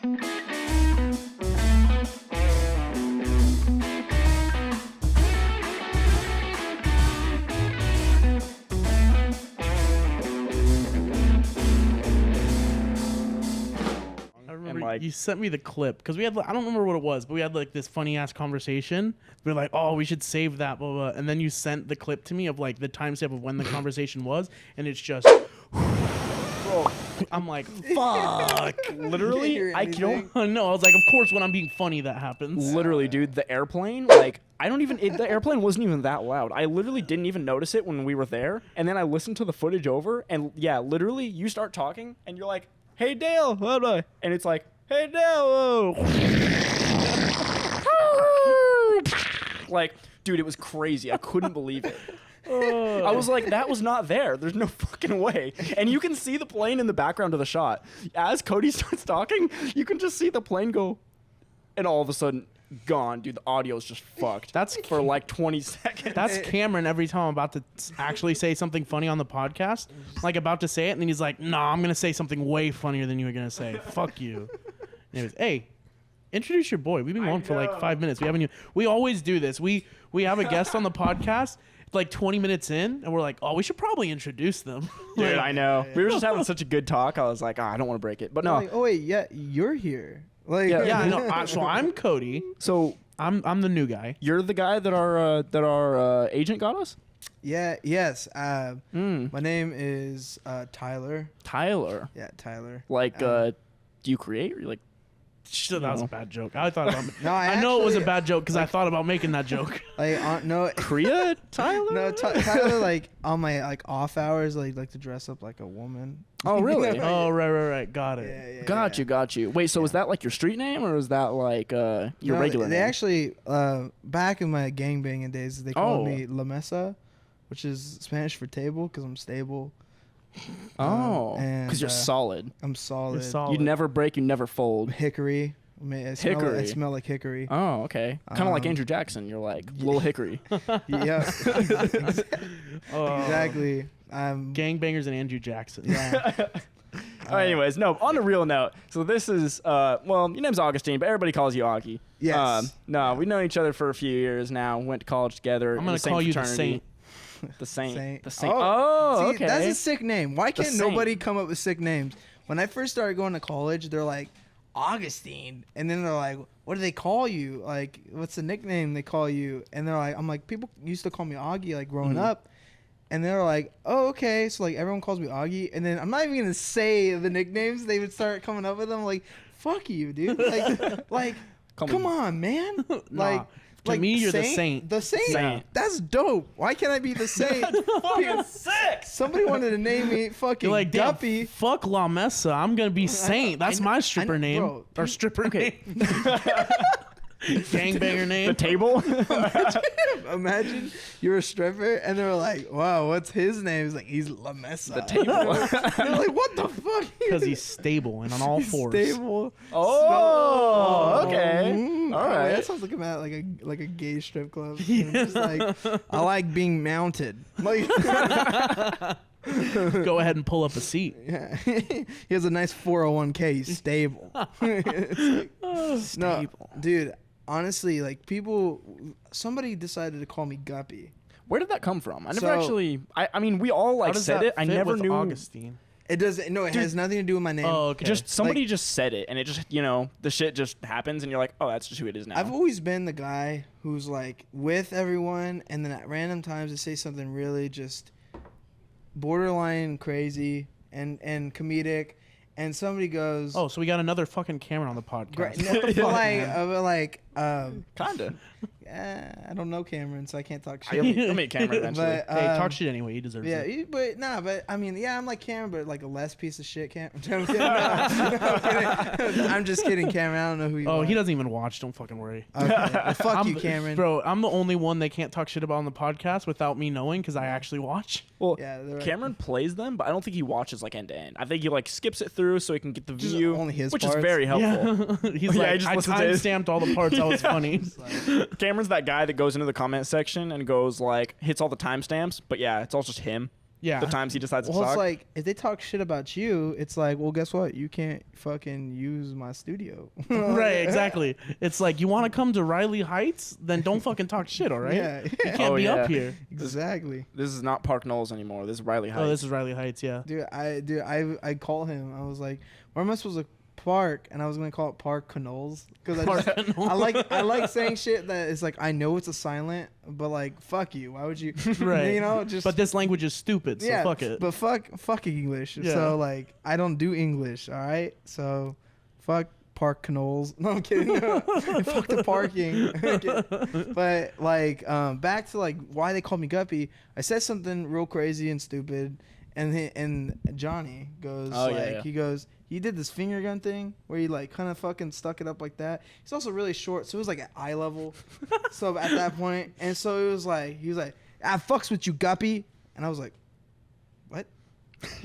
You sent me the clip because we had, I don't remember what it was, but we had like this funny ass conversation. We were like, oh, we should save that, blah, blah, blah. And then you sent the clip to me of like the timestamp of when the conversation was, and it's just, I'm like, fuck. Literally, I don't know. I was like, of course, when I'm being funny, that happens. Literally, dude, the airplane, like, the airplane wasn't even that loud. I literally didn't even notice it when we were there. And then I listened to the footage over, and yeah, literally, you start talking, and you're like, hey, Dale, blah, blah. And it's like, hey, Dale. Like, dude, it was crazy. I couldn't believe it. I was like, that was not there. There's no fucking way. And you can see the plane in the background of the shot. As Cody starts talking, you can just see the plane go, and all of a sudden, gone. Dude, the audio's just fucked. That's for like 20 seconds. That's Cameron every time I'm about to actually say something funny on the podcast. Like, about to say it, and then he's like, nah, I'm going to say something way funnier than you were going to say. Fuck you. Anyways, hey, introduce your boy. We've been going for like 5 minutes. We always do this. We have a guest on the podcast like 20 minutes in, and we're like, oh, we should probably introduce them. Dude, I know. We were just having such a good talk. I was like, I don't want to break it. But no. Like, oh, wait, yeah, you're here. Like, yeah, I know. So I'm Cody. So I'm the new guy. You're the guy that our agent got us? Yeah, yes. My name is Tyler. Tyler? Yeah, Tyler. Like, do you create, or you like... That was a bad joke. I thought about. No, I know it was a bad joke because I thought about making that joke. Like, no, Korea, Tyler. No, Tyler. Like on my off hours, like to dress up like a woman. Oh, really? Oh, right. Got it. Yeah, got you. Wait, so was that like your street name, or was that like your regular name? They actually, back in my gangbanging days, they called me La Mesa, which is Spanish for table, because I'm stable. Because you're solid. I'm solid. You're solid. You never break, you never fold. Hickory. I smell like hickory. Oh, okay. Kind of like Andrew Jackson. You're like little hickory. Yeah. Exactly. Gangbangers and Andrew Jackson. Yeah. Anyways, no, on a real note. So this is, your name's Augustine, but everybody calls you Auggie. Yes. We've known each other for a few years now. Went to college together. I'm going to call you the Saint. The Saint. The Saint. Oh, okay. That's a sick name. Why can't nobody come up with sick names? When I first started going to college, they're like, Augustine. And then they're like, what do they call you? Like, what's the nickname they call you? And they're like, I'm like, people used to call me Auggie, like, growing up. And they're like, oh, okay. So, like, everyone calls me Auggie. And then I'm not even going to say the nicknames. They would start coming up with them. Like, fuck you, dude. Like come on, man. Nah. To me, you're the Saint. The Saint? That's dope. Why can't I be the Saint? Fucking sick. Somebody wanted to name me fucking like, Guppy. Fuck La Mesa. I'm going to be Saint. That's my stripper name. Bro, or stripper name. Gangbanger name. The table. Imagine you're a stripper and they're like, wow, what's his name? He's like, he's La Mesa. The table. They're like, what the fuck? Because he's stable and on all fours. Stable. Oh, okay. All right. That sounds like a gay strip club. Just like, I like being mounted. Like, go ahead and pull up a seat. Yeah. He has a nice 401k. He's stable. It's like, Stable. No, dude, honestly, like, somebody decided to call me Guppy. Where did that come from? I never actually, I mean, we all like said it. I never knew. Augustine? It doesn't, no, it has nothing to do with my name. Oh, okay. Just somebody just said it, and it just, the shit just happens, and you're like, oh, that's just who it is now. I've always been the guy who's like with everyone, and then at random times they say something really just borderline crazy and comedic, and somebody goes, oh, so we got another fucking Cameron on the podcast. Great. Kinda. I don't know Cameron, so I can't talk shit. I'll meet Cameron eventually. But, Hey, talk shit anyway. He deserves it. Yeah, but I mean, I'm like Cameron, but like a less piece of shit Cameron. I'm kidding. I'm just kidding, Cameron. I don't know who you are. Oh, he doesn't even watch. Don't fucking worry. Okay. Well, fuck you, Cameron. Bro, I'm the only one they can't talk shit about on the podcast without me knowing because I actually watch. Well, yeah, Cameron plays them, but I don't think he watches like end to end. I think he like skips it through so he can get the view, only his which parts. is very helpful. Yeah. He's like, I time-stamped all the parts that was funny. Cameron's that guy that goes into the comment section and goes like, hits all the timestamps, but yeah, it's all just him. Yeah. The times he decides to Well, talk. it's like if they talk shit about you, it's like, well, guess what? You can't fucking use my studio. Right, exactly. It's like, you want to come to Riley Heights? Then don't fucking talk shit, all right? Yeah, You can't be up here. exactly. This is not Park Knowles anymore. This is Riley Heights. Oh, this is Riley Heights, yeah. Dude, I call him. I was like, where am I supposed to park? And I was gonna call it Park Knowles because I like saying shit that is like, I know it's a silent, but like, fuck you. Why would you? Right. You know, just. But this language is stupid, so yeah, fuck it. But fuck English. Yeah. So like, I don't do English. All right. So, fuck Park Knowles. No, I'm kidding. Fuck the parking. Okay. But like, back to like why they called me Guppy. I said something real crazy and stupid, and Johnny goes he goes, he did this finger gun thing where he like kind of fucking stuck it up like that. He's also really short, so it was like at eye level. So at that point, and so it was like, he was like, I fucks with you, Guppy, and I was like, what?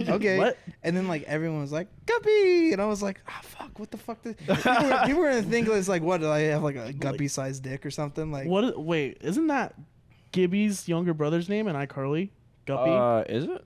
Okay. What? And then like everyone was like, Guppy, and I was like, fuck, what the fuck? People were gonna think it's like, what, do I have like a Guppy sized dick or something? Like, What? Wait, isn't that Gibby's younger brother's name in iCarly? Guppy? Is it?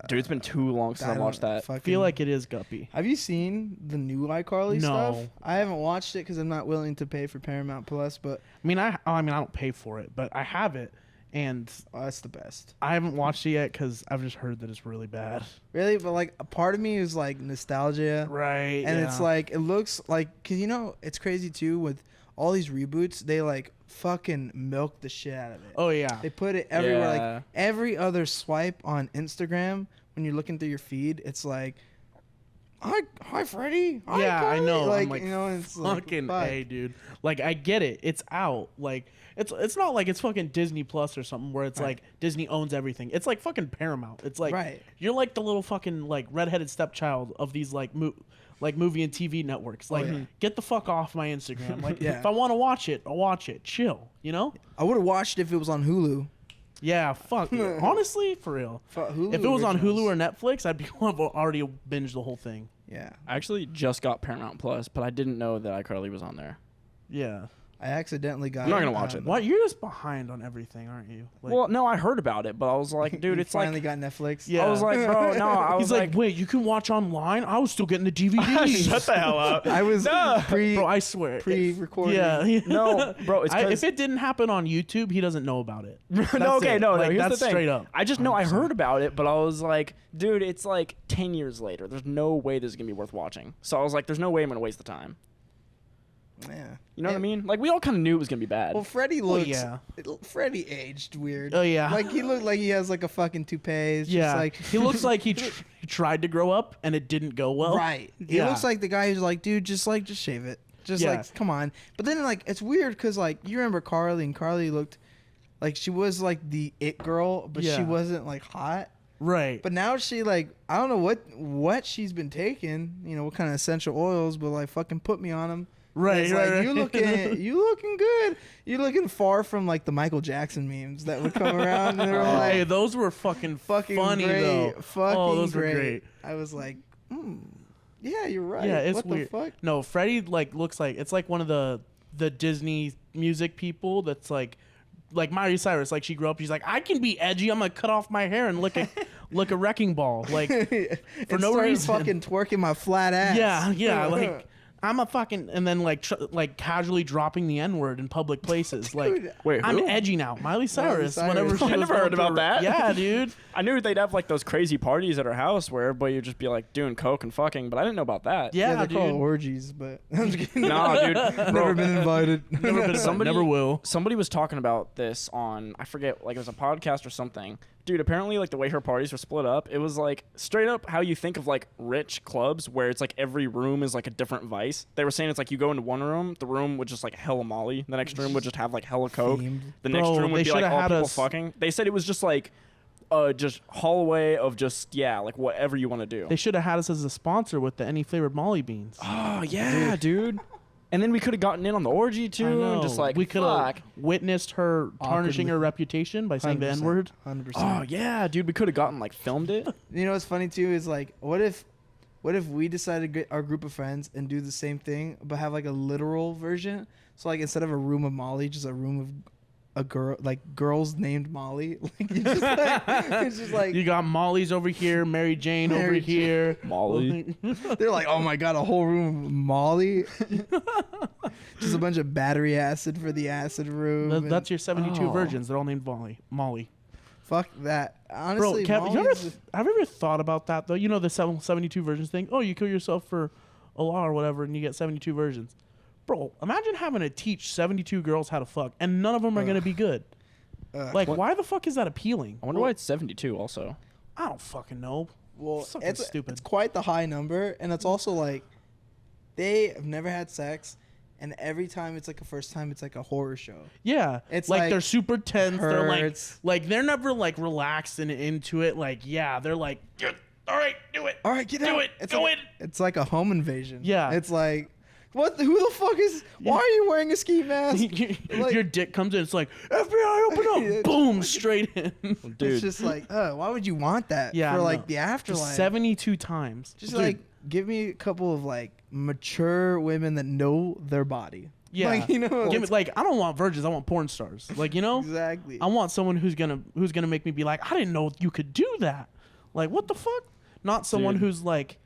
Dude, it's been too long since I watched that. I feel like it is Guppy. Have you seen the new iCarly No. stuff? I haven't watched it because I'm not willing to pay for Paramount Plus, but I mean, I don't pay for it, but I have it, and that's the best. I haven't watched it yet because I've just heard that it's really bad. Really? But like a part of me is like nostalgia. Right. And yeah. it's like, it looks like, because you know, it's crazy too with all these reboots, they like fucking milk the shit out of it. Oh yeah. They put it everywhere. Yeah. Like every other swipe on Instagram, when you're looking through your feed, it's like, hi Freddie. Hi, Yeah, I Carly." know. Like, I'm like, you know, it's fucking like, A, dude. Like, I get it. It's out. Like, it's not like it's fucking Disney Plus or something where it's Right. like Disney owns everything. It's like fucking Paramount. It's like, Right. you're like the little fucking like redheaded stepchild of these like movie and TV networks. Like, yeah. get the fuck off my Instagram. Like, Yeah. if I want to watch it, I'll watch it. Chill, you know? I would have watched it if it was on Hulu. Yeah, fuck. Honestly, for real. Hulu If it was on originals. Hulu or Netflix, I'd be already binged the whole thing. Yeah. I actually just got Paramount Plus, but I didn't know that iCarly was on there. Yeah. I accidentally got I'm not gonna watch it. What? You're just behind on everything, aren't you? Like, Well, no, I heard about it, but I was like, dude, You it's finally like. got Netflix. Yeah. I was like, bro, no. I was he's like, wait, you can watch online? I was still getting the DVDs. shut the hell up. I was Bro, I swear. pre-recording. Yeah. No, bro, it's 'cause- if it didn't happen on YouTube, he doesn't know about it. no, That's okay, it. no, Like, here's that's the thing. straight up. I just know I heard about it, but I was like, dude, it's like 10 years later. There's no way this is gonna be worth watching. So I was like, there's no way I'm gonna waste the time. Yeah. You know what I mean? Like we all kind of knew it was gonna be bad. Well, Freddie Well, looks. yeah. Freddie aged weird. Oh, yeah. Like he looked like he has like a fucking toupee. It's Yeah. Just like he looks like he tried to grow up and it didn't go well. right. He Yeah. looks like the guy who's like, dude, just shave it. Just Yeah. like, come on. But then like it's weird because like you remember Carly, and Carly looked like she was like the it girl, but she Yeah. wasn't like hot. Right. But now she like, I don't know what she's been taking. You know what kind of essential oils, but like fucking put me on them. Right, It's right, like, right. you looking good. You're looking far from like the Michael Jackson memes that would come around, and they were like, Hey, those were fucking funny great, though. fucking oh, those great. were great. I was like, yeah, you're right. Yeah, it's what weird. the fuck? No, Freddie like looks like it's like one of the Disney music people that's like Miley Cyrus. Like she grew up, she's like, I can be edgy. I'm gonna cut off my hair and look a wrecking ball. Like For no reason. fucking twerking my flat ass. yeah. Like I'm a fucking and then like casually dropping the N-word in public places. Like Dude. Wait, I'm who? edgy now. Miley Cyrus. Cyrus. Whenever she I was never going heard about through- that. Yeah, dude. I knew they'd have like those crazy parties at her house where everybody would just be like doing coke and fucking, but I didn't know about that. Yeah, Yeah, they're called dude. orgies, but I'm just kidding. Nah, dude. Never been invited. Never been Somebody- never will. Somebody was talking about this on, I forget, like it was a podcast or something. Dude, apparently like the way her parties were split up, it was like straight up how you think of like rich clubs where it's like every room is like a different vice. They were saying it's like you go into one room, the room would just like hella Molly, the next room would just have like hella coke, Themed. the next Bro, room would they be like shoulda all had people us- fucking. They said it was just like just hallway of just like whatever you want to do. They should have had us as a sponsor with the any flavored Molly beans. Oh yeah, dude. And then we could have gotten in on the orgy too, I know. and just like we could have fuck. witnessed her tarnishing Awkwardly. her reputation by saying the N word. 100%. Oh yeah, dude. We could have gotten like filmed it. You know what's funny too is like, what if we decided to get our group of friends and do the same thing, but have like a literal version? So like instead of a room of Molly, just a room a girl, like girls named Molly. Like, it's just like You got Molly's over here, Mary Jane over Mary here. Molly. they're like, oh my god, a whole room of Molly. Just a bunch of battery acid for the acid room. That's your 72 Oh. virgins. They're all named Molly. Fuck that. Bro, Honestly, Kev, Molly's have you ever thought about that though? You know the 72 virgins thing. Oh, you kill yourself for Allah or whatever, and you get 72 virgins. Bro, imagine having to teach 72 girls how to fuck, and none of them are gonna be good. Like, What? why the fuck is that appealing? I wonder why it's 72 also. I don't fucking know. well, Fucking it's stupid. It's quite the high number, and it's also like they have never had sex, and every time it's like a first time, it's like a horror show. Yeah, It's like like they're super tense. They're hurts. like they're never like relaxed and into it. Like, yeah, they're like, all right, do it. All right, get Do out. it. It's Go like, in. It's like a home invasion. Yeah. It's like, what? Who the fuck is? Why are you wearing a ski mask? Like- Your dick comes in. It's like FBI, open up. Yeah. Boom, straight in. Dude. It's just like, why would you want that Yeah, for no. like the Just afterlife? 72 times. Just Dude, like give me a couple of like mature women that know their body. yeah. Like, you know, Give me, it's- like I don't want virgins. I want porn stars. Like, you know, exactly. I want someone who's gonna make me be like, I didn't know you could do that. Like, what the fuck? Not someone Dude. who's like,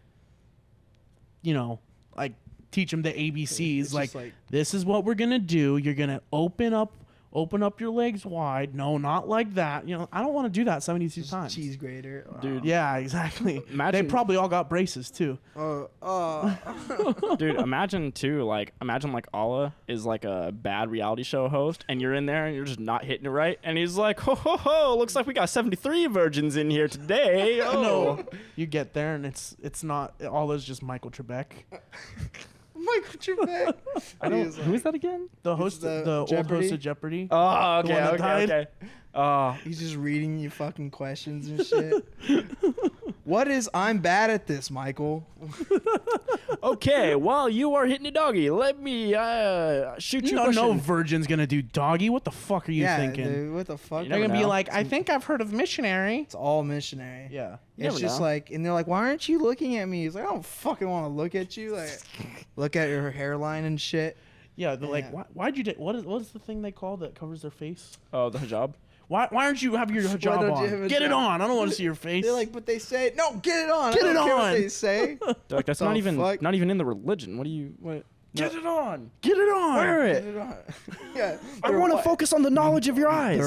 you know, like teach them the ABCs. It's Like, just like- this is what we're gonna do. You're gonna open up your legs wide. No, not like that. You know, I don't want to do that 72 Just times. cheese grater. Dude. Yeah, exactly. Imagine- They probably all got braces too. Dude, imagine like Allah is like a bad reality show host, and you're in there and you're just not hitting it right, and he's like, ho ho ho, looks like we got 73 virgins in here today. Oh. No, you get there and it's not. All is just Michael Trebek, Michael Trebek. I don't, who is that again? the host, the the old Jeopardy? host of Jeopardy. Oh, The one that died? okay. He's just reading you fucking questions and shit. What is I'm bad at this, Michael? Okay, while you are hitting a doggy, let me shoot you a question. No virgin's gonna do doggy. What the fuck are you thinking? Dude, what the fuck? You They're never gonna be know. like, I think I've heard of missionary. It's all missionary. Yeah. You It's never just know. like, and they're like, why aren't you looking at me? He's like, I don't fucking want to look at you. Like, look at your hairline and shit. Yeah, they're like, Yeah. why'd you take? What is the thing they call that covers their face? Oh, the hijab. Why aren't you have your hijab don't you have on? a Get it hijab? on. I don't want to see your face. They're like, but they say, no, get it on. Get I it don't care what on. they say. They're like, that's The not even fuck? in the religion. What do you what? Get it on. Get it on. Wear Get it. it on. Yeah. I they're want to white. focus on the knowledge of your eyes.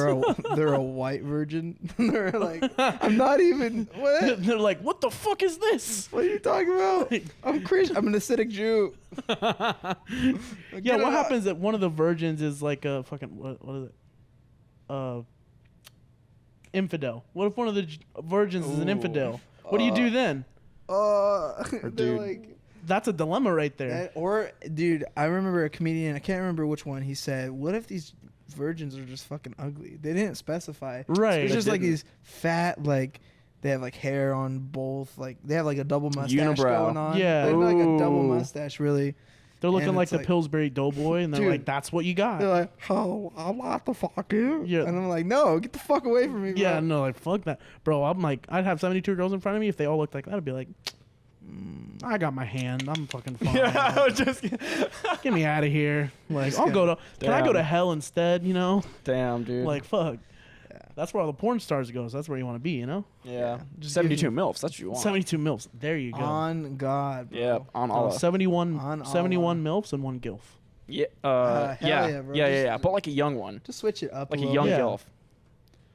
They're a white virgin. They're like, I'm not even. What? They're like, what the fuck is this? What are you talking about? I'm Christian. I'm an Hasidic Jew. Yeah, Get what it happens if one of the virgins is like a fucking what is it? Infidel. What if one of the virgins is an Ooh. infidel? What do you do then? They're dude. like. That's a dilemma right there. Or, dude, I remember a comedian. I can't remember which one. He said, "What if these virgins are just fucking ugly?" They didn't specify. Right. It's They just like didn't. these fat, like they have like hair on both. Like they have like a double mustache Unibrow. going on. Yeah. They have, like a double Ooh. mustache, really. They're looking and like it's the like- Pillsbury Doughboy, and they're Dude. like, "That's what you got." They're like, "Oh, I like to fuck you." Yeah. And I'm like, "No, get the fuck away from me, bro." Yeah, no, like fuck that, bro. I'm like, I'd have 72 girls in front of me. If they all looked like that, I'd be like, I got my hand. I'm fucking fine. Yeah, I was just Get me out of here. Like, Just I'll go to. Can I go to Damn. hell instead? You know, damn, dude. like fuck. Yeah. That's where all the porn stars goes. That's where you want to be. You know, yeah, Just 72 give milfs. That's what you want. 72 milfs. There you go. On God, bro. Yeah, on Allah. 71, On 71 milfs and one gilf. Yeah, hell yeah, yeah, bro. yeah, Just- but like a young one, Just switch it up. like a little young bit. Yeah. gilf.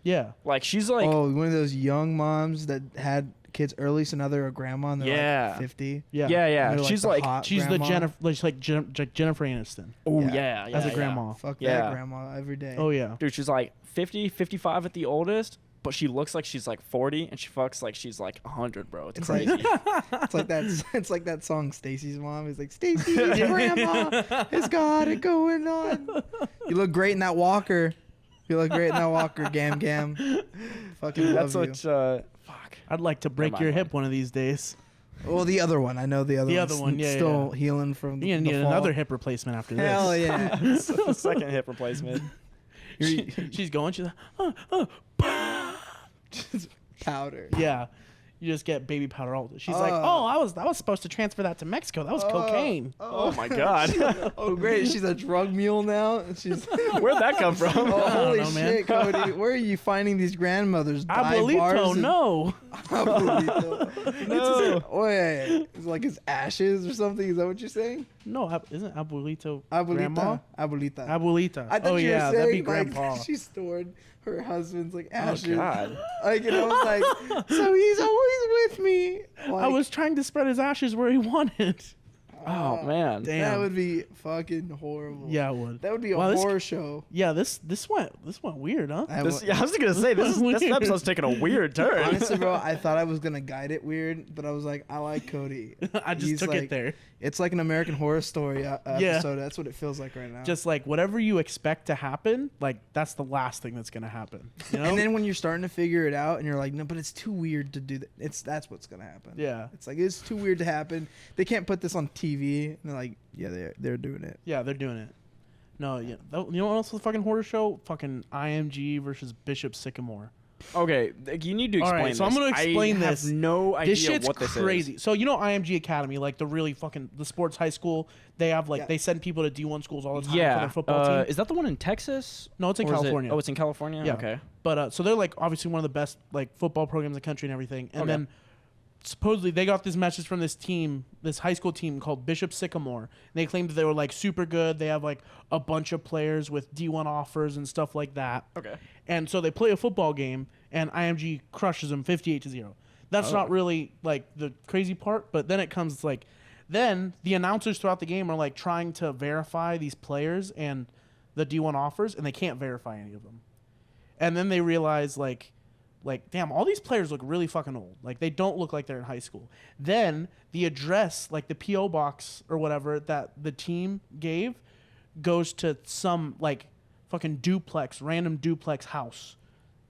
Yeah. Like she's like, Oh, one of those young moms that had kids early, so now they're a grandma and they're Yeah. like 50. Yeah. yeah, yeah. And they're, She's the like, hot She's grandma. the Jennifer Aniston. oh Yeah. yeah, yeah, As a yeah. grandma. Fuck Yeah. that grandma every day. Oh yeah. Dude, she's like 50, 55 at the oldest, but she looks like she's like 40, and she fucks like she's like 100, bro. It's It's crazy. It's like that. It's like that song. Stacy's mom is like, Stacy's grandma has got it going on. You look great in that walker. You look great in that walker. Gam gam. Fucking love That's you. what. Fuck. I'd like to break Never your mind. hip one of these days. Well, the other one. I know the other. The one's other one, yeah, Still yeah. healing from You're gonna the need fall. another hip replacement after this. Hell yeah. Second hip replacement. She's going. She's like, Just powder. yeah, you just get baby powder all. She's like, oh, I was supposed to transfer that to Mexico. That was cocaine. Oh my God. Oh, great. She's a drug mule now. She's Where'd that come from? Oh, holy know, man. shit, Cody. Where are you finding these grandmothers? Abuelito, no. Abuelito. No. Wait, it's like his ashes or something. Is that what you're saying? No, isn't Abuelito Abuelita. grandma? Abuelita. Abuelita. I thought Oh you yeah, were that'd saying be grandpa. like she stored her husband's like Oh ashes. God. Like, and I was like, so he's always with me. Like, I was trying to spread his ashes where he wanted. Oh man. Damn. That would be fucking horrible. Yeah, it would. That would be a Wow, this- horror show. Yeah, this went weird, huh? I This, wa- yeah, I was gonna say this Weird. episode's taking a weird turn. Honestly, bro, I thought I was gonna guide it weird, but I was like, I like Cody. I just He's took like- it there. It's like an American Horror Story episode. That's what it feels like right now. Just like whatever you expect to happen, like that's the last thing that's gonna happen. You know? and then when you're starting to figure it out, and you're like, no, but it's too weird to do that. That's what's gonna happen. yeah, It's like it's too weird to happen. They can't put this on TV. And they're like, yeah, they're doing it. yeah, they're doing it. No, yeah. You know what else was a fucking horror show? Fucking IMG versus Bishop Sycamore. Okay, you need to All explain right, this. so I'm gonna explain I this. have no idea This shit's what this crazy. is. So you know IMG Academy, like the really fucking the sports high school. They have like Yeah. they send people to D1 schools all the time for Yeah. their football team. Is that the one in Texas? No, it's in Or is it- California. Oh, it's in California? Yeah. Okay. But so they're like obviously one of the best like football programs in the country and everything. And Okay. then supposedly they got this message from this team, this high school team called Bishop Sycamore. And they claimed that they were like super good. They have like a bunch of players with D1 offers and stuff like that. Okay. And so they play a football game and IMG crushes them 58-0. That's not really like the crazy part, but then it comes like then the announcers throughout the game are like trying to verify these players and the D1 offers and they can't verify any of them. And then they realize like damn, all these players look really fucking old. Like they don't look like they're in high school. Then the address, like the PO box or whatever that the team gave goes to some like fucking random duplex house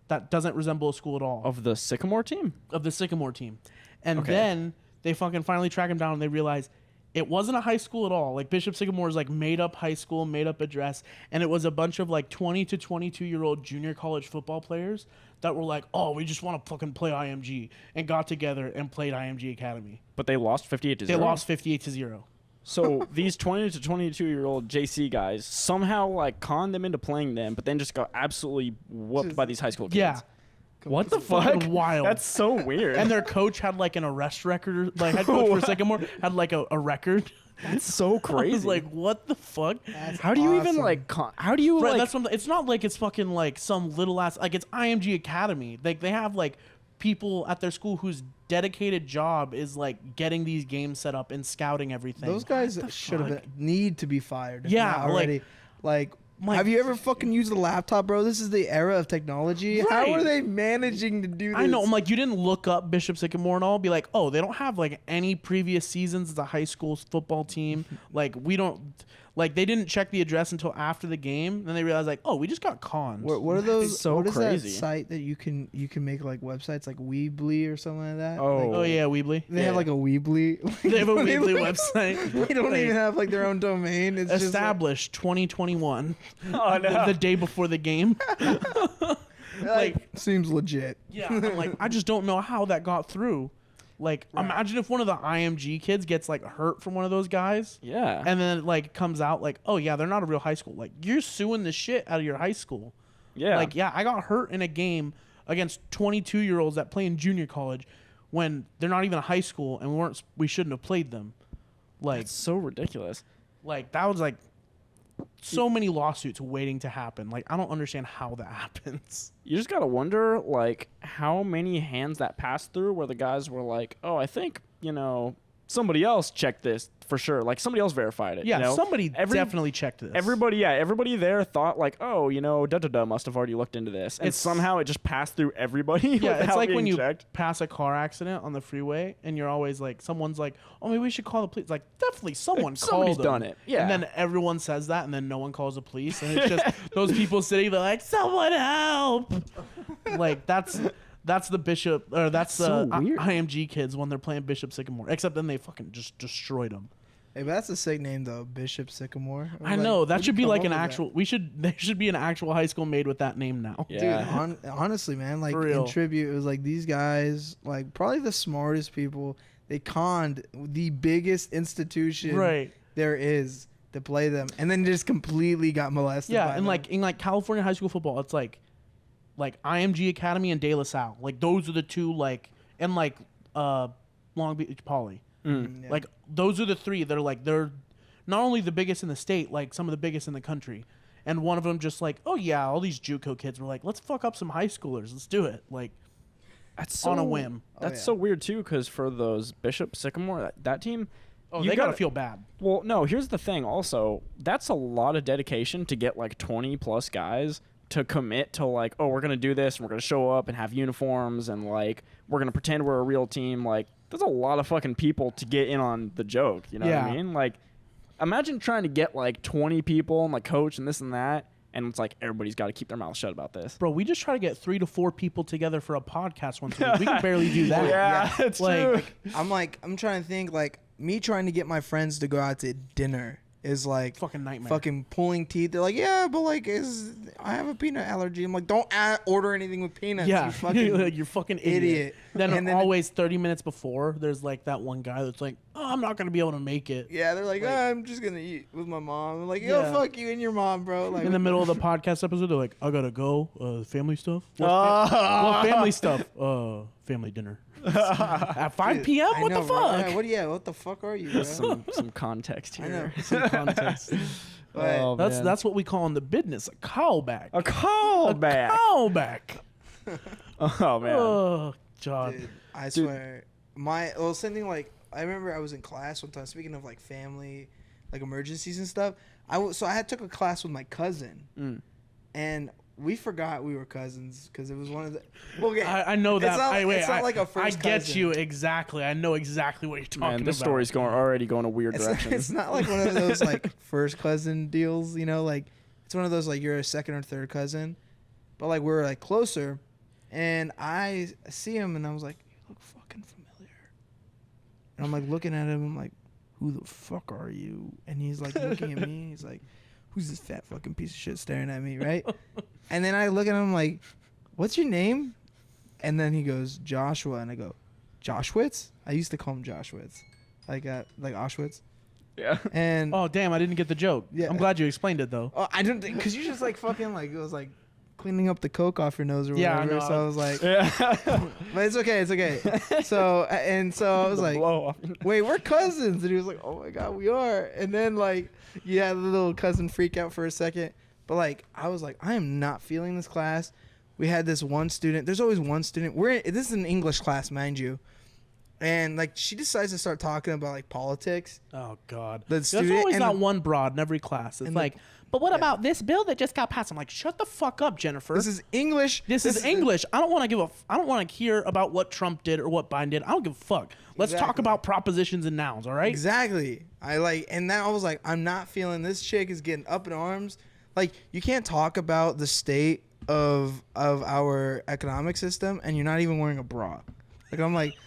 that doesn't resemble a school at all Of the Sycamore team? of the Sycamore team. And Okay. then they fucking finally track him down and they realize it wasn't a high school at all. Like Bishop Sycamore's like made up high school, made up address, and it was a bunch of like 20 to 22-year-old junior college football players that were like, "Oh, we just want to fucking play IMG," and got together and played IMG Academy. But they lost 58-0. They lost 58-0. So these 20 to 22-year-old JC guys somehow like conned them into playing them, but then just got absolutely whooped by these high school kids. Yeah. What the fucking fuck? wild. That's so weird. And their coach had like an arrest record. Like head coach for Sycamore had like a record. That's so I crazy. was like, what the fuck? That's how do you even awesome. like? How do you Right, like? that's what it's not like it's fucking like some little ass like it's IMG Academy. Like they have like people at their school whose dedicated job is like getting these games set up and scouting everything. Those guys should have need to be fired. if Yeah, not already. Like, have you ever fucking used a laptop, bro? This is the era of technology. How Right. are they managing to do this? I know. I'm like, you didn't look up Bishop Sycamore and all. Be like, oh, they don't have like any previous seasons as a high school football team. Like we don't. Like they didn't check the address until after the game. Then they realized like, oh, we just got conned. What are those? so what is crazy. that site that you can make like websites like Weebly or something like that? Oh. Like, Oh yeah, Weebly. they have like a Weebly. They have a They Weebly like- website. They don't Like, even have like their own domain. It's established 2021. Oh no. The day before the game. just like seems legit. Yeah, I'm like, I just don't know how that got through. Like, imagine if one of the IMG kids gets like hurt from one of those guys, Yeah. and then it, like comes out like, oh yeah, they're not a real high school. Like, you're suing the shit out of your high school. yeah. Like, yeah, I got hurt in a game against 22-year-olds that play in junior college when they're not even a high school, and we shouldn't have played them. Like, It's so ridiculous. like that was like so many lawsuits waiting to happen. Like, I don't understand how that happens. You just gotta wonder, like, how many hands that passed through where the guys were like, "Oh, I think somebody else checked this for sure. Like somebody else verified it." Yeah, you know? somebody definitely checked this. Everybody there thought like, "Oh, da must have already looked into this," and It's- somehow it just passed through everybody. Yeah, it's without like when being you checked. pass a car accident on the freeway and you're always like, someone's like, oh, maybe we should call the police. Like, definitely someone somebody's called them. done it. Yeah. And then everyone says that and then no one calls the police. And it's just those people sitting there like, someone help. Like, that's the Bishop, or that's So the weird. IMG kids when they're playing Bishop Sycamore. Except then they fucking just destroyed them. Hey, but that's a sick name though, Bishop Sycamore. I know that where'd should you be come like up an with that? actual. There should be an actual high school made with that name now. Yeah. Dude, honestly, man, like For real. in tribute, it was like these guys, like probably the smartest people. They conned the biggest institution Right. there is to play them, and then just completely got molested. Yeah, by and them. like in like California high school football, it's like IMG Academy and De La Salle. Like those are the two and Long Beach Poly. Yeah. Like those are the three that are they're not only the biggest in the state, like some of the biggest in the country. And one of them just all yeah, all these JUCO kids were like, let's fuck up some high schoolers. Let's do it. Like That's on a whim. That's yeah. so weird too, because for those Bishop Sycamore, that team. Oh, you they gotta feel bad. Well, no. Here's the thing. Also, that's a lot of dedication to get 20 plus guys to commit to oh, we're gonna do this and we're gonna show up and have uniforms and we're gonna pretend we're a real team. There's a lot of fucking people to get in on the joke. You know what I Yeah. mean? Imagine trying to get 20 people and coach and this and that, and it's everybody's got to keep their mouth shut about this. Bro, we just try to get 3 to 4 people together for a podcast once a week. We can barely do that. Yeah, it's true. I'm trying to think me trying to get my friends to go out to dinner is Fucking nightmare. fucking pulling teeth. They're like, yeah, but I have a peanut allergy. I'm like, don't order anything with peanuts. Yeah, You fucking you're fucking idiot. idiot. Then, And then- always 30 minutes before, there's that one guy that's like, oh, I'm not gonna be able to make it. Yeah, they're like, I'm just gonna eat with my mom. I'm like, yo, Yeah. fuck you and your mom, bro. In the middle of the podcast episode, they're like, I gotta go. Family stuff. What family stuff? Family dinner. At 5 p.m. I What know, the right? fuck? Yeah, what the fuck are you, bro? some context I here. know. Some context. But Oh, That's man. that's what we call in the business a callback. A callback. Callback. Oh man. Oh God. dude, I swear, something I remember I was in class one time. Speaking of family, emergencies and stuff. I took a class with my cousin, and we forgot we were cousins because it was one of the. Well, okay, I know that. It's not like a first I get cousin. you exactly. I know exactly what you're talking Man, about. this story's already going a weird It's, direction. it's not like one of those first cousin deals, you know. It's one of those you're a second or third cousin, but we're closer, and I see him and I was like, you look fucking familiar, and I'm looking at him. I'm like, who the fuck are you? And he's looking at me. He's like, who's this fat fucking piece of shit staring at me, right? And then I look at him like, what's your name? And then he goes, Joshua, and I go, Joshwitz? I used to call him Joshwitz, like Auschwitz. Yeah. And Oh damn! I didn't get the joke. Yeah. I'm glad you explained it though. I don't think because you just fucking it was cleaning up the coke off your nose or Yeah, I whatever. know. So I was like, Yeah. but it's okay, it's okay. So I was like, blow off. wait, we're cousins, and he was like, oh my god, we are. And then you had the little cousin freak out for a second, but I was like, I am not feeling this class. We had this one student. There's always one student. This is an English class, mind you. And she decides to start talking about politics. Oh God. The There's student always and that the- one broad in every class. It's and the- but what about this bill that just got passed? I'm like, shut the fuck up, Jennifer. This is English. This is English. I don't want to I don't want to hear about what Trump did or what Biden did. I don't give a fuck. Let's talk Exactly. about propositions and nouns, all right? Exactly. And then I was like, I'm not feeling this chick is getting up in arms. You can't talk about the state of our economic system and you're not even wearing a bra.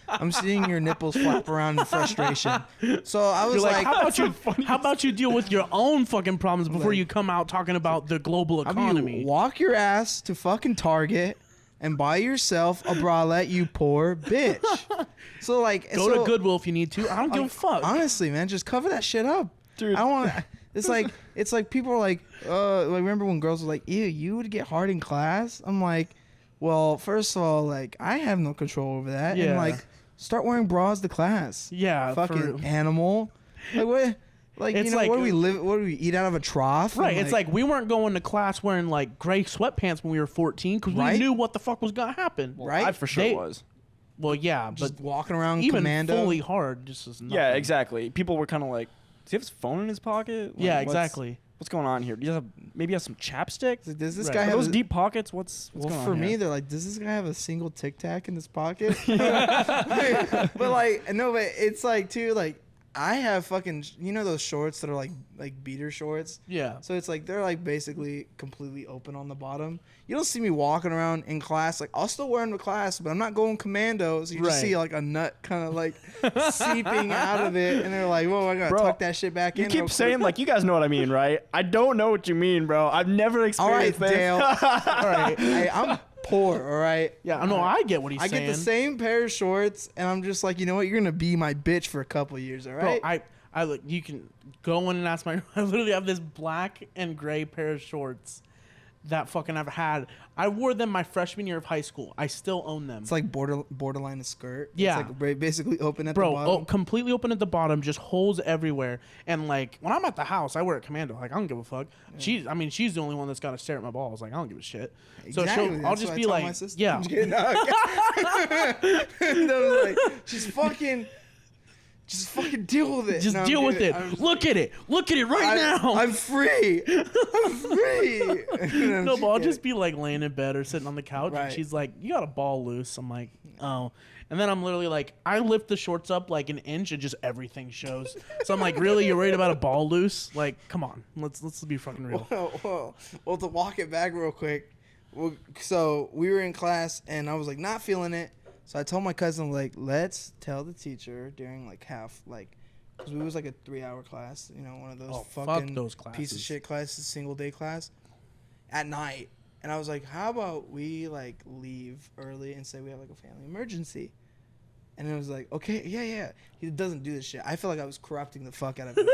I'm seeing your nipples flap around in frustration. So I was You're like, like, how about you deal with your own fucking problems before you come out talking about the global how about economy? you walk your ass to fucking Target and buy yourself a bralette, you poor bitch. So Go to Goodwill if you need to. I don't give a fuck. Honestly, man, just cover that shit up. Dude. I don't want it's like people are like, remember when girls were like, ew, you would get hard in class? I'm like, well, first of all, I have no control over that. Yeah. And start wearing bras to class. Yeah, Fucking animal. What? It's what do we live? What do we eat out of a trough? Right, And, it's we weren't going to class wearing gray sweatpants when we were 14 because we Right? knew what the fuck was gonna happen. Right? I for sure They- was. Well, yeah, just but walking around even commando. fully hard just is nothing. Yeah, exactly. People were kind of like, does he have his phone in his pocket? Yeah, what's- exactly. What's going on here? Do you have maybe have some chapstick? Does this Right. guy Are have those a- deep pockets? What's Well, going for on me, here? they're like, does this guy have a single Tic Tac in his pocket? But no, but it's too I have fucking, you know those shorts that are like beater shorts? Yeah. So it's like they're like basically completely open on the bottom. You don't see me walking around in class. Like I'll still wear them to class, but I'm not going commando. So you just see like a nut kind of like seeping out of it. And they're like, whoa, I got to tuck that shit back in. You keep saying like, you guys know what I mean, right? I don't know what you mean, bro. I've never experienced this. Dale. All right. Hey, I'm poor, all right? Yeah, no, I get what he's saying. I get the same pair of shorts, and I'm just like, you know what? You're going to be my bitch for a couple of years, all right? Bro, I look, you can go in and ask I literally have this black and gray pair of shorts that fucking I've had. I wore them my freshman year of high school. I still own them. It's like borderline a skirt. Yeah. It's like basically open at the Bro, bottom. completely open at the bottom, just holes everywhere. And like when I'm at the house, I wear a commando. Like I don't give a fuck. Yeah. She's the only one that's got to stare at my balls. Like I don't give a shit. Exactly. So I'll just be like, yeah. I'm just kidding. No, okay. Like, just fucking deal with it. Just deal with it. Look at it. Look at it right now. I'm free. I'm free. No, but I'll just be like laying in bed or sitting on the couch, Right. and she's like, "You got a ball loose." I'm like, "Oh," and then I'm literally like, I lift the shorts up like an inch, and just everything shows. So I'm like, "Really? You're worried about a ball loose? Like, come on, let's be fucking real." Well, to walk it back real quick. So we were in class, and I was like not feeling it. So I told my cousin, like, let's tell the teacher during, like, half, like, because we was, like, a 3-hour class, you know, one of those fucking those classes. piece of shit classes, single-day class, at night. And I was like, how about we, like, leave early and say we have, like, a family emergency? And it was like, okay, yeah. He doesn't do this shit. I feel like I was corrupting the fuck out of him.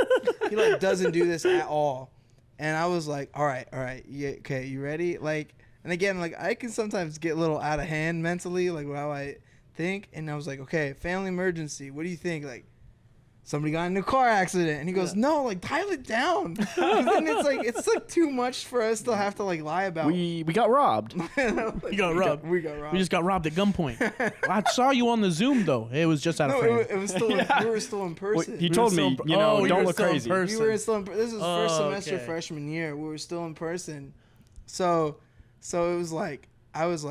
He, like, doesn't do this at all. And I was like, all right, yeah, okay, you ready? Like, and again, like, I can sometimes get a little out of hand mentally, like, how I think. And I was like, okay, family emergency. What do you think? Like, somebody got in a car accident. And he goes, no, like, dial it down. And then it's like too much for us to have to, like, lie about. We got robbed. Like, We got robbed. We got robbed. We just got robbed at gunpoint. I saw you on the Zoom though. It was just out of frame. It was still. We were still in person. He told me, you were don't look still in crazy. person. We were still in. This was first semester okay. freshman year. We were still in person. So it was like I was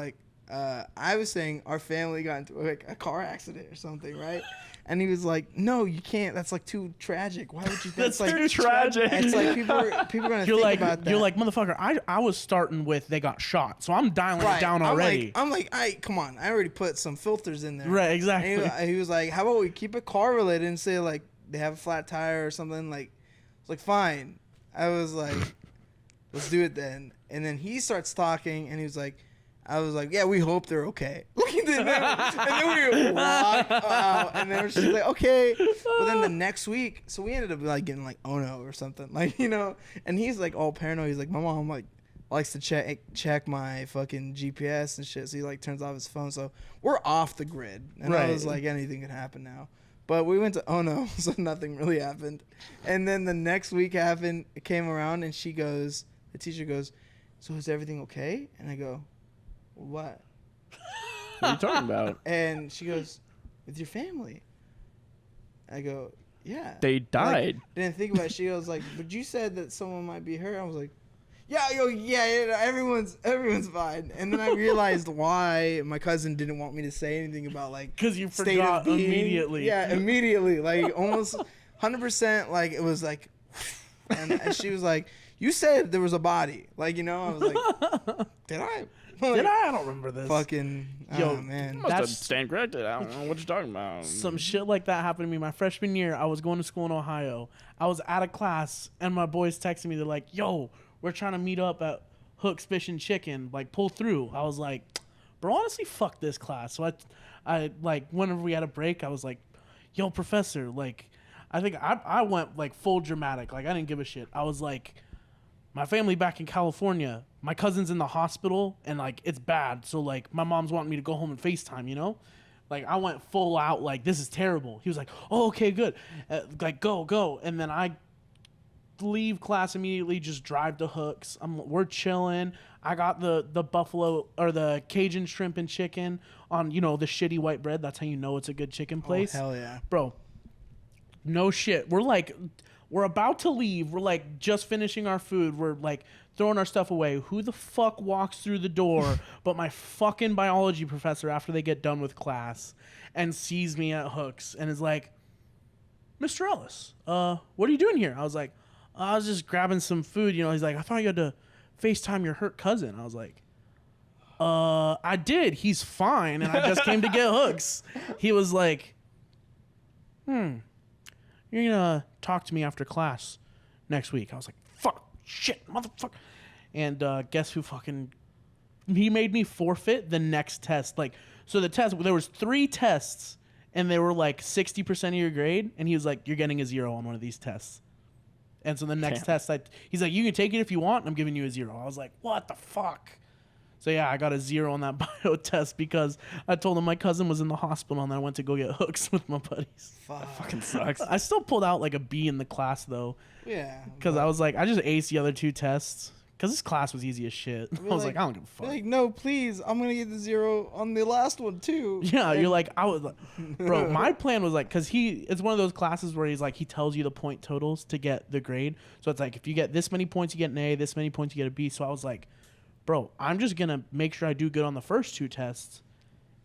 saying our family got into like a car accident or something, right? And he was like, "No, you can't. That's like too tragic. Why would you? That's like too tragic. It's like people are gonna You're think like, about that. you're like, motherfucker. I was starting with they got shot, so I'm dialing it down already. I'm like, come on. I already put some filters in there. Right, exactly. And he was like, how about we keep it car related and say like they have a flat tire or something? Like, it's like fine. I was like, let's do it then. And then he starts talking, and he was like, I was like, yeah, we hope they're okay. and then we walked out, and then she's like, okay. But then the next week, so we ended up like getting like Ono or something, like, you know. And he's like all paranoid. He's like, my mom like likes to check my fucking GPS and shit. So he like turns off his phone. So we're off the grid. And I was like, anything could happen now. But we went to Ono, so nothing really happened. And then the next week came around, and the teacher goes, so is everything okay? And I go, what? What are you talking about? And she goes, with your family. I go, yeah. They died. Like, didn't think about it. She goes like, but you said that someone might be hurt. I was like, yeah, everyone's fine. And then I realized why my cousin didn't want me to say anything about like, because you state of forgot being. immediately. Yeah, immediately, like almost 100%. Like it was like, and she was like, you said there was a body. Like, you know, I was like, did I? Like, Did I? I don't remember this. Fucking, Yo, man. Must have That's- stand corrected. I don't know what you're talking about. Some shit like that happened to me my freshman year. I was going to school in Ohio. I was out of class, and my boys texted me. They're like, yo, we're trying to meet up at Hook's Fish and Chicken. Like, pull through. I was like, bro, honestly, fuck this class. So I like, whenever we had a break, I was like, yo, professor, like, I think I went, like, full dramatic. Like, I didn't give a shit. I was like, my family back in California, my cousin's in the hospital, and, like, it's bad. So, like, my mom's wanting me to go home and FaceTime, you know? Like, I went full out, like, this is terrible. He was like, oh, okay, good. Like, go. And then I leave class immediately, just drive to Hook's. We're chilling. I got the buffalo or the Cajun shrimp and chicken on, you know, the shitty white bread. That's how you know it's a good chicken place. Oh, hell yeah. Bro, no shit. We're about to leave. We're like just finishing our food. We're like throwing our stuff away. Who the fuck walks through the door but my fucking biology professor after they get done with class and sees me at Hook's and is like, Mr. Ellis, what are you doing here? I was like, I was just grabbing some food. You know, he's like, I thought you had to FaceTime your hurt cousin. I was like, I did. He's fine, and I just came to get hooks. He was like, you're gonna talk to me after class next week. I was like, fuck, shit, motherfucker. And guess who fucking... He made me forfeit the next test. Like, so the test, there was 3 tests, and they were like 60% of your grade, and he was like, you're getting a 0 on one of these tests. And so the next test, he's like, you can take it if you want, and I'm giving you a 0. I was like, what the fuck? So yeah, I got a 0 on that bio test because I told him my cousin was in the hospital, and then I went to go get hooks with my buddies. Fuck. Fucking sucks. I still pulled out like a B in the class, though. Yeah. Because I was like, I just aced the other 2 tests. Because this class was easy as shit. I was like, I don't give a fuck. Like, no, please, I'm gonna get the 0 on the last one too. Yeah, you're like, I was like, bro, my plan was like, because it's one of those classes where he's like, he tells you the point totals to get the grade. So it's like, if you get this many points, you get an A, this many points, you get a B. So I was like, bro, I'm just going to make sure I do good on the first 2 tests.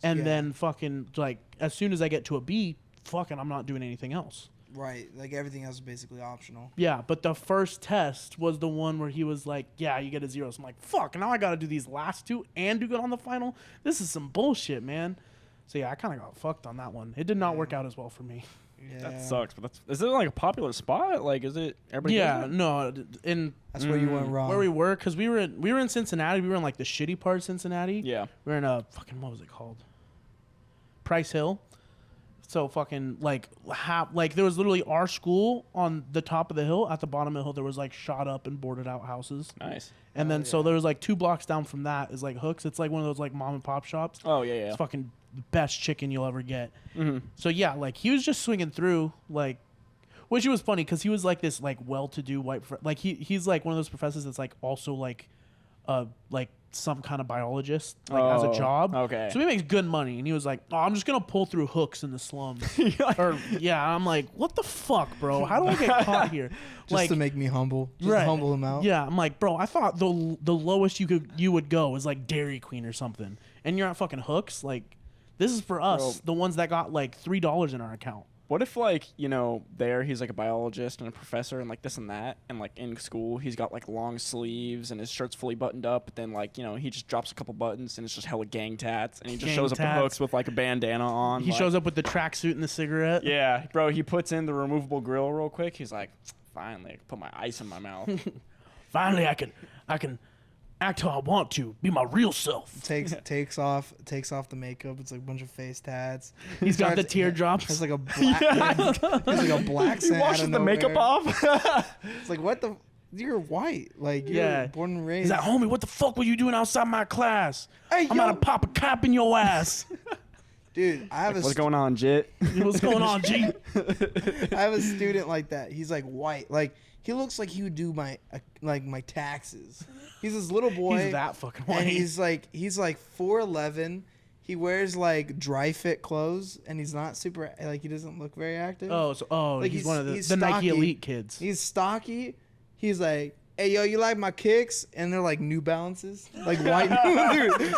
And then fucking, like, as soon as I get to a B, fucking, I'm not doing anything else. Right, like everything else is basically optional. Yeah, but the first test was the one where he was like, yeah, you get a 0. So I'm like, fuck, now I got to do these last 2 and do good on the final? This is some bullshit, man. So yeah, I kind of got fucked on that one. It did not work out as well for me. Yeah. That sucks. But is it like a popular spot? Like, is it everybody? Yeah, goes no, That's where you went wrong. where we were, because we were in Cincinnati. We were in like the shitty part of Cincinnati. there? Yeah. We were in a fucking, what was it called? Price Hill. So fucking like there was literally our school on the top of the hill. At the bottom of the hill, there was like shot up and boarded out houses. Nice. And then so there was like 2 blocks down from that is like Hooks. It's like one of those like mom and pop shops. Oh yeah, yeah. It's fucking the best chicken you'll ever get. Mm-hmm. So yeah, like he was just swinging through, like, which was funny because he was like this like well-to-do white like he's like one of those professors that's like also like some kind of biologist like as a job. Okay. So he makes good money, and he was like, "Oh, I'm just gonna pull through hooks in the slums." I'm like, "What the fuck, bro? How do I get caught here?" Just like to make me humble, just to humble him out. Yeah, I'm like, bro, I thought the lowest you would go is like Dairy Queen or something, and you're at fucking Hooks. Like, this is for us, the ones that got like $3 in our account. What if, like, you know, there he's like a biologist and a professor and like this and that, and like in school he's got like long sleeves and his shirt's fully buttoned up, but then like, you know, he just drops a couple buttons and it's just hella gang tats, and he just shows up at Hooks with like a bandana on. He shows up with the tracksuit and the cigarette. Yeah, bro, he puts in the removable grill real quick. He's like, finally, I can put my ice in my mouth. Finally, I can act how I want to, be my real self. Takes off the makeup. It's like a bunch of face tats. He's got the teardrops. It's like a black. It's like a black. He washes the makeup off. It's like, what the? You're white. Like, you're born and raised. He's like, homie, what the fuck were you doing outside my class? Hey, I'm about to pop a cap in your ass. Dude, I have What's going on, Jit? What's going on, G? I have a student like that. He's like white. Like, he looks like he would do my taxes. He's this little boy. He's that fucking white. And he's like 4'11". He wears like dry fit clothes, and he's not super like, he doesn't look very active. Like he's one of the Nike elite kids. He's stocky. He's like, hey yo, you like my kicks? And they're like New Balances, like white.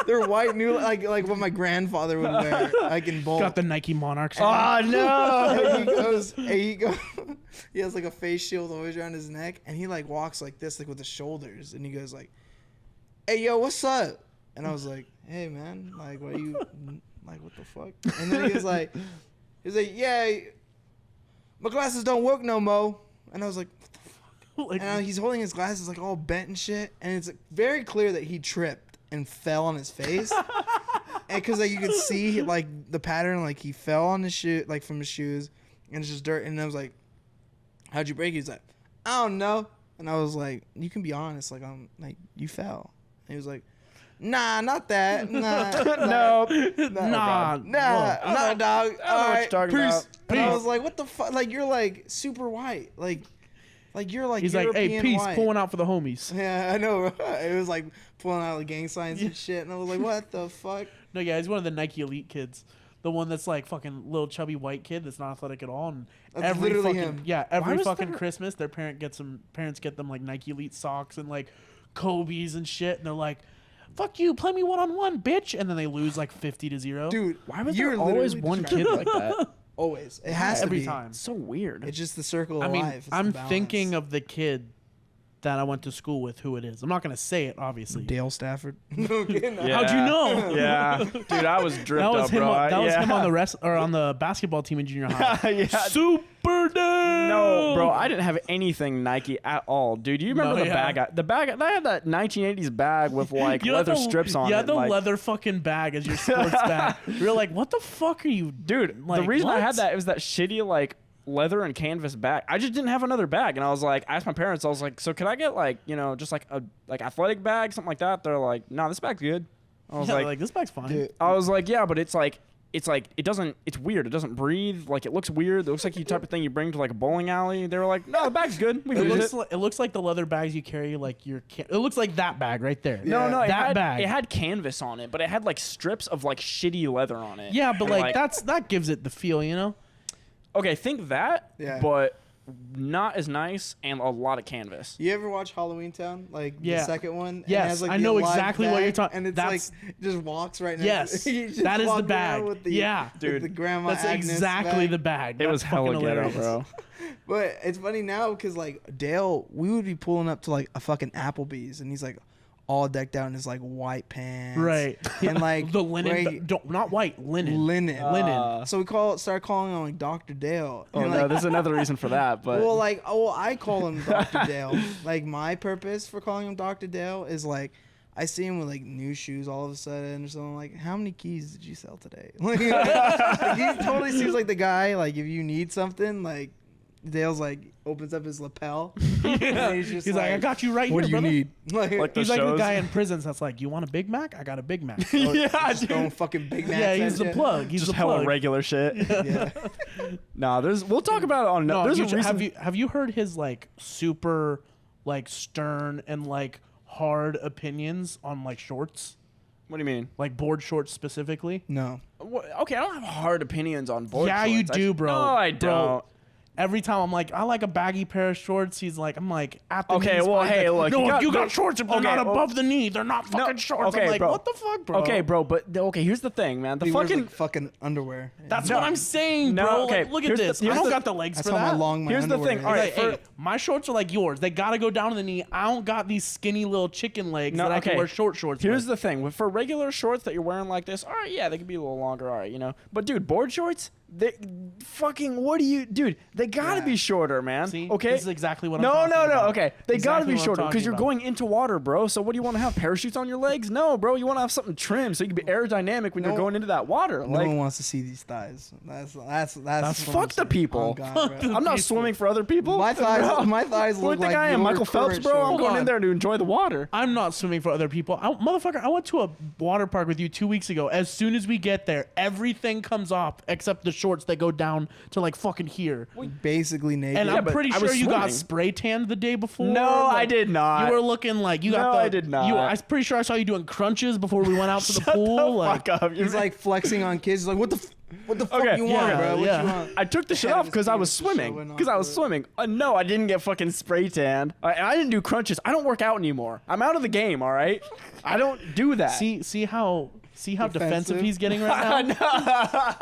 They're white new, like what my grandfather would wear, like in bulk. Got the Nike Monarchs. Oh no! He has like a face shield always around his neck, and he like walks like this, like with his shoulders, and he goes like, "Hey yo, what's up?" And I was like, "Hey man, like what are you, like what the fuck?" And then he's like, "Yeah, my glasses don't work no more." And I was like, "What the fuck?" Like, and he's holding his glasses like all bent and shit, and it's very clear that he tripped and fell on his face, and because like you could see like the pattern, like he fell on his shoe, like from his shoes, and it's just dirt. And I was like, "How'd you break it?" He's like, "I don't know." And I was like, "You can be honest, like I'm like you fell." And he was like, "Nah, not that. Nah, nah, dog. All right, peace." And I was like, "What the fuck? Like you're like super white, like you're like." He's European like, "Hey, peace, white. pulling out for the homies." Yeah, I know. It was like pulling out the gang signs and shit, and I was like, "What the fuck?" No, yeah, he's one of the Nike elite kids. The one that's like fucking little chubby white kid that's not athletic at all. And That's literally him. Yeah, every fucking Christmas, their parents get them like Nike elite socks and like Kobe's and shit, and they're like, "Fuck you, play me 1-on-1, bitch!" And then they lose like 50-0. Dude, why was there always one kid like that? Always. It has to every be. time. It's so weird. It's just the circle I of mean, life. It's the I'm balance. thinking of the kid that I went to school with, who it is. I'm not gonna say it, obviously. Dale Stafford. No kidding. How'd you know? Yeah, dude, I was dripped That was up, him. bro. That was Yeah. him on the basketball team in junior high. Yeah. Super Dale. No, bro, I didn't have anything Nike at all, dude. You remember No, the yeah. bag? The bag. I had that 1980s bag with like You had leather the- strips on You it. had the like, leather fucking bag as your sports bag. You're like, what the fuck are you, dude. Like, the reason I what? had that was that shitty like leather and canvas bag. I just didn't have another bag, and I was like, I asked my parents. I was like, so could I get like just like a athletic bag, something like that? They're like, no, this bag's good. I was Yeah, like, this bag's fine. Dude, I was like, yeah, but it's like it doesn't. It's weird. It doesn't breathe. Like it looks weird. It looks like the type of thing you bring to like a bowling alley. They were like, no, the bag's good. We can use it. It looks like the leather bags you carry, like your. It looks like that bag right there. No, Yeah. it That had bag. canvas on it, but it had like strips of like shitty leather on it. Yeah, but And, like that gives it the feel, you know. okay. Think that, Yeah. but not as nice and a lot of canvas. You ever watch Halloween Town? Like Yeah. the second one? And it Yes, has, like, I the know live exactly what bag, you're talking- And it's that's- like it just walks right next Yes, to it. You just that is the walk around bag. with the, Yeah. with Dude, the grandma That's Agnes exactly bag. the bag. It That's was hella fucking ghetto, hilarious. bro. But it's funny now because like Dale, we would be pulling up to like a fucking Applebee's, and he's like all decked out in his like white pants, Right. And like The linen, right- not white, linen. linen. So we start calling him like Dr. Dale. Oh And, no, like, there's another reason for that, but well, like, I call him Dr. Dale. Like, my purpose for calling him Dr. Dale is like, I see him with like new shoes all of a sudden or something. Like, how many keys did you sell today? Like, he totally seems like the guy. Like, if you need something, like, Dale's like opens up his lapel. And he's just He's like, I got you right what here, do you brother. need? Like the He's like the shows. guy in prisons that's like, you want a Big Mac? I got a Big Mac. yeah, Just throwing dude. fucking Big Macs. Yeah, he's at the ya. plug. He's Just the hella plug. regular shit. Yeah. Nah, we'll talk about it on. No, there's a reason. have you heard his like super like stern and like hard opinions on like shorts, What do you mean? like board shorts specifically? No. Okay, I don't have hard opinions on board Yeah, shorts. you do, bro. No, I Bro, don't. Every time I'm like, I like a baggy pair of shorts. I'm like, at the Okay, knees, well, fine. hey, look, no, you if got- got shorts, if they're okay, not well- above the knee, they're not fucking shorts. okay, I'm like, bro. what the fuck, bro? Okay, bro, but okay, here's the thing, man. The He wears, fucking like, fucking underwear. That's No. what I'm saying, No, bro. okay, Like, look at here's the- this. I here's don't the- got the legs That's for how that. long my Here's the underwear thing, is. all right, He's like, hey, my shorts are like yours. They gotta go down to the knee. I don't got these skinny little chicken legs No, that I okay. can wear short shorts. Here's with. the thing. For regular shorts that you're wearing like this, all right, yeah, they could be a little longer, all right, But dude, board shorts, they fucking dude, they gotta Yeah. be shorter, man. See? Okay. This is exactly what I'm no, talking no, about. okay. They gotta Exactly be what I'm shorter because talking you're about. going into water, bro. So what do you want to have? Parachutes on your legs? No, bro. You want to have something trimmed so you can be aerodynamic when you're No. going into that water. No Like, one wants to see these thighs. That's fuck the people. Oh, God, bro. I'm not swimming for other people. My thighs, Bro. my thighs What look think like I am, your Michael Phelps, current bro? I'm shorts. going on. in there to enjoy the water. I'm not swimming for other people. Motherfucker, I went to a water park with you 2 weeks ago. As soon as we get there, everything comes off except the shorts that go down to like fucking here. Basically naked. And Yeah, I'm but pretty I sure was you got swimming. spray tanned the day before. No, I did not. You were looking like you got No, the. I did not. I'm pretty sure I saw you doing crunches before we went out to the Shut pool. the like, fuck up. He's like flexing on kids. He's like, what the fuck Okay, you want, yeah, bro? What yeah. you want? I took the shit Head off of his because I was penis swimming. showing off Because I was the- swimming. No, I didn't get fucking spray tanned. And I didn't do crunches. I don't work out anymore. I'm out of the game. All right. I don't do that. see how defensive Defensive? he's getting right now.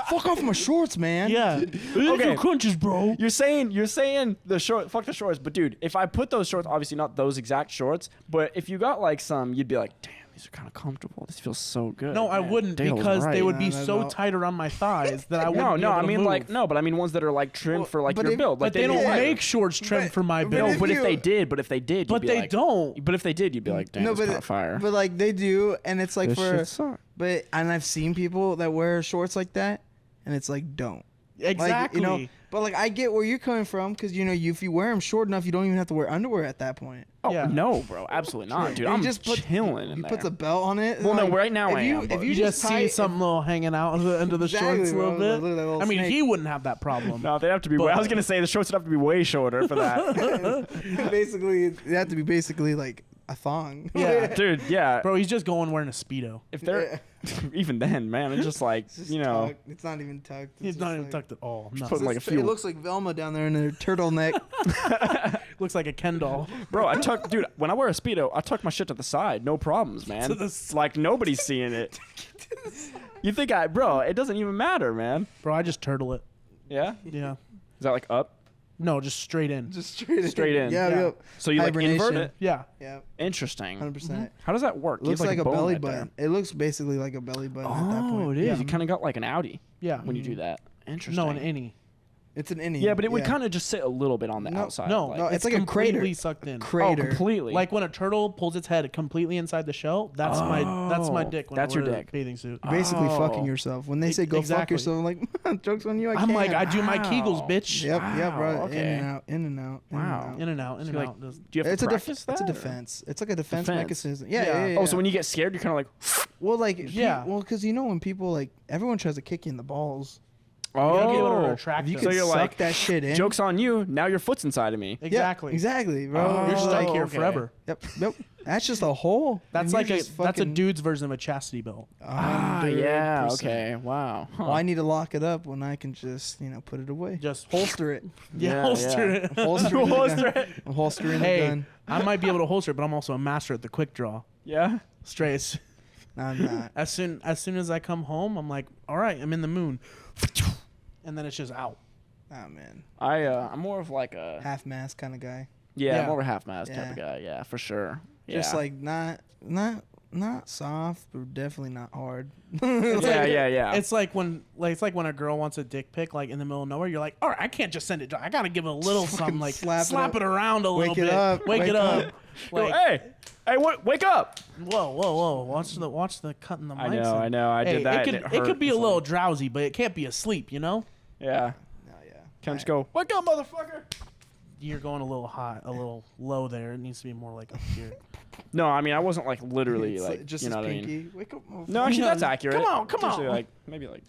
Fuck off my shorts, man. Yeah. Okay. Crunches, bro. You're saying the short. Fuck the shorts. But dude, if I put those shorts, obviously not those exact shorts, but if you got like some, you'd be like, damn, these are kind of comfortable. This feels so good. No, I Man, wouldn't Dale's because they right. would be No, no, so no. tight around my thighs that I wouldn't. be No, able I to mean move. like no, but I mean ones that are like trimmed for like but your if- build. Like But they don't do make shorts trimmed But- for my but build. No, if but if you- they did, you'd But be they like, don't. But if they did, you'd be like, damn, No, it's but kind of fire. But like they do, and it's like This for. shit sucks. But and I've seen people that wear shorts like that, and it's like don't. Exactly. Like, but like I get where you're coming from because if you wear them short enough, you don't even have to wear underwear at that point. Oh Yeah. no, bro, absolutely not, dude. You I'm just put- chilling in You there. put the belt on it. Well, no, like, right now if I you, am, If but you You just tie- see something little hanging out at the end of the Exactly, shorts a little bro. bit. Look at that little I mean, snake. he wouldn't have that problem. No, they have to be. But- I was gonna say the shorts would have to be way shorter for that. basically, they have to be basically like a thong. Yeah. Dude, yeah. Bro, he's just going wearing a Speedo. If they're even then, man, it's just like It's just you know. tucked. It's not even tucked. It's He's just not even like- tucked at all. No. put like a few. It looks like Velma down there in her turtleneck. Looks like a Ken doll. Bro, I tuck, dude. When I wear a speedo, I tuck my shit to the side, no problems, man. To the side. Like nobody's seeing it. You think bro? It doesn't even matter, man. Bro, I just turtle it. Yeah. Yeah. Is that like up? No, just straight in. Just straight in. Yeah. Yeah. Yep. So you like invert Hibernation. it? Yeah. Yeah. Interesting. 100%. How does that work? You Looks have, like a bone belly right there. button. It looks basically like a belly button at that Oh, point. it is. Yeah. You kind of got like an Audi Yeah. when you do that. Interesting. No, an innie. It's an innie. Yeah, but it would kind of just sit a little bit on the No, outside. No, No, it's like a completely crater. sucked in. Crater. Oh, completely. Like when a turtle pulls its head completely inside the shell, that's my dick when That's I your wear dick. a bathing suit. Basically Oh. fucking yourself. When they say go fuck Exactly. yourself, I'm like, joke's on you. I I'm can't. like, I do my Wow. Kegels, bitch. Yep, yep, bro. Wow, okay. In and out, in and out. Wow. In and out, in So and you're like, out. Just- do you have It's to a practice that? It's a or- defense. It's like a defense Defense. mechanism. Yeah. Yeah. Oh, so when you get scared, you're kind of like, well, like, Yeah. well, because you know when people like everyone tries to kick you in the balls. gotta be able to oh, retract If you them. could So you're suck like, that shit in. joke's on you. Now your foot's inside of me. Yeah, Exactly. exactly, bro. You're stuck Oh, here okay. forever. Yep. Yep. That's just a hole. That's And like you're a just that's a fucking dude's version of a chastity belt. Ah, yeah. 100%. Okay. Wow. Huh. Why need to lock it up when I can just put it away? Just Holster it. yeah, holster it. Holster it. Holster it. I'm holstering the Hey, gun. I might be able to holster it, but I'm also a master at the quick draw. Yeah. Straight. No, I'm not. As soon as I come home, I'm like, all right, I'm in the moon, and then it's just out. Oh man, I'm more of like a half mask kind of guy. Yeah. more of a half mask type Yeah. of guy. Yeah, for sure. Just Yeah. like not soft, but definitely not hard. yeah. It's like when a girl wants a dick pic, like in the middle of nowhere. You're like, all right, I can't just send it. I gotta give it a little something, like slap it around a little Wake it bit, up, wake wake it up. Go, Like, hey, wake up! whoa! Watch the cut in the mics. I know. I Hey, did that. It and could hurt. it could be a It's little like- drowsy, but it can't be asleep. You know, Yeah. No, yeah. Can't just go. Wake up, motherfucker! you're going a little high, a little low there. It needs to be more like up here. No, I mean I wasn't like literally It's like just you his know what I pinky. mean. Wake up, motherfucker. No, actually that's accurate. Come on. It's usually, like maybe like.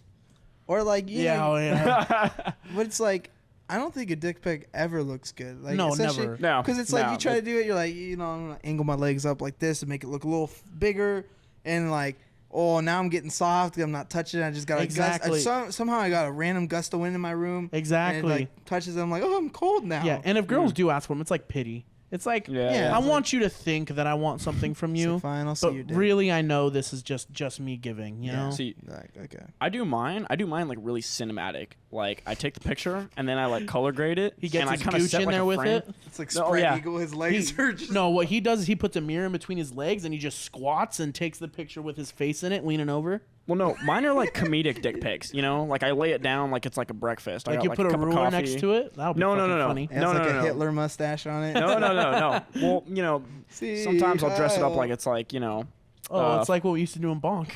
Or like Yeah. but it's like I don't think a dick pic ever looks good. Like, No, especially- never. No, Because it's like no, you try but- to do it, you're like, I'm gonna angle my legs up like this and make it look a little bigger, and like, oh, now I'm getting soft. I'm not touching it. I just got Exactly. somehow I got a random gust of wind in my room. Exactly. And it like touches it. I'm like, oh, I'm cold now. Yeah, and if girls do ask for them, it's like pity. It's like, Yeah. I it's want you to think that I want something from It's you, like, fine, I'll see but your dick. really I know this is just me giving. You Yeah. know. See, Like, okay. I do mine like really cinematic. Like I take the picture and then I like color grade it. He gets and his I kinda gooch set, in like, there a with frame. it. It's like No, spread yeah. eagle. His legs are just. No, what he does is he puts a mirror in between his legs and he just squats and takes the picture with his face in it, leaning over. Well, no, mine are like comedic dick pics. You know, like I lay it down like it's like a breakfast. I Like got, you like, put a cup of ruler coffee. next to it. That would be No, no, fucking no, no. funny. It has No, like no, a no. Hitler mustache on it. No. Well, you know, See, sometimes I'll dress it up Kyle. like it's like, you know, Oh, it's like what we used to do in Bonk.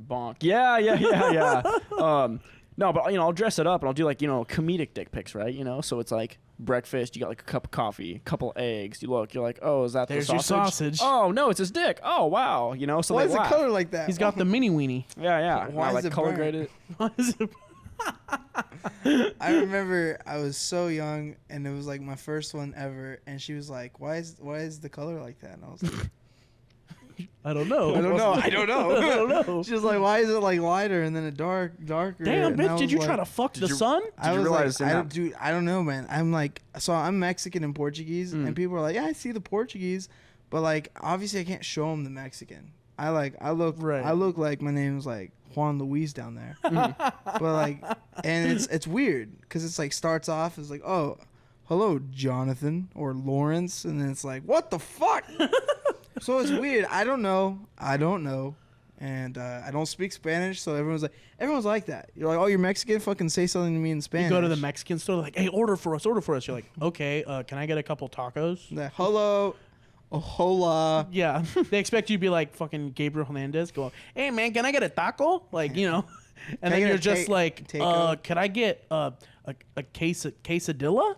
bonk. Yeah. No, but you know, I'll dress it up and I'll do like, you know, comedic dick pics, right? You know, so it's like breakfast. You got like a cup of coffee, couple eggs. You look, you're like, oh, is that There's the your sausage? sausage. Oh no, it's his dick. Oh wow, you know. So Why they is the laugh. color like that? He's got the mini weenie. Yeah. Why And I is like it color burnt? grade it. Why is it- I remember I was so young and it was like my first one ever, and she was like, "Why is the color like that?" And I was like, I don't know. I don't know. I don't know. She was like, "Why is it like lighter and then a darker?" Damn, And I bitch! Did was you like, try to fuck the you- sun? I you was realize like, in I that- don't, dude, I don't know, man. I'm like, so I'm Mexican and Portuguese, and people are like, "Yeah, I see the Portuguese," but like, obviously, I can't show them the Mexican. I look like my name is like Juan Luis down there, but like, and it's weird because it's like starts off as like, "Oh, hello, Jonathan or Lawrence," and then it's like, "What the fuck?" So it's weird. I don't know, and I don't speak Spanish, so everyone's like that. You're like, "Oh, you're Mexican? Fucking say something to me in Spanish." You go to the Mexican store, like, hey, order for us. You're like, okay, can I get a couple tacos? Like, hello, oh, hola. Yeah, they expect you to be like fucking Gabriel Hernandez. Go, hey man, can I get a taco? Like, you know, and I then get you're a just like, taco? can I get a quesadilla?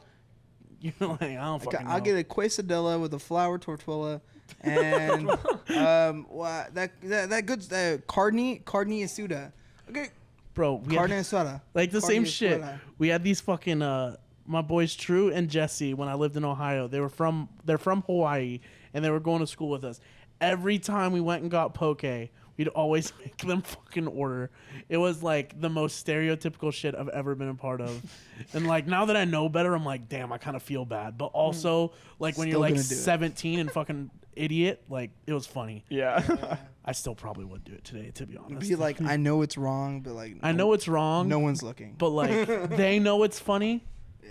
You're like, I don't fucking know. I'll get a quesadilla with a flour tortilla, and that good carne asada. Okay, Bro, we carne had, asada. like the Carne same shit. asada. We had these fucking my boys True and Jesse when I lived in Ohio. They're from Hawaii and they were going to school with us. Every time we went and got poke, we'd always make them fucking order. It was like the most stereotypical shit I've ever been a part of. And like now that I know better, I'm like, damn, I kind of feel bad. But also like when Still you're like gonna do it. 17 and fucking idiot, like it was funny. Yeah. I still probably would do it today, to be honest. Be like, I know it's wrong, but like I know it's wrong. no one's looking. But like they know it's funny. Yeah.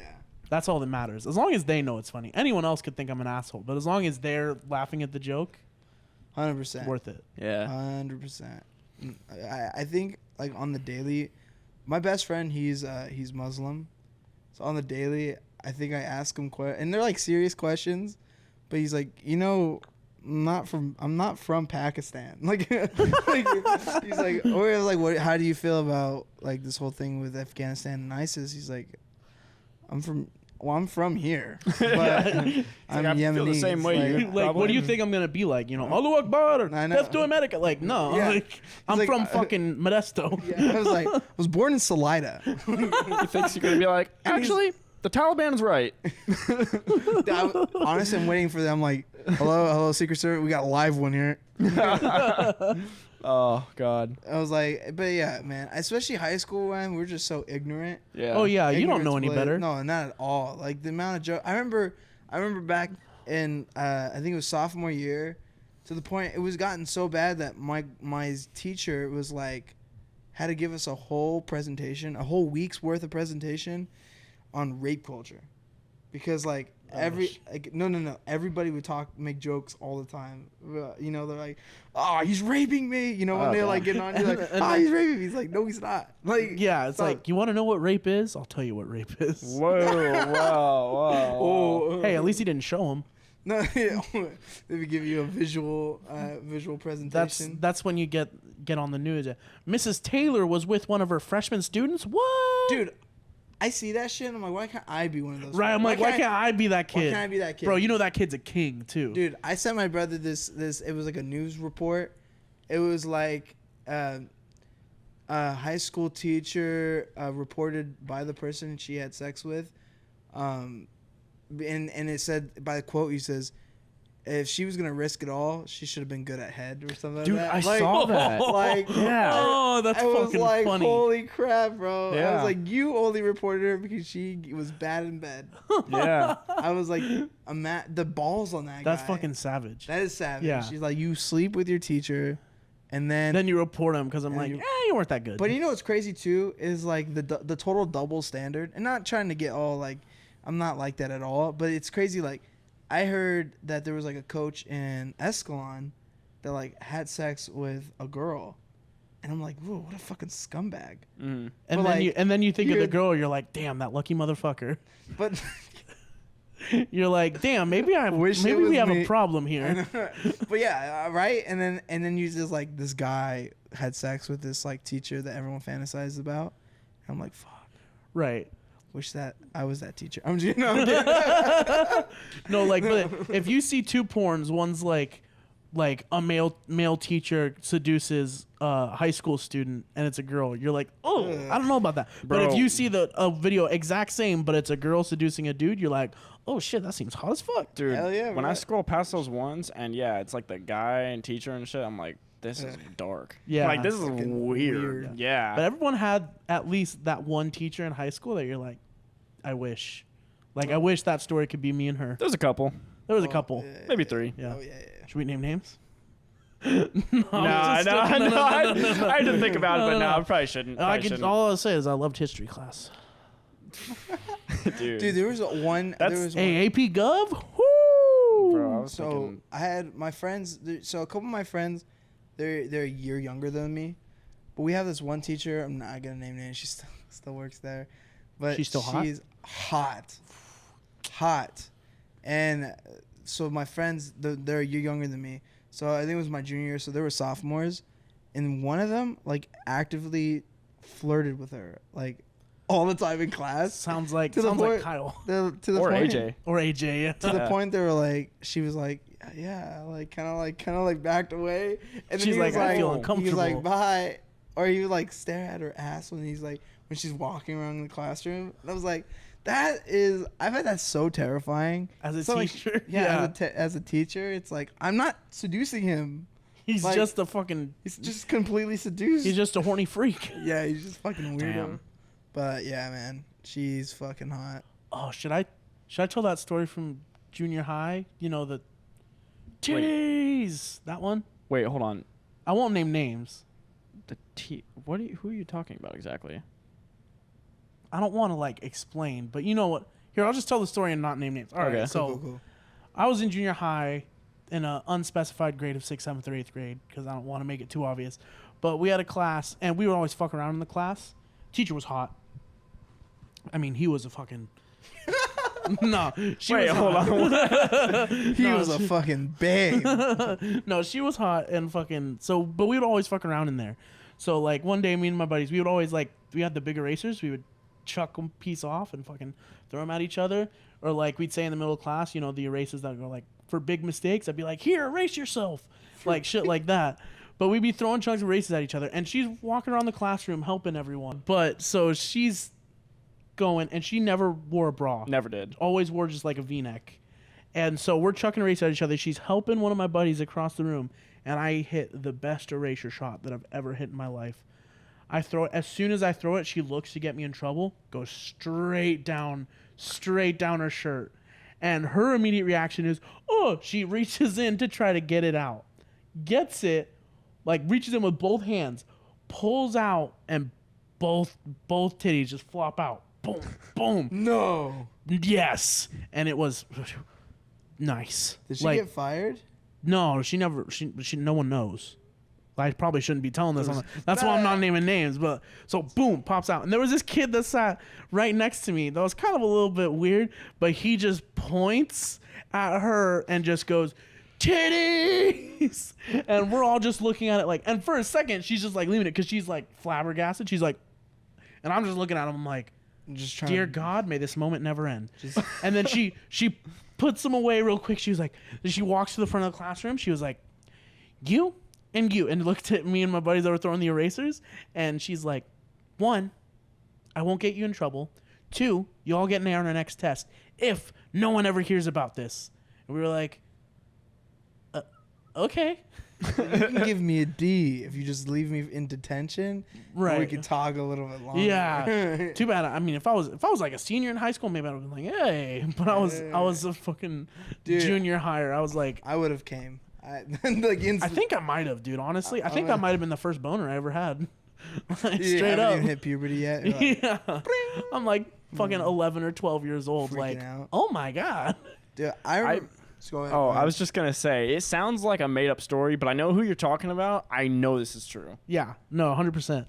That's all that matters. As long as they know it's funny. Anyone else could think I'm an asshole, but as long as they're laughing at the joke, 100%. it's worth it. Yeah. 100%. I think like on the daily, my best friend he's Muslim, so on the daily I think I ask him and they're like serious questions, but he's like, I'm not from Pakistan. Like, he's like, or like, what? How do you feel about like this whole thing with Afghanistan and ISIS? He's like, I'm from here, but I'm Yemenese. feel the same way. Like, what do you think I'm gonna be like? Allahu Akbar or I know. Death to America? Like, no, Yeah. like, I'm like, from fucking Modesto. Yeah, I was born in Salida. He thinks you're gonna be like, actually, the Taliban's right. Honestly, I'm waiting for them. Like, hello, Secret Service. We got a live one here. Oh God. I was like, but yeah, man. Especially high school, man. We're just so ignorant. Yeah. Oh yeah, you don't Ignorance know any bliss. better. No, not at all. Like the amount of joke. I remember back in I think it was sophomore year, to the point it was gotten so bad that my teacher was like, had to give us a whole week's worth of presentation on rape culture, because like everybody would make jokes all the time. They're like, oh, he's raping me. When they're like getting on, you're like, oh, he's raping me. He's like, no, he's not. Like, Yeah, it's like, you want to know what rape is? I'll tell you what rape is. Whoa. oh, Hey, at least he didn't show him. no, they would give you a visual presentation. That's when you get on the news. Mrs. Taylor was with one of her freshman students. What? Dude, I see that shit and I'm like, why can't I be one of those? Right, I'm like, why can't I be that kid? Why can't I be that kid? Bro, that kid's a king too. Dude, I sent my brother this. It was like a news report. It was like a high school teacher reported by the person she had sex with, and it said, by the quote, he says, if she was gonna risk it all, she should have been good at head or something. Dude, like that. I saw that. Like, Yeah. Oh, that's I was fucking like, funny. holy crap, bro! I Yeah. was like, you only reported her because she was bad in bed. Yeah. I was like, the balls on that That's guy. fucking savage. That is savage. Yeah. She's like, you sleep with your teacher, and then You report him because I'm like, you- you weren't that good. But what's crazy too is like the total double standard, and not trying to get all like, I'm not like that at all. But it's crazy. Like, I heard that there was like a coach in Escalon that like had sex with a girl, and I'm like, whoa, what a fucking scumbag. Mm. and but, then you think of the you're- girl, you're like, damn, that lucky motherfucker. But You're like, damn, maybe Wish it we was have me. a problem here. but yeah, right. And then you just like, this guy had sex with this like teacher that everyone fantasizes about. And I'm like, fuck. Right. Wish that I was that teacher. I'm just, no, I'm kidding. No, like, but if you see two porns, one's like a male teacher seduces a high school student and it's a girl, you're like, oh, I don't know about that. But Bro. if you see a video exact same, but it's a girl seducing a dude, you're like, oh shit, that seems hot as fuck. Dude, Hell yeah, when I bro. scroll past those ones, and yeah, it's like the guy and teacher and shit, I'm like, this is dark. Yeah. Like, this is Fucking weird. weird. Yeah. But everyone had at least that one teacher in high school that you're like, I wish. Like, I wish that story could be me and her. There's a couple. There was a couple. Maybe three. Yeah. Oh yeah. Should we name names? No, I had to think about it, but no, I probably shouldn't. All I'll say is I loved history class. Dude, Dude, there was one. There That's- was one. Hey, AP Gov. Woo! bro, I was So thinking, I had my friends. So a couple of my friends, they're a year younger than me, but we have this one teacher. I'm not gonna name names. She still works there, but She's still hot? She's hot, and so my friends, they're a year younger than me. So I think it was my junior year. So they were sophomores, and one of them like actively flirted with her like all the time in class. Sounds like To the like point- Kyle To the or point, AJ. or AJ. Yeah. to the point they were like, she was like, yeah, like kind of like backed away, and then She's he was like, I feel He was uncomfortable. like, bye, or he would like stare at her ass when she's walking around the classroom. And I was like, I find that so terrifying As a So, like, teacher? yeah, as a teacher, it's like I'm not seducing him. He's like- just a fucking. He's just completely seduced. He's just a horny freak. yeah, he's just fucking weirdo. Damn. But yeah, man, she's fucking hot. Oh, should I tell that story from junior high? You know, the Jeez, that one. Wait, hold on. I won't name names. Who are you talking about exactly? I don't want to like explain, but you know what? Here, I'll just tell the story and not name names. All right. Okay. So Cool. I was in junior high in an unspecified grade of 6th, 7th, or 8th grade because I don't want to make it too obvious. But we had a class, and we would always fuck around in the class. Teacher was hot. I mean, he was a fucking... No, she Wait, was hold hot. on. He was a fucking babe. No, she was hot and fucking... So, but we would always fuck around in there. So, like, one day, me and my buddies, we would always, like... We had the big erasers. We would chuck them piece off and fucking throw them at each other. Or, like, we'd say in the middle of class, you know, the erasers that go, like, for big mistakes, I'd be like, here, erase yourself. Like, shit like that. But we'd be throwing chunks of erasers at each other. And she's walking around the classroom helping everyone. But, so she's going, and she never wore a bra. Never did. Always wore just, like, a V-neck. And so we're chucking erasers at each other. She's helping one of my buddies across the room. And I hit the best eraser shot that I've ever hit in my life. I throw it. As soon as I throw it, she looks to get me in trouble. Goes straight down her shirt. And her immediate reaction is, oh, she reaches in to try to get it out. Gets it, like reaches in with both hands, pulls out, and both titties just flop out. Boom, boom. No. Yes. And it was nice. Did she like, get fired? No, she never. She no one knows. I probably shouldn't be telling this. That's why I'm not naming names. But so boom, pops out, and there was this kid that sat right next to me. That was kind of a little bit weird, but he just points at her and just goes, "Titties!" And we're all just looking at it like. And for a second, she's just like leaving it because she's like flabbergasted. She's like, and I'm just looking at him. I'm like, Just trying dear to, God, may this moment never end. And then she puts them away real quick. She was like, then she walks to the front of the classroom. She was like, you and you, and looked at me and my buddies that were throwing the erasers. And she's like, 1, I won't get you in trouble. 2, you all get an A on our next test if no one ever hears about this. And we were like, okay. you can give me a D if you just leave me in detention. Right. We could talk a little bit longer. Yeah. Too bad. I mean, if I was like a senior in high school, maybe I would have been like, hey. But I was a fucking junior higher. I was like, I would have came. I think I might have, dude. Honestly, I think that might have been the first boner I ever had. Like, you straight haven't up. even hit puberty yet. You're like, Yeah. I'm like fucking 11 or 12 years old. Freaking Like, out. oh my God. Dude, I remember. Go ahead, Oh, go I ahead. was just gonna say it sounds like a made up story, but I know who you're talking about. I know this is true. Yeah. No, 100%.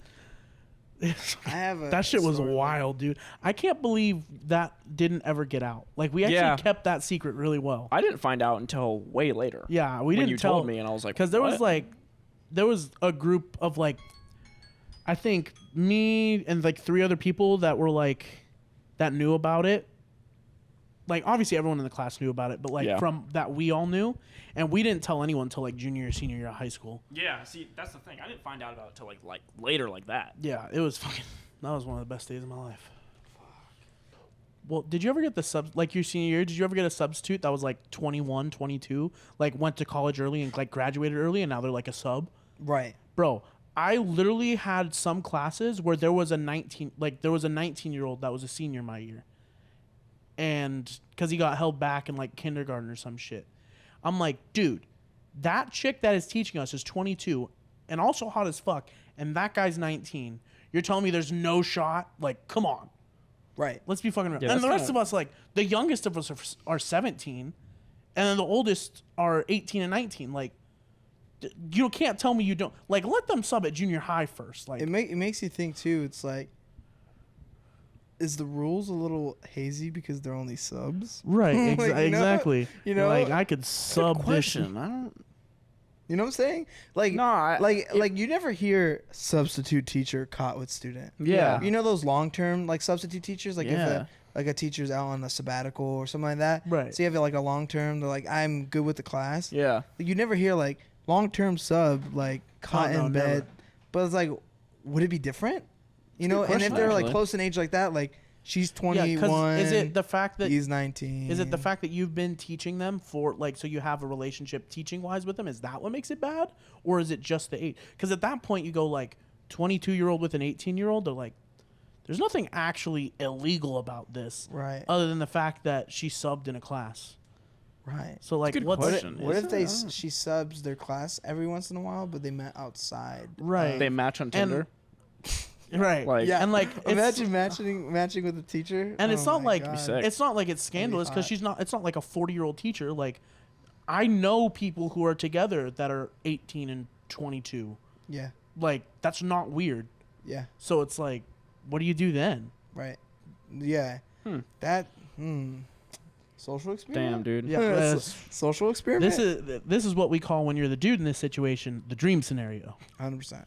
I have a That shit was story. wild, dude. I can't believe that didn't ever get out. Like, we actually Yeah. kept that secret really well. I didn't find out until way later. Yeah, we when didn't you tell told me, and I was like, because there was "What?" there was a group of like, I think me and like 3 other people that were like, that knew about it. Like, obviously everyone in the class knew about it, but like Yeah. from that we all knew, and we didn't tell anyone until like junior or senior year of high school. Yeah, see, that's the thing. I didn't find out about it till like later like that. Yeah, it was fucking. That was one of the best days of my life. Well, did you ever get like your senior year, did you ever get a substitute that was like 21, 22, like went to college early and like graduated early and now they're like a sub? Right. Bro, I literally had some classes where there was a 19-year-old that was a senior my year. And because he got held back in like kindergarten or some shit. I'm like, dude, that chick that is teaching us is 22 and also hot as fuck. And that guy's 19. You're telling me there's no shot? Like, come on. Right. Let's be fucking real. Yeah, And the that's rest of us, like, the youngest of us are 17. And then the oldest are 18 and 19. Like, you can't tell me you don't. Like, let them sub at junior high first. Like, It makes you think too. It's like, is the rules a little hazy because they're only subs? right. Like, you know- Exactly. you know, like, I could sub this. Question. I don't. You know what I'm saying? Like, No, like you never hear substitute teacher caught with student. Yeah. You know those long-term like substitute teachers, like Yeah. if a teacher's out on a sabbatical or something like that. Right. So you have like a long-term. They're like, I'm good with the class. Yeah. Like, you never hear like long-term sub like caught no, in bed. never. But it's like, would it be different? You know, good and if question, they're like actually. close in age like that, like she's Yeah, 21. 'cause is it the fact that he's 19? is it the fact that you've been teaching them for like so you have a relationship teaching wise with them? Is that what makes it bad, or is it just the age? Because at that point you go like 22-year-old with an 18-year-old. They're like, there's nothing actually illegal about this, Right. other than the fact that she subbed in a class. Right. So like, good what's question. What if they I don't know. she subs their class every once in a while, but they met outside? Right. They match on Tinder. right? Like- Yeah. And like, Imagine matching with a teacher. And it's Oh not my like God. sick. it's not like it's scandalous because hot. it's not like a 40-year-old teacher. Like, I know people who are together that are 18 and 22. Yeah. Like, that's not weird. Yeah. So it's like, what do you do then? Right. Yeah. That. Social experiment. Damn, dude. Yeah, Social experiment. this is what we call, when you're the dude in this situation, the dream scenario. 100%.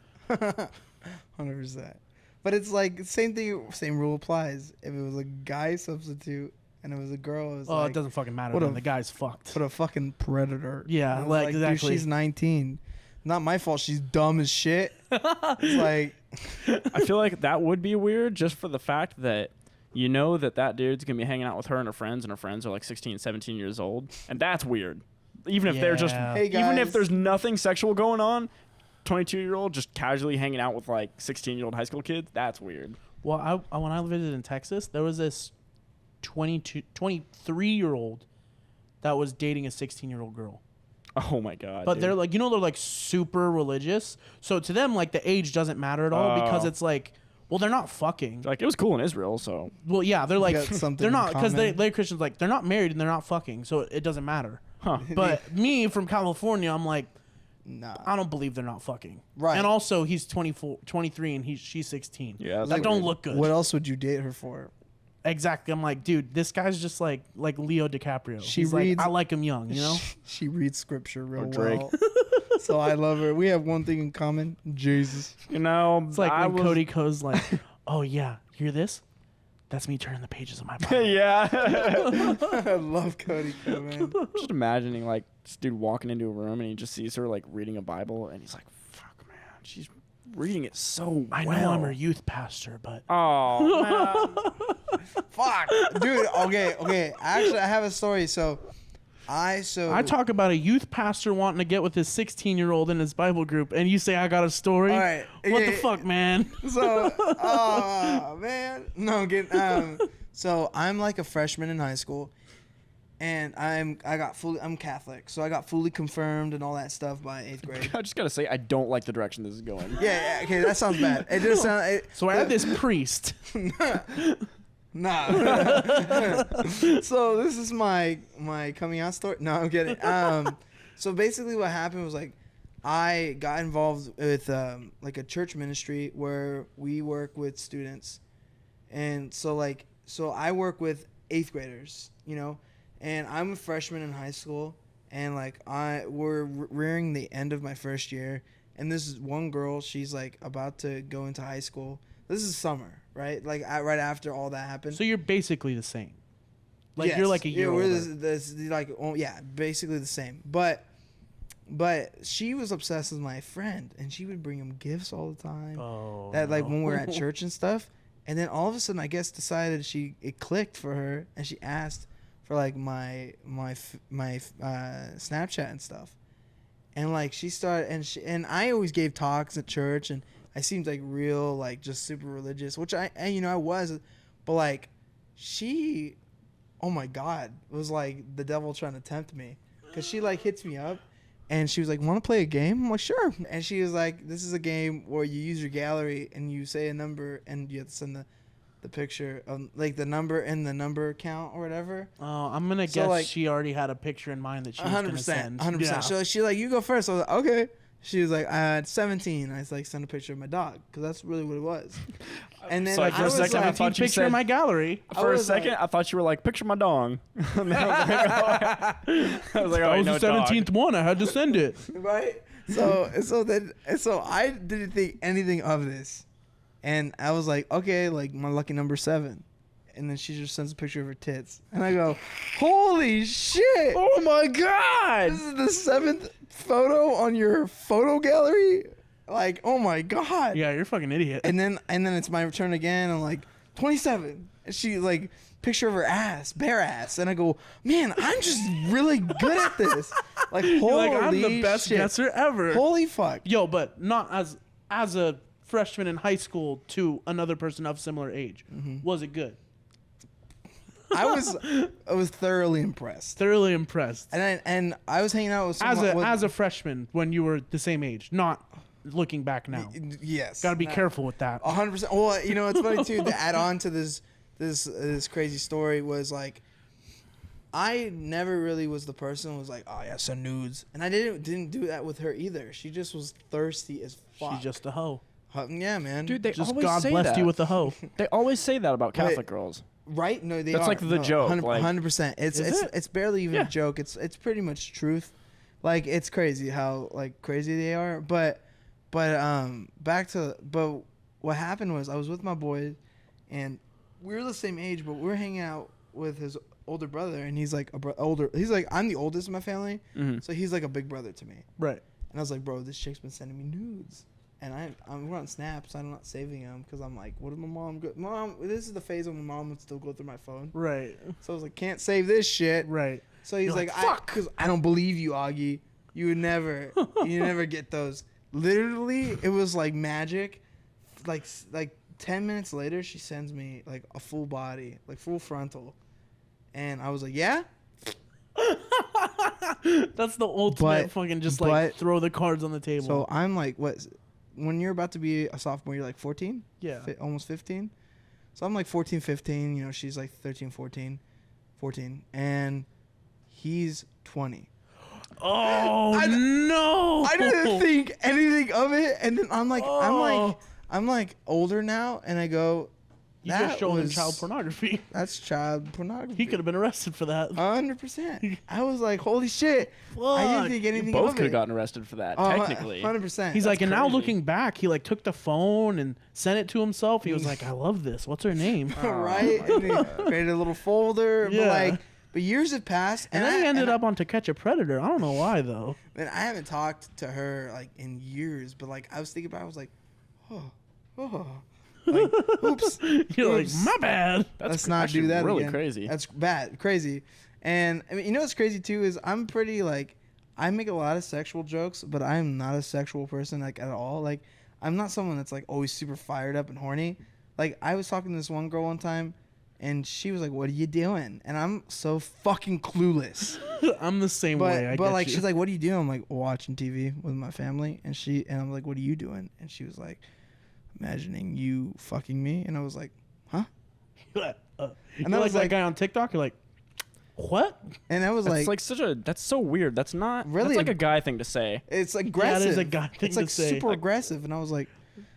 100%. But it's like same thing. Same rule applies. If it was a guy substitute and it was a girl, it was Oh, it doesn't fucking matter. what Then a- the guy's fucked. What a fucking predator. Yeah, And I was like, dude, exactly. she's 19. Not my fault. She's dumb as shit. It's like, I feel like that would be weird just for the fact that you know that dude's going to be hanging out with her and her friends are like 16, 17 years old. And that's weird. Even if they're just, Yeah. Hey, even if guys. there's nothing sexual going on, 22-year-old just casually hanging out with like 16-year-old high school kids, that's weird. Well, when I visited in Texas, there was this 23-year-old that was dating a 16-year-old girl. Oh my God. But dude. they're like, they're like super religious. So to them, like, the age doesn't matter at all because Oh. it's like, well, they're not fucking. like, it was cool in Israel, so. Well, yeah, they're like, got something they're in not, because common. they're Christians, like, they're not married and they're not fucking. So it doesn't matter. Huh. But me from California, I'm like, nah. I don't believe they're not fucking. Right. And also, he's 23 and she's 16. Yeah, that's That don't weird. look good. What else would you date her for? Exactly. I'm like, dude, this guy's just like Leo DiCaprio. She He's reads- like, I like him young, you know? She reads scripture real Or Drake. well. So I love her. We have one thing in common. Jesus. You know, It's like I when was, Cody goes like, oh yeah, hear this? That's me turning the pages of my Bible. yeah. I love Cody Co, man. Just imagining like this dude walking into a room and he just sees her like reading a Bible and he's like, fuck, man, she's reading it so I well. know I'm her youth pastor, but Oh, man. Fuck. Dude, okay. Actually, I have a story. So I talk about a youth pastor wanting to get with his 16-year-old in his Bible group, and you say I got a story? All right. What the Okay. fuck, man? So, oh man, no, I'm kidding. So I'm like a freshman in high school, and I'm Catholic, so I got fully confirmed and all that stuff by 8th grade. I just gotta say, I don't like the direction this is going. Yeah, okay, that sounds bad. It just sounds. So I had this priest. Nah. So this is my coming out story. No, I'm kidding. So basically, what happened was like, I got involved with like a church ministry where we work with students, and so I work with 8th graders, you know, and I'm a freshman in high school, and like we're rearing the end of my first year, and this is one girl, she's like about to go into high school. This is summer, right? Like right after all that happened. So you're basically the same. Like Yes. you're like a year we're older. basically the same. But she was obsessed with my friend, and she would bring him gifts all the time. Oh, That like no. when we were at church and stuff. And then all of a sudden, I guess decided it clicked for her, and she asked for like my Snapchat and stuff. And like she started, and I always gave talks at church, and I seemed like real, like just super religious, which I was, but like she, oh my God, it was like the devil trying to tempt me, because she like hits me up, and she was like, "Want to play a game?" I'm like, "Sure." And she was like, "This is a game where you use your gallery and you say a number, and you have to send the picture of like the number and the number count or whatever." Oh, I'm gonna So, guess like, she already had a picture in mind that she was gonna 100%, send. 100%. Yeah. So she like, "You go first." I was like, "Okay." She was like, 17. I was like, send a picture of my dog, because that's really what it was. And then So, like, I for a was second, I like, thought you picture said- in my gallery. I For a was second, like- I thought you were like, picture my dong. And then I was like, oh, That wait, was no the 17th one. I had to send it. right? So I didn't think anything of this, and I was like, okay, like my lucky number 7, and then she just sends a picture of her tits, and I go, holy shit! Oh my God! This is the 7th photo on your photo gallery. Like, oh my God! Yeah, you're a fucking idiot. And then it's my turn again. I'm like 27, and she like picture of her ass, bare ass, and I go, man, I'm just really good at this. Like, holy You're like, I'm the best shit. guesser ever. Holy fuck! Yo, but not as a freshman in high school to another person of similar age. Mm-hmm. Was it good? I was thoroughly impressed. Thoroughly impressed. And I was hanging out with someone As a freshman when you were the same age, not looking back now. Yes. Got to be careful with that. 100%. Well, you know, it's funny too to add on to this crazy story was like, I never really was the person who was like, oh yeah, send nudes, and I didn't do that with her either. She just was thirsty as fuck. She's just a hoe. Yeah, man. Dude, they Just always God say blessed that. you with a hoe. They always say that about Catholic girls. Right? No, they That's are. like the joke, 100%. Is it? It's barely even Yeah. a joke. It's pretty much truth. Like, it's crazy how like crazy they are. But what happened was I was with my boy, and we were the same age, but we were hanging out with his older brother, and he's like he's like, I'm the oldest in my family, so he's like a big brother to me. Right. And I was like, bro, this chick's been sending me nudes. And we're on Snaps. I'm not saving them because I'm like, what did my mom go? Mom, this is the phase when my mom would still go through my phone. Right. So I was like, can't save this shit. Right. So he's You're like, fuck. Because I don't believe you, Auggie. You would never, you never get those. Literally, it was like magic. Like 10 minutes later, she sends me like a full body, like full frontal. And I was like, yeah? That's the ultimate fucking just like throw the cards on the table. So I'm like, what? When you're about to be a sophomore, you're like 14? Yeah. Almost 15? So I'm like 14, 15. You know, she's like 13, 14. And he's 20. Oh, no. I didn't think anything of it. And then I'm like older now. And I go, You just showing him child pornography. That's child pornography. He could have been arrested for that. 100%. I was like, holy shit. I didn't think anything Both of could it. have gotten arrested for that, technically. 100%. He's like, and now crazy. looking back, he like took the phone and sent it to himself. He was like, I love this. What's her name? right? And he created a little folder. Yeah. But years have passed. And then he ended up on To Catch a Predator. I don't know why though. And I haven't talked to her like in years, but like I was thinking about it, I was like, oh. Like, oops. You're Oops. like, my bad. Let's not actually do that really again. crazy. That's bad. Crazy. And I mean, you know what's crazy too is I'm pretty like, I make a lot of sexual jokes, but I'm not a sexual person like at all. Like I'm not someone that's like always super fired up and horny. Like I was talking to this one girl one time and she was like, what are you doing? And I'm so fucking clueless. I'm the same way. But like you. she's like, what are you doing? I'm like, watching TV with my family. And I'm like, what are you doing? And she was like, imagining you fucking me. And I was like, huh? And And I I like was that like- guy on TikTok. You're like, what? And I was That's like, like such a. That's so weird. That's not. Really That's like a guy thing to say. it's like Yeah, aggressive. it is a guy thing it's like to say. super Like- aggressive. And I was like,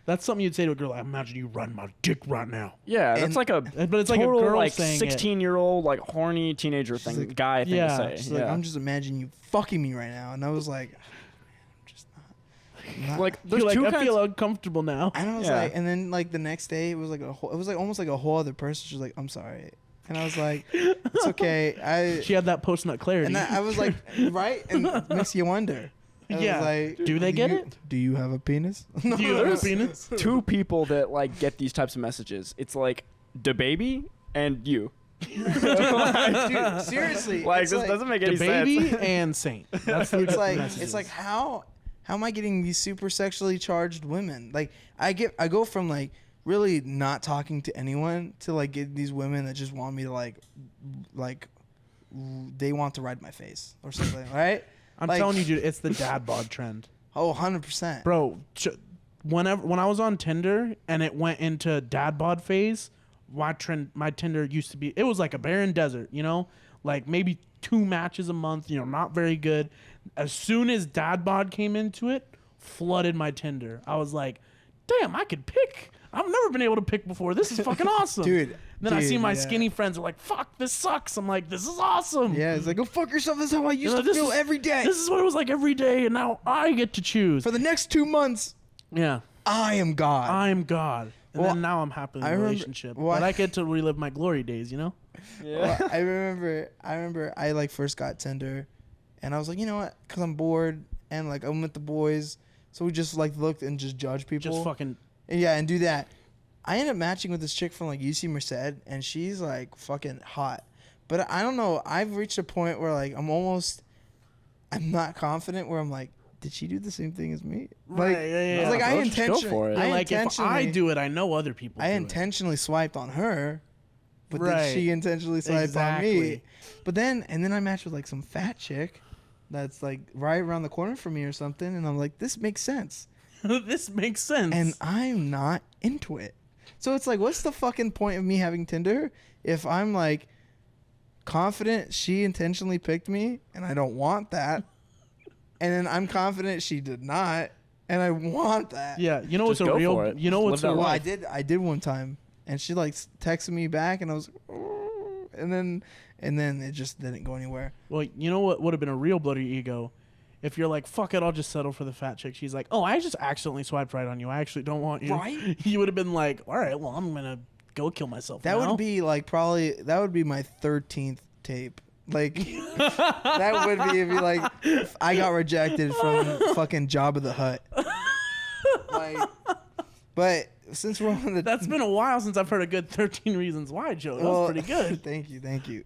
That's something you'd say to a girl. Like, imagine you run my dick right now. Yeah, And- that's like a. But it's like a total, girl like saying it. 16-year-old, like horny teenager thing, like- guy thing Yeah, to say. she's yeah. like, I'm just imagining you fucking me right now. And I was like, I'm just not. like there's You're like, two I kinds. feel uncomfortable now. And I was Yeah. like, and then like the next day, it was like almost like a whole other person. She was like, I'm sorry. And I was like, it's okay. She had that post-nut clarity. And I was like, right? And it makes you wonder. I was Yeah. like, Do they get you- it? Do you have a penis? No. Do you have a penis? Two people that like get these types of messages. It's like the baby and you. Dude, seriously. Like it's this like, doesn't make The any baby sense. and Saint. That's the it's like messages. it's like how am I getting these super sexually charged women? Like I go from like really not talking to anyone to like get these women that just want me to like they want to ride my face or something, right? I'm like- telling you, dude, it's the dad bod trend. Oh, 100%. Bro, when I was on Tinder and it went into dad bod phase, my Tinder used to be, it was like a barren desert, you know? Like maybe 2 matches a month, you know, not very good. As soon as dad bod came into it, flooded my Tinder. I was like, damn, I could pick. I've never been able to pick before. This is fucking awesome. Dude, Then I see my yeah. skinny friends are like, fuck, this sucks. I'm like, this is awesome. Yeah, it's like, go fuck yourself. This is how I used know, to this feel is- every day. This is what it was like every day, and now I get to choose. For the next 2 months, Yeah. I am God. I'm God. And Well, then now I'm happy in I the remember- relationship. well, But I get to relive my glory days, you know? Yeah. Well, I remember I like first got Tinder and I was like, you know what? Cause I'm bored and like I'm with the boys. So we just like looked and just judge people. Just fucking. And yeah, and do that. I ended up matching with this chick from like UC Merced and she's like fucking hot. But I don't know. I've reached a point where like I'm not confident where I'm like, did she do the same thing as me? Like, Right, yeah, it's like bro, I just go intentionally, for it. I Like, if I intentionally, do it, I know other people I do it. intentionally swiped on her but Right. did she intentionally swipe on me? Exactly. But then I matched with like some fat chick that's like right around the corner from me or something, and I'm like, this makes sense, This makes sense. and I'm not into it. So it's like, what's the fucking point of me having Tinder if I'm like confident she intentionally picked me and I don't want that, and then I'm confident she did not and I want that. Yeah, you know what's Just a go real. for it. You know what's Live a that Well, life. I did one time, and she like texted me back, and I was, "Oh," and then it just didn't go anywhere. Well, you know what would have been a real bloody ego, if you're like, fuck it, I'll just settle for the fat chick. She's like, oh, I just accidentally swiped right on you. I actually don't want you. Right? You would have been like, all right, well, I'm gonna go kill myself. That now. would be like that would be my 13th tape. Like that would be like if I got rejected from fucking Job of the Hutt. Like, but since we're on the That's been a while since I've heard a good 13 Reasons Why joke. That was pretty good. Thank you.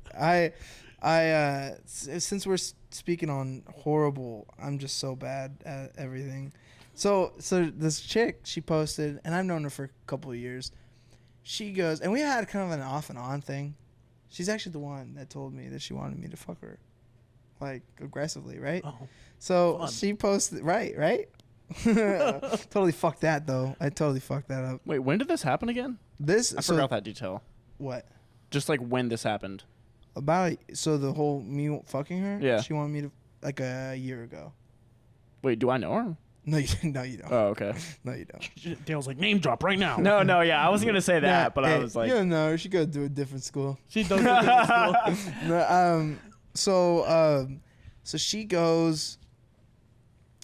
Since we're speaking on horrible, I'm just so bad at everything. So this chick, she posted, and I've known her for a couple of years. She goes, and we had kind of an off and on thing. She's actually the one that told me that she wanted me to fuck her, like aggressively, right? Oh, So fun. she posted, right. Totally fucked that though. I totally fucked that up. Wait, when did this happen again? I I forgot that detail. What? Just like when this happened. The whole me fucking her. Yeah. She wanted me to like a year ago. Wait, do I know her? No, you don't. Oh, okay. No, you don't. Dale's like, name drop right now. No, yeah, I wasn't gonna say that, Nah, but I hey, was like, you don't know her. She goes to a different school. She does go to school. No, so she goes.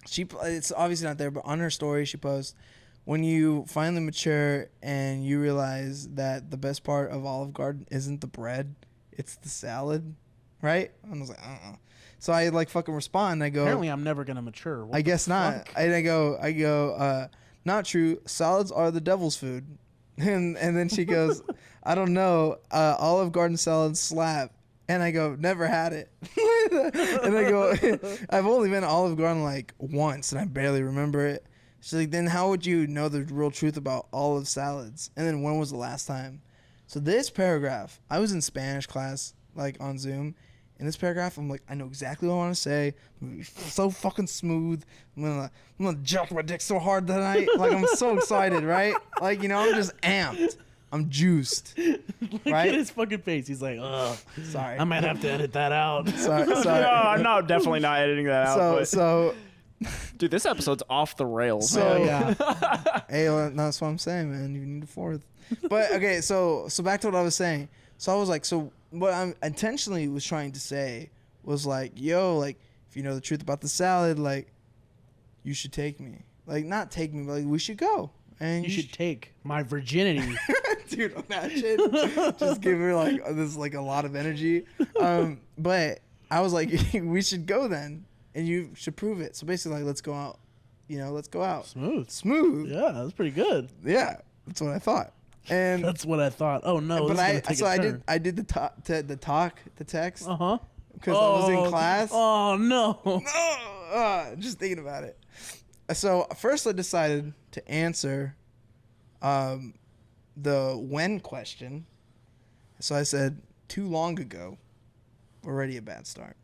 It's obviously not there, but on her story she posts, when you finally mature and you realize that the best part of Olive Garden isn't the bread, it's the salad, right? And I was like, So I like fucking respond. I go, Apparently, I'm never gonna mature. What I the guess not. fuck? And I go, not true. Salads are the devil's food. And then she goes, I don't know. Olive Garden salads slap. And I go, never had it. And I go, I've only been to Olive Garden like once, and I barely remember it. She's like, then how would you know the real truth about olive salads? And then when was the last time? So this paragraph, I was in Spanish class, like on Zoom. In this paragraph, I'm like, I know exactly what I want to say. I'm gonna be so fucking smooth. I'm gonna jump my dick so hard tonight. Like, I'm so excited, right? Like, you know, I'm just amped. I'm juiced. Look Right? at his fucking face. He's like, ugh. Sorry. I might have to edit that out. Sorry. no, I'm not definitely not editing that out. So, Dude, this episode's off the rails. So man. yeah. hey, well, that's what I'm saying, man. You need a fourth. But okay, so back to what I was saying. So I was like, so what I intentionally was trying to say was like, yo, like, if you know the truth about the salad, like, you should take me. Like, not take me, but like, we should go. And You should take my virginity. dude, imagine just give her like this, like a lot of energy. But I was like, we should go then, and you should prove it. So basically, like, let's go out. You know, let's go out. Smooth. Yeah, that's pretty good. Yeah, that's what I thought. And That's what I thought. Oh no, but this is gonna take a turn. I did the text Uh huh. because I was in class. Oh no. No, just thinking about it. So first I decided to answer the when question. So I said, too long ago. Already a bad start.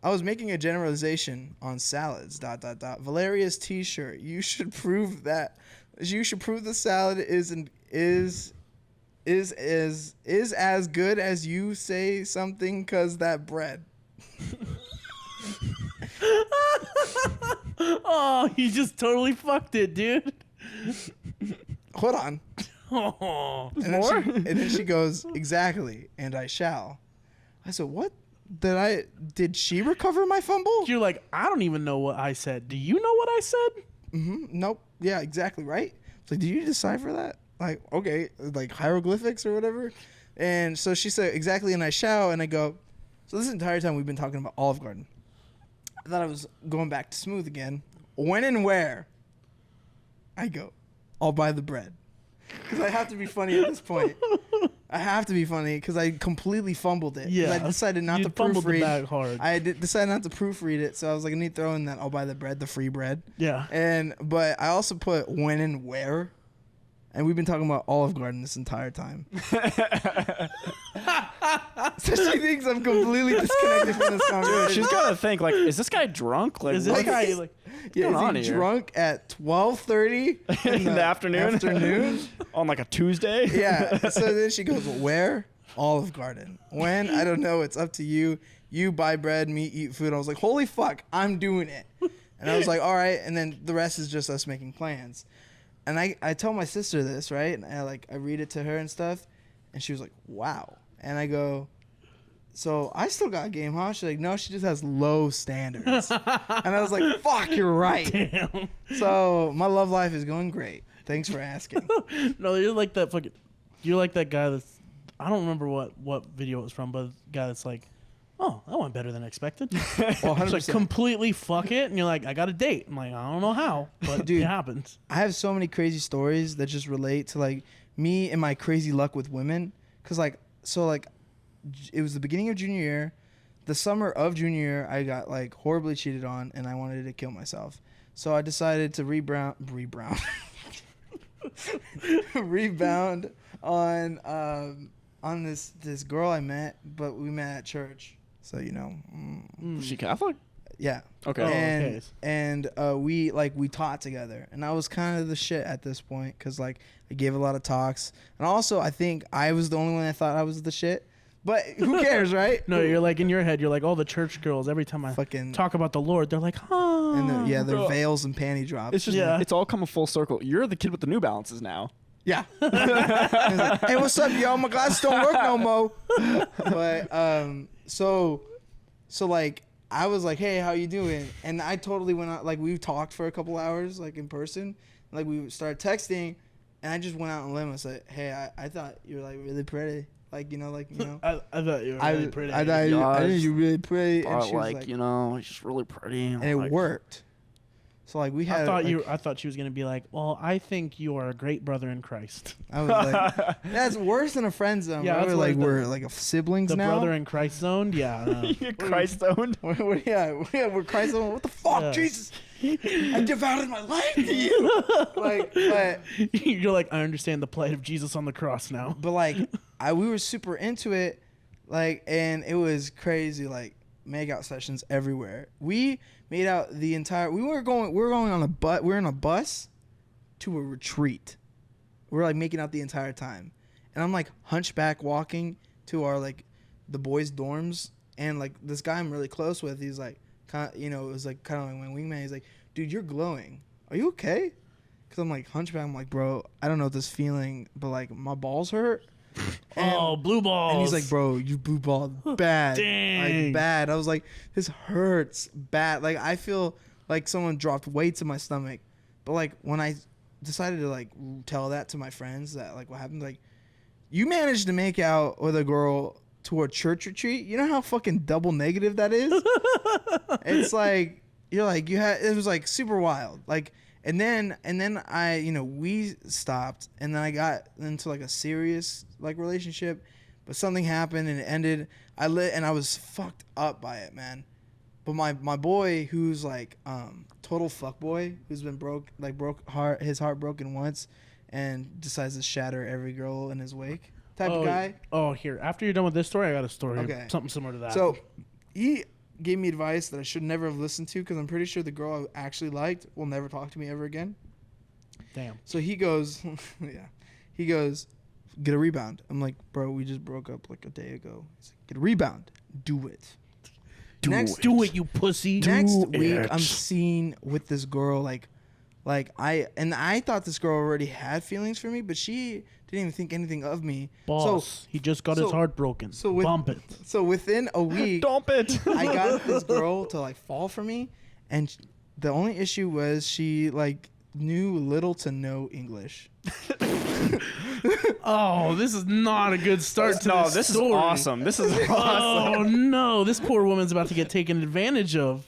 I was making a generalization on salads. ... Valeria's T-shirt. You should prove that. You should prove the salad is as good as you say something, cause that bread. Oh, you just totally fucked it, dude. Hold on. Oh. And then she goes, exactly, and I shall. I said, what? Did she recover my fumble? You're like, I don't even know what I said. Do you know what I said? Nope. Yeah, exactly, right? It's like, did you decipher that? Like, okay, like hieroglyphics or whatever? And so she said, exactly, and I shall, and I go, so this entire time we've been talking about Olive Garden. I thought I was going back to smooth again. When and where? I go, I'll buy the bread. Because I have to be funny at this point. I have to be funny because I completely fumbled it. 'Cause Yeah. I decided not You to fumbled the proofread. bag hard. I decided not to proofread it, so I was like, I need to throw in that I'll buy the bread, the free bread. Yeah. But I also put when and where. And we've been talking about Olive Garden this entire time. So she thinks I'm completely disconnected from this conversation. She's gotta think like, is this guy drunk? Like, Is this what- guy like? Yeah, going on is he here? drunk at 12:30 in the afternoon? Afternoon? On like a Tuesday? Yeah. So then she goes, where? Olive Garden. When? I don't know. It's up to you. You buy bread, me eat food. I was like, holy fuck, I'm doing it. And I was like, all right. And then the rest is just us making plans. And I tell my sister this, right? And I read it to her and stuff. And she was like, wow. And I go, so I still got game, huh? She's like, no, she just has low standards. And I was like, fuck, you're right. Damn. So my love life is going great. Thanks for asking. No, you're like that fucking. You're like that guy that's. I don't remember what video it was from, but the guy that's like, oh, that went better than expected. Well, It's like 100%. completely fuck it, and you're like, I got a date. I'm like, I don't know how, but Dude. it happens. I have so many crazy stories that just relate to like me and my crazy luck with women. Cause like, it was the beginning of junior year. The summer of junior year, I got like horribly cheated on and I wanted to kill myself. So I decided to rebound on this girl I met, but we met at church. So, you know, Was she Catholic? yeah. Okay. Oh, and okay. and we taught together, and I was kind of the shit at this point because like I gave a lot of talks, and also I think I was the only one that thought I was the shit. But who cares, right? No, you're like in your head. You're like, all the church girls. Every time I Fucking talk about the Lord, they're like, huh. and their Bro. veils and panty drops. It's just, Yeah. it's all coming full circle. You're the kid with the New Balances now. Yeah. Like, hey, what's up, yo? My glasses don't work no more. But so like I was like, hey, how you doing? And I totally went out. Like we talked for a couple hours, like in person. Like we started texting, and I just went out on a limb and said, hey, I thought you were like really pretty. Like you know. I thought you were really pretty. I thought you, I think you were really pretty. And But she was like, like, you know, he's just really pretty. and it like, worked. So like we had. I thought she was gonna be like, well, I think you are a great brother in Christ. I was like, that's worse than a friend zone. Yeah, Yeah, that's we're like worse we're like siblings The now. brother in Christ zoned. Yeah. You're Christ owned. We're Christ. What the fuck, Yeah. Jesus? I devoted my life to you. but You're like, I understand the plight of Jesus on the cross now. like, we were super into it, like, and it was crazy, like, make out sessions everywhere. We made out the entire. We were going on a bus. We were in a bus to a retreat. We're like making out the entire time, and I'm like hunchback walking to our like the boys' dorms, and like this guy I'm really close with. He's like, it was like kind of like my wingman. He's like, dude, you're glowing. Are you okay? Because I'm like hunchback. I'm like, bro, I don't know what this feeling, but like my balls hurt. Oh, blue balls. And he's like, bro, you blue balled bad. Dang. Like, bad. I was like, this hurts bad. Like, I feel like someone dropped weights in my stomach. But, like, when I decided to, like, tell that to my friends that, like, what happened, like, you managed to make out with a girl to a church retreat. You know how fucking double negative that is? It's like, you're like, it was, like, super wild. Like, and then I, we stopped, and then I got into like a serious like relationship, but something happened and it ended. And I was fucked up by it, man. But my boy, who's like total fuckboy, who's been his heart broken once, and decides to shatter every girl in his wake type of guy. Oh, here. After you're done with this story, I got a story. Okay. Something similar to that. So he gave me advice that I should never have listened to because I'm pretty sure the girl I actually liked will never talk to me ever again. Damn. So he goes, he goes, get a rebound. I'm like, bro, we just broke up like a day ago. He's like, get a rebound. Do it. Do it, you pussy. Next Do week, it. I'm seen with this girl. I thought this girl already had feelings for me, but she didn't even think anything of me. Boss, he just got his heart broken. Bump it. So within a week, Dump it. I got this girl to like fall for me, and the only issue was she like knew little to no English. Oh, this is not a good start to this this story. is awesome. This is awesome. Oh no, this poor woman's about to get taken advantage of.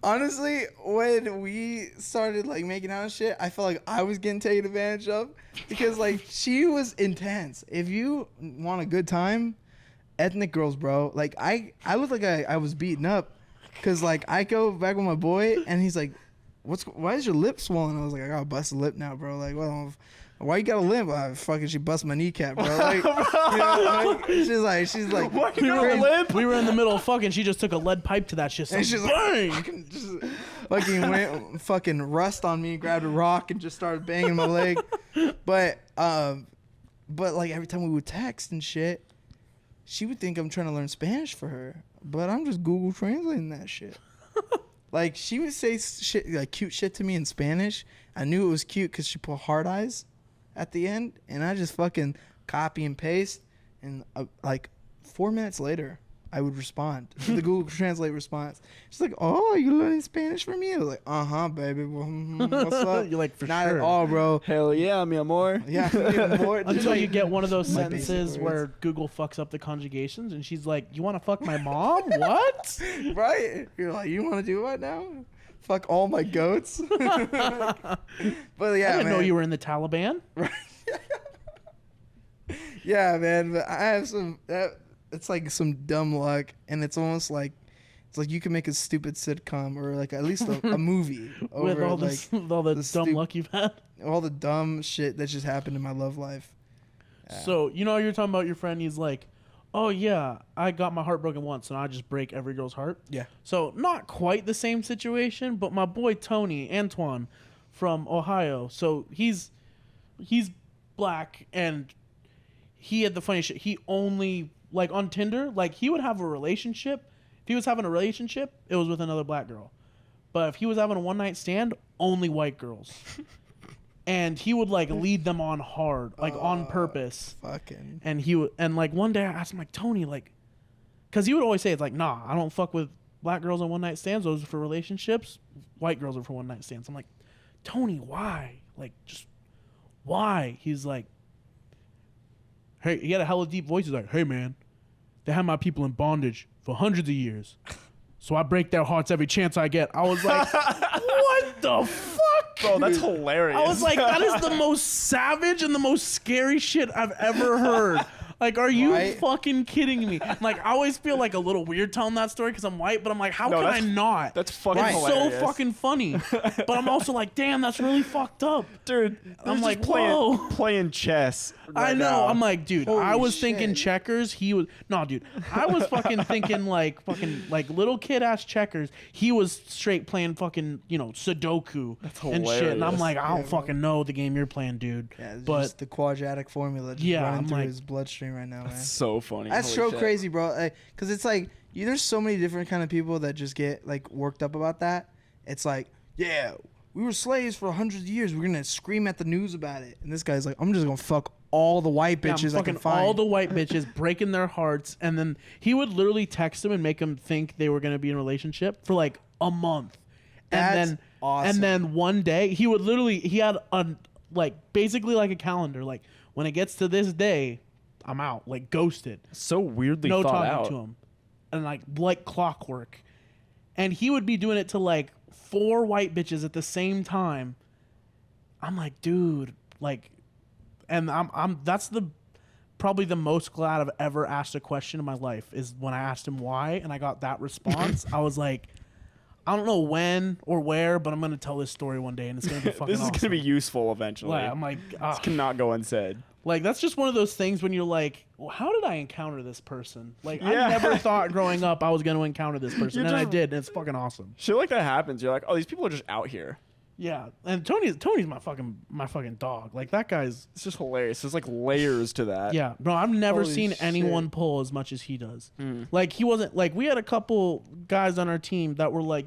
Honestly, when we started like making out and shit, I felt like I was getting taken advantage of because like she was intense. If you want a good time, ethnic girls, bro. Like I looked like I was beaten up because like I go back with my boy and he's like, why is your lip swollen? I was like, I got a busted lip now, bro. Like, well, Why you got a limp? Fucking, she bust my kneecap, bro. Like, you know, like, she's like, Why you got a limp? We were in the middle of fucking. She just took a lead pipe to that shit. So and she's bang! like, just fucking went fucking rust on me, grabbed a rock and just started banging my leg. But like every time we would text and shit, she would think I'm trying to learn Spanish for her, but I'm just Google translating that shit. Like she would say shit, like cute shit to me in Spanish. I knew it was cute because she put heart eyes at the end, and I just fucking copy and paste, and like 4 minutes later, I would respond to the Google Translate response. She's like, "Oh, you learning Spanish for me?" I was like, "Uh-huh, baby. What's up?" You're like, for Not sure. at all, bro. Hell yeah, mi amor. Yeah, more. Until you get one of those My sentences basic where words. Google fucks up the conjugations, and she's like, "You want to fuck my mom? What?" Right? You're like, "You want to do what now? Fuck all my goats." But yeah, I didn't know man. you were in the Taliban. Yeah, man. But I have some. It's like some dumb luck, and it's almost like it's like you can make a stupid sitcom or like at least a movie over With all like this, with all the dumb luck you've had. all the dumb shit that just happened in my love life. So, you know, you're talking about your friend. He's like, "Oh, yeah, I got my heart broken once, and I just break every girl's heart." Yeah. So, not quite the same situation, but my boy Tony, Antoine, from Ohio. So, he's black, and he had the funniest shit. He only, like, on Tinder, like, he would have a relationship. If he was having a relationship, it was with another black girl. But if he was having a one-night stand, only white girls. And he would like lead them on hard, like on purpose. Fucking. And he would, and like one day I asked him, like, Tony, like, because he would always say, it's like, nah, I don't fuck with black girls on one night stands. Those are for relationships. White girls are for one night stands. I'm like, Tony, why? Like, just why? He's like, hey, he had a hella deep voice. He's like, hey man, they have my people in bondage for hundreds of years, so I break their hearts every chance I get. I was like, what the fuck? Bro, that's hilarious. I was like, that is the most savage and the most scary shit I've ever heard. Like, are you Right? fucking kidding me? Like, I always feel like a little weird telling that story because I'm white, but I'm like, how can I not? That's fucking It's hilarious. so fucking funny. But I'm also like, damn, that's really fucked up. Dude, I'm like, playing, whoa. playing chess. I right know. now. I'm like, dude, Holy I was shit. thinking checkers. He was dude. I was fucking thinking like fucking like little kid ass checkers. He was straight playing fucking Sudoku and shit. And I'm hilarious. like, I don't Yeah, fucking know the game you're playing, dude. Yeah, it's But just the quadratic formula just Yeah, running I'm through like- his bloodstream right now, man. so funny. That's Holy so shit. crazy, bro. Because it's like there's so many different kind of people that just get like worked up about that. It's like, yeah, we were slaves for hundreds of years. We're gonna scream at the news about it. And this guy's like, I'm just gonna fuck all the white yeah, I'm bitches I fucking can find. all the white bitches, breaking their hearts, and then he would literally text them and make them think they were gonna be in a relationship for like a month. That's and then awesome. and then one day he would literally he had a like basically like a calendar, like when it gets to this day, I'm out, like ghosted. So weirdly No thought talking out. to him. And like clockwork. And he would be doing it to like 4 white bitches at the same time. I'm like, dude, like, and I'm that's the probably the most glad I've ever asked a question in my life is when I asked him why and I got that response. I was like, I don't know when or where, but I'm gonna tell this story one day and it's gonna be fucking This is awesome. gonna be useful eventually. Like, I'm like, This cannot go unsaid. like that's just one of those things when you're like, well, how did I encounter this person? Like Yeah. I never thought growing up I was going to encounter this person, You and I just- did, and it's fucking awesome. Shit like that happens. You're like, oh, these people are just out here. Yeah, and Tony's my fucking dog. Like that guy's. It's just hilarious. There's like layers to that. Yeah, bro, I've never Holy seen shit. anyone pull as much as he does. Mm. Like he wasn't like we had a couple guys on our team that were like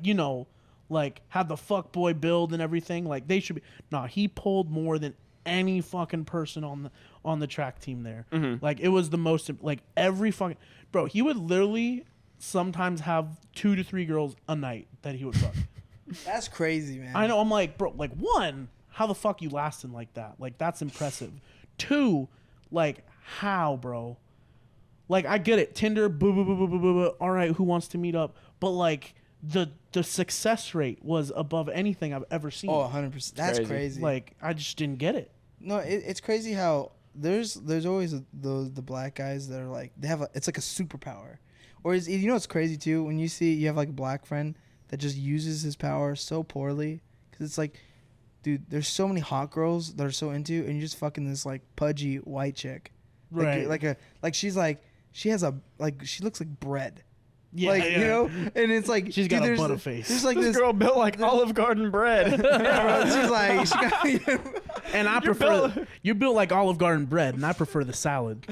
like had the fuck boy build and everything. Like they should be. Nah, he pulled more than any fucking person on the track team there. Mm-hmm. Like it was the most like every fucking bro. He would literally sometimes have 2 to 3 girls a night that he would fuck. That's crazy, man. I know. I'm like, bro. Like 1, how the fuck you lasting like that? Like that's impressive. 2, like how, bro? Like I get it. Tinder, boo boo boo boo boo boo. Boo. All right, who wants to meet up? But like the success rate was above anything I've ever seen. Oh, 100%. That's Crazy. crazy. Like I just didn't get it. No, it's crazy how there's always the black guys that are like they have it's like a superpower, or is you know what's crazy too when you see you have like a black friend that just uses his power so poorly because it's like, dude, there's so many hot girls that are so into you, and you're just fucking this like pudgy white chick. Right. She looks like bread. Yeah, like, you know, and it's like she's got a butter face. There's like this girl built like Olive Garden bread. Yeah, she's like, and I you're built like Olive Garden bread, and I prefer the salad.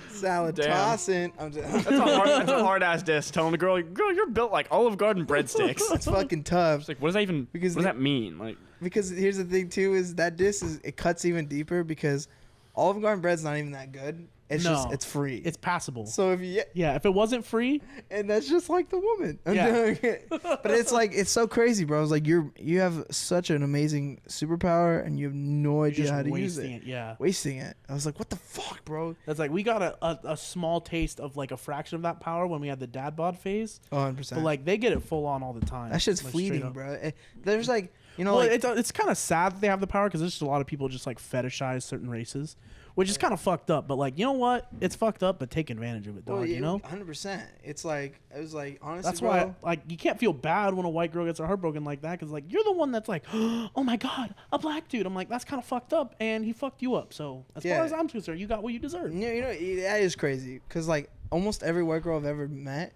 Salad Damn. tossing. That's a hard ass diss. Telling the girl, you're built like Olive Garden breadsticks. It's fucking tough. It's like, what does that mean? Like, because here's the thing too, is that diss it cuts even deeper because Olive Garden bread's not even that good. It's just it's free. It's passable. So if if it wasn't free, and that's just like the woman. Yeah. But it's like it's so crazy, bro. It's like you have such an amazing superpower and you have no idea how to use it. Wasting it. I was like, what the fuck, bro? That's like we got a small taste of like a fraction of that power when we had the dad bod phase. 100%. But like they get it full on all the time. That shit's like, fleeting, bro. There's like, you know, well, like, it's kind of sad that they have the power because there's just a lot of people just like fetishize certain races, which is kind of fucked up. But like, you know what? It's fucked up, but take advantage of it, dog. You know, 100%. It's like it was like honestly, that's bro, why like you can't feel bad when a white girl gets her heart broken like that because like you're the one that's like, oh my god, a black dude. I'm like, that's kind of fucked up, and he fucked you up. So as far as I'm concerned, you got what you deserve. You know that is crazy because like almost every white girl I've ever met,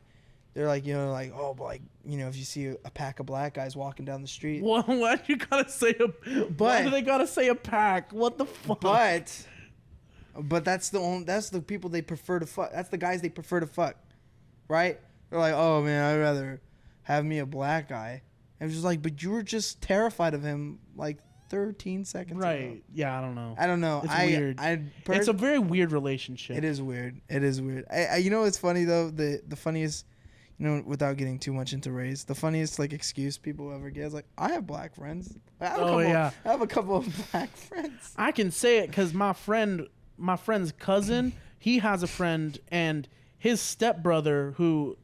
they're like, you know, like, oh, but like, you know, if you see a pack of black guys walking down the street. Well, why you gotta say why do they gotta say a pack? What the fuck? But that's the people they prefer to fuck. That's the guys they prefer to fuck, right? They're like, oh man, I'd rather have me a black guy. And it's just like, but you were just terrified of him like 13 seconds ago. Yeah, I don't know. It's weird. It's a very weird relationship. It is weird. You know what's funny though? The funniest, you know, without getting too much into race, the funniest like excuse people ever get is like, I have black friends. I have a couple of black friends. I can say it because my friend's cousin, he has a friend, and his stepbrother who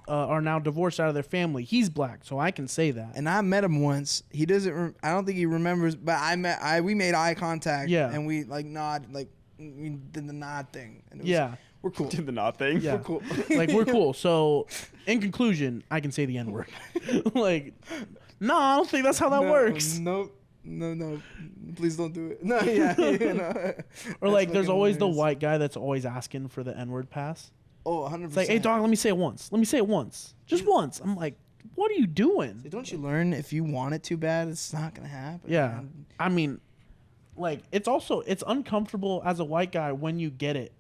are now divorced out of their family. He's black, so I can say that. And I met him once. He doesn't. I don't think he remembers, but we made eye contact. Yeah. And we like nod, like we did the nod thing. And it was, we're cool. Did the nod thing. Yeah. We're cool. Like we're cool. So, in conclusion, I can say the N word. Like, no, I don't think that's how that works. Nope. No, please don't do it. No, yeah. You know. Or like, there's always the white guy that's always asking for the N word pass. Oh, 100%. It's like, hey, dog, let me say it once. Just once. I'm like, what are you doing? So don't you learn if you want it too bad, it's not going to happen? Yeah. Man. I mean, like, it's uncomfortable as a white guy when you get it.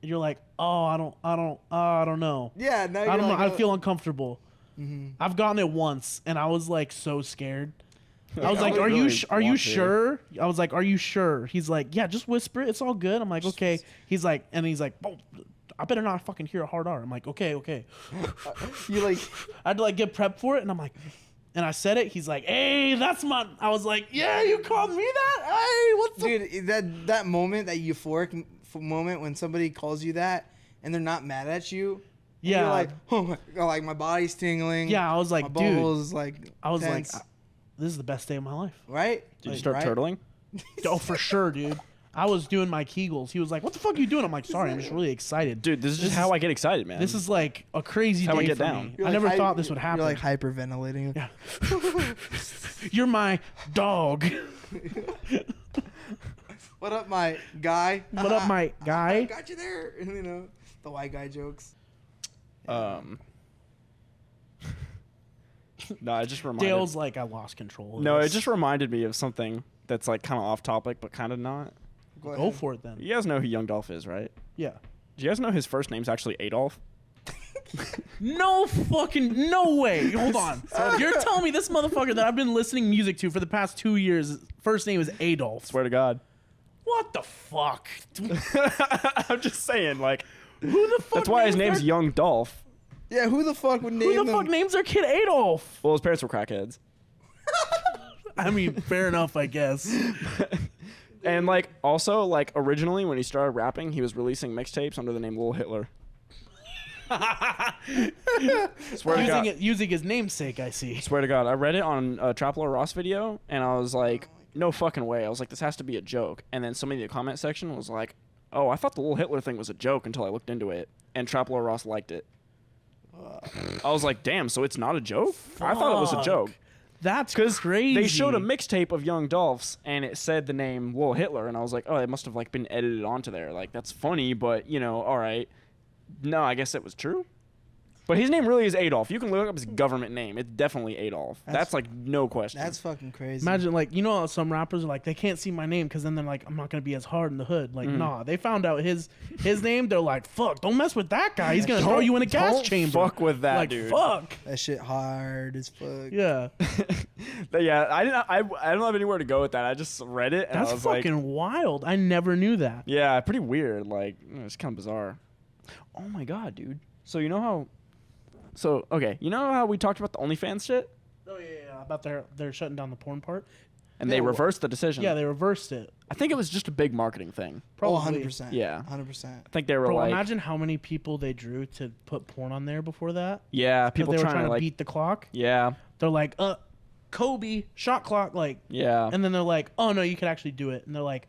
And you're like, oh, I don't know. Yeah, now you're I don't know. like, I feel uncomfortable. Mm-hmm. I've gotten it once, and I was like so scared. I was like, are you sure? I was like, are you sure? He's like, yeah, just whisper it. It's all good. I'm like, okay. He's like, oh, I better not fucking hear a hard R. I'm like, okay. You like, I had to like get prepped for it, and I'm like, and I said it. He's like, hey, I was like, yeah, you called me that? Hey, what's up? Dude, that moment, that euphoric moment when somebody calls you that and they're not mad at you. Yeah. You're like, oh my God, like my body's tingling. Yeah, I was like, my balls, like, I was tense. like, this is the best day of my life. Right? Did you start turtling? Oh, for sure, dude. I was doing my Kegels. He was like, what the fuck are you doing? I'm like, sorry, I'm just really excited. Dude, this is just how I get excited, man. This is like a crazy how day I get for down. me. I never thought this would happen. You're like hyperventilating. Yeah. You're my dog. What up, my guy? What up, my guy? I got you there. You know, the white guy jokes. No, it just reminded. Dale's like, I lost control. No, it just reminded me of something that's like kind of off topic, but kind of not. Go for it then. You guys know who Young Dolph is, right? Yeah. Do you guys know his first name's actually Adolf? No way. Hold on. You're telling me this motherfucker that I've been listening music to for the past 2 years, first name is Adolf. Swear to God. What the fuck? I'm just saying, like, Who the fuck? that's why his name's Young Dolph. Yeah, who the fuck would name Who the fuck names their kid Adolf? Well, his parents were crackheads. I mean, fair enough, I guess. And like, also, like, originally when he started rapping, he was releasing mixtapes under the name Lil Hitler. Swear to God. Using his namesake, I see. Swear to God, I read it on a Traplo Ross video, and I was like, no fucking way. I was like, this has to be a joke. And then somebody in the comment section was like, oh, I thought the Lil Hitler thing was a joke until I looked into it, and Traplo Ross liked it. I was like, damn, so it's not a joke? I thought it was a joke. That's Because crazy. they showed a mixtape of Young Dolphs, and it said the name Lil Hitler, and I was like, oh, it must have like been edited onto there. Like, that's funny, but all right. No, I guess it was true. But his name really is Adolf. You can look up his government name. It's definitely Adolf. That's like no question. That's fucking crazy. Imagine, like, how some rappers are like, they can't see my name because then they're like, I'm not going to be as hard in the hood. Like, nah, they found out his name. They're like, fuck, don't mess with that guy. He's going to throw you in a gas chamber. Fuck with that, like, dude. Fuck. That shit hard as fuck. Yeah. But yeah, I don't have anywhere to go with that. I just read it, and That's I was fucking wild. I never knew that. yeah, pretty weird. Like, it's kind of bizarre. Oh my god, dude. So you know how we talked about the OnlyFans shit? Oh, yeah. About they're shutting down the porn part. And they reversed the decision. Yeah, they reversed it. I think it was just a big marketing thing. Probably. 100%. Yeah. 100%. I think they were Bro, like, imagine how many people they drew to put porn on there before that. yeah, 'Cause people they were trying to like, beat the clock. yeah, They're like, Kobe, shot clock, like, yeah. and then they're like, oh, no, you could actually do it. And they're like,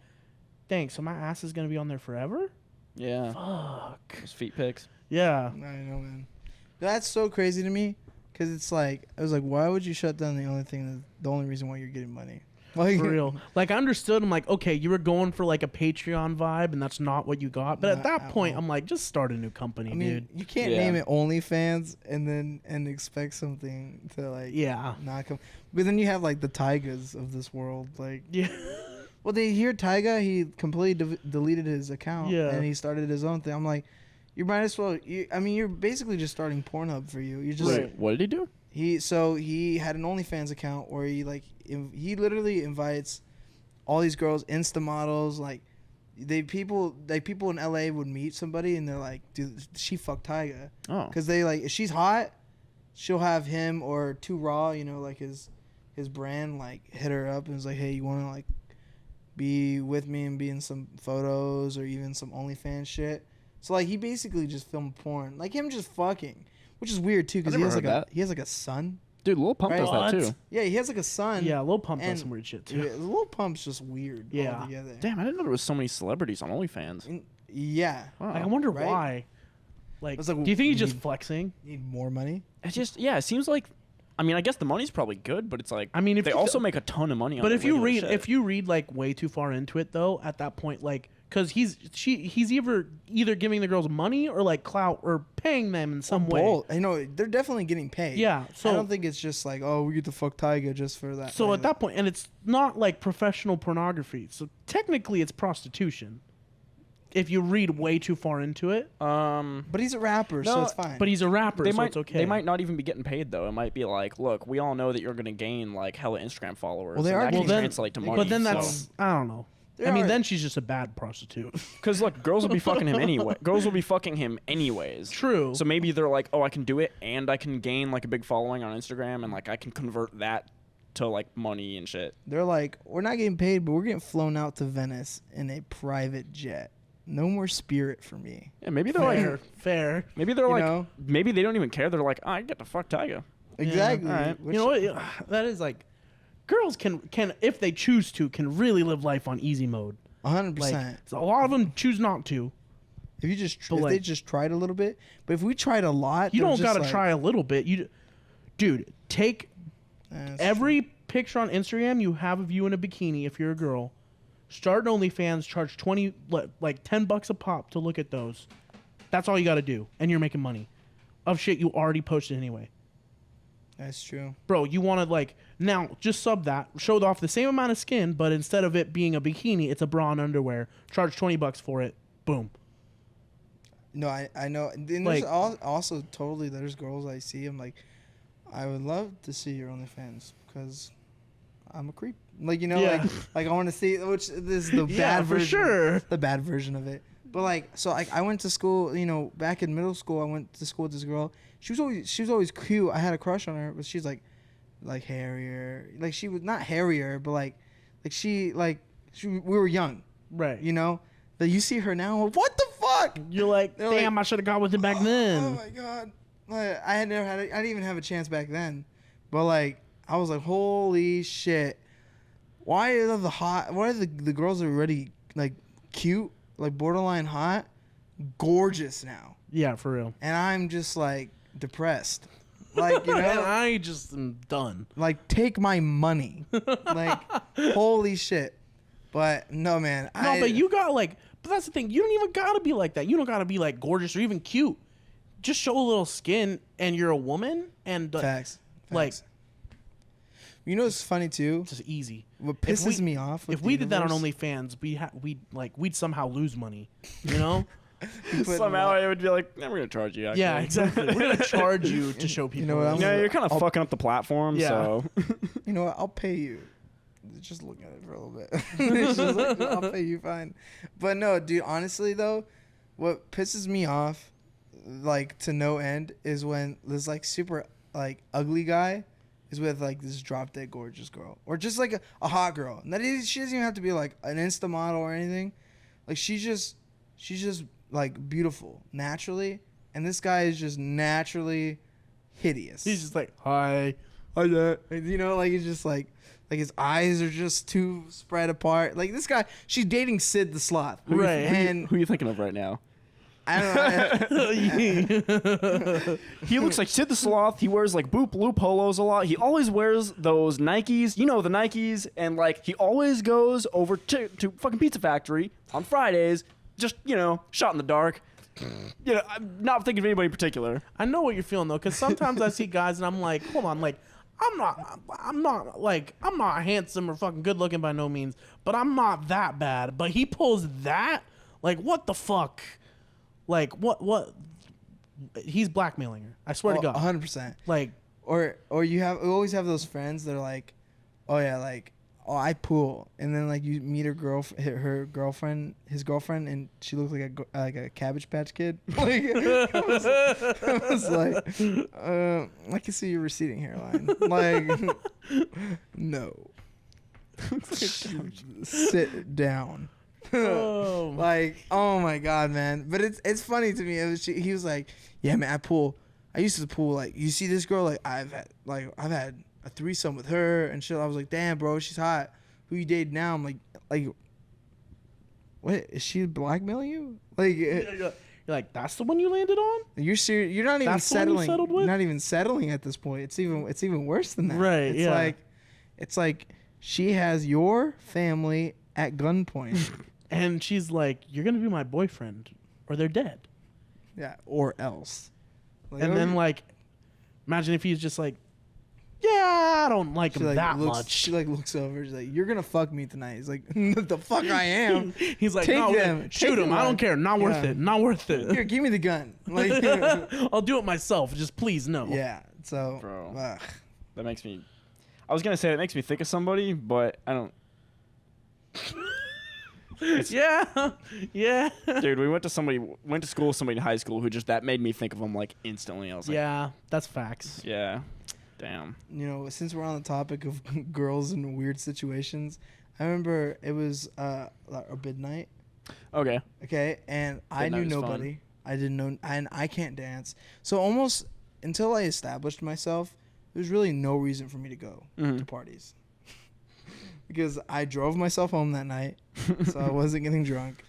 dang, so my ass is going to be on there forever? Yeah. Fuck. Those feet pics. Yeah. I know, man. That's so crazy to me because I was like, why would you shut down the only reason why you're getting money? Like, For real. Like, I understood. I'm like, okay, you were going for like a Patreon vibe, and that's not what you got. But at that point, I'm like, just start a new company, I mean, dude. you can't Yeah. name it OnlyFans and expect something to like Yeah. not come. But then you have like the Tygas of this world, like. Yeah. Well, they hear Tyga, he completely deleted his account, Yeah. and he started his own thing. I'm like, you might as well. You're basically just starting Pornhub for you. You just Wait, what did he do? he had an OnlyFans account where he literally invites all these girls, Insta models, like people in LA would meet somebody and they're like, dude, she fucked Tyga, Oh. because they like if she's hot, she'll have him or Too Raw, like his brand, like hit her up and was like, hey, you want to like be with me and be in some photos or even some OnlyFans shit. So like he basically just filmed porn, like him just fucking, which is weird too because I never heard that. he has like a son. Dude, Lil Pump Right. does that What? too. Yeah, he has like a son. Yeah, Lil Pump And- does some weird shit, too. Yeah, Lil Pump's just weird. Yeah. Altogether. Damn, I didn't know there was so many celebrities on OnlyFans. Yeah. Wow. Like, I wonder Right? why. Like, It's like, do you think he's we just need- flexing? Need more money. It's just, yeah, it seems like, I mean, I guess the money's probably good, but it's like, I mean, if they you- also make a ton of money on But their if you regular read shit. like way too far into it though, at that point, like, because he's either giving the girls money or like clout or paying them in some way. Both. I know they're definitely getting paid. Yeah, so- I don't think it's just like, oh, we get to fuck Tyga just for that. So Like, at that point, and it's not like professional pornography, so technically it's prostitution. If you read way too far into it, but he's a rapper, so No, it's fine. but he's a rapper, they so might it's okay. they might not even be getting paid though. It might be like, look, we all know that you're gonna gain like hella Instagram followers. Well, they and are that getting can paid. translate to money. But then so. that's I don't know. They I mean, are- then she's just a bad prostitute. Because look, girls will be fucking him anyway. Girls will be fucking him anyways. True. So maybe they're like, oh, I can do it, and I can gain like a big following on Instagram, and like I can convert that to like money and shit. They're like, we're not getting paid, but we're getting flown out to Venice in a private jet. No more Spirit for me. Yeah, maybe they're fair, like, fair. maybe they're You like, know? maybe they don't even care. They're like, oh, I get to fuck Tyga. Exactly. Yeah, alright. Which- You know what? Yeah, that is like, girls can if they choose to can really live life on easy mode. 100%. Like, so a lot of them choose not to. If you just But if they like- just tried a little bit, but if we tried a lot, You they're don't just gotta like, try a little bit. Dude, take that's every picture on Instagram you have of you in a bikini if you're a girl. Start an OnlyFans, charge like $10 a pop to look at those. That's all you got to do, and you're making money of shit you already posted anyway. That's true. Bro, you want to like now just sub that, show off the same amount of skin, but instead of it being a bikini, it's a bra and underwear. Charge $20 for it. Boom. No, I know. And there's Like- also totally there's girls I see. I'm like, I would love to see your OnlyFans because I'm a creep. Like Yeah. like I want to see, which this is the Yeah, bad for version. sure. The bad version of it. But like, so I went to school. Back in middle school, I went to school with this girl. She was always cute. I had a crush on her, but she's like hairier. Like she was not hairier, but we were young. Right. That you see her now. What the fuck? You're like, They're damn, I should have got with it back then. Oh my god! Like, I didn't even have a chance back then, but like I was like, holy shit! Why are the girls that are already like cute, like borderline hot, gorgeous now, Yeah, for real. and I'm just like depressed. Like, you And know, I just am done. like take my money. Like, holy shit. But no, man. No, but you got like, but that's the thing. You don't even gotta be like that. You don't gotta be like gorgeous or even cute. Just show a little skin, and you're a woman, and Facts. like, You know, it's funny too. just easy. What pisses me off. If we did that on OnlyFans, we'd somehow lose money. You know? Somehow I would be like, we're gonna charge you. Actually. Yeah, exactly. We're gonna charge you to show people. You know what, I'm Yeah, you're kind of fucking up the platform. Yeah. So You know what? I'll pay you. Just look at it for a little bit. It's just like, I'll pay you fine. But no, dude. Honestly, though, what pisses me off, like to no end, is when this like super like ugly guy is with like this drop dead gorgeous girl, or just like a hot girl. And she doesn't even have to be like an Insta model or anything. Like she's just like beautiful naturally, and this guy is just naturally hideous. He's just like, hi. You know, like he's just like his eyes are just too spread apart. Like this guy, she's dating Sid the Sloth, Right. And who are you thinking of right now? I don't know. He looks like Sid the Sloth. He wears like blue polos a lot. He always wears those Nikes, you know, the Nikes, and like he always goes over to fucking Pizza Factory on Fridays, just, you know, shot in the dark. You know, I'm not thinking of anybody in particular. I know what you're feeling though, because sometimes I see guys and I'm like, hold on, like I'm not handsome or fucking good looking by no means, but I'm not that bad. But he pulls that, like what the fuck, like what? He's blackmailing her. I swear to God. 100%. Like, Or you always have those friends that are like, oh yeah, like, oh I pool, and then like you meet his girlfriend, and she looks like a Cabbage Patch Kid. Like, I was like, I can see your receding hairline. Like, no, sit down. oh, Like, oh my God, man. But it's funny to me. He was like, yeah, man, I used to pool. Like, you see this girl, like I've had a threesome with her and shit. I was like, damn, bro, she's hot. Who you dating now? I'm like, what? Is she blackmailing you? Like, you're like, that's the one you landed on? you're serious? You're not even That's the one you settling. settled with? Not even settling at this point. It's even worse than that. Right, yeah. It's like she has your family at gunpoint. And she's like, you're gonna be my boyfriend, or they're dead. Yeah, or else. Like, And then like, imagine if he's just like, yeah, I don't like him that much. She like looks over. She's like, "You're gonna fuck me tonight." He's like, "The fuck I am." He's like, Take no, them. shoot Take him. them I don't on. care. Not worth Yeah. it. Not worth it. Here, give me the gun. Like, I'll do it myself. Just please no. yeah. So, Bro. ugh. That makes me. I was gonna say it makes me think of somebody, but I don't. Yeah. Yeah. Dude, went to school with somebody in high school who just that made me think of him like instantly. I was like, Yeah. That's facts. yeah, damn. You know, since we're on the topic of girls in weird situations, I remember it was a midnight. Okay. Okay, and I Midnight knew was fun. nobody. I didn't know, and I can't dance. So almost until I established myself, there's really no reason for me to go Mhm. to parties. Because I drove myself home that night, so I wasn't getting drunk,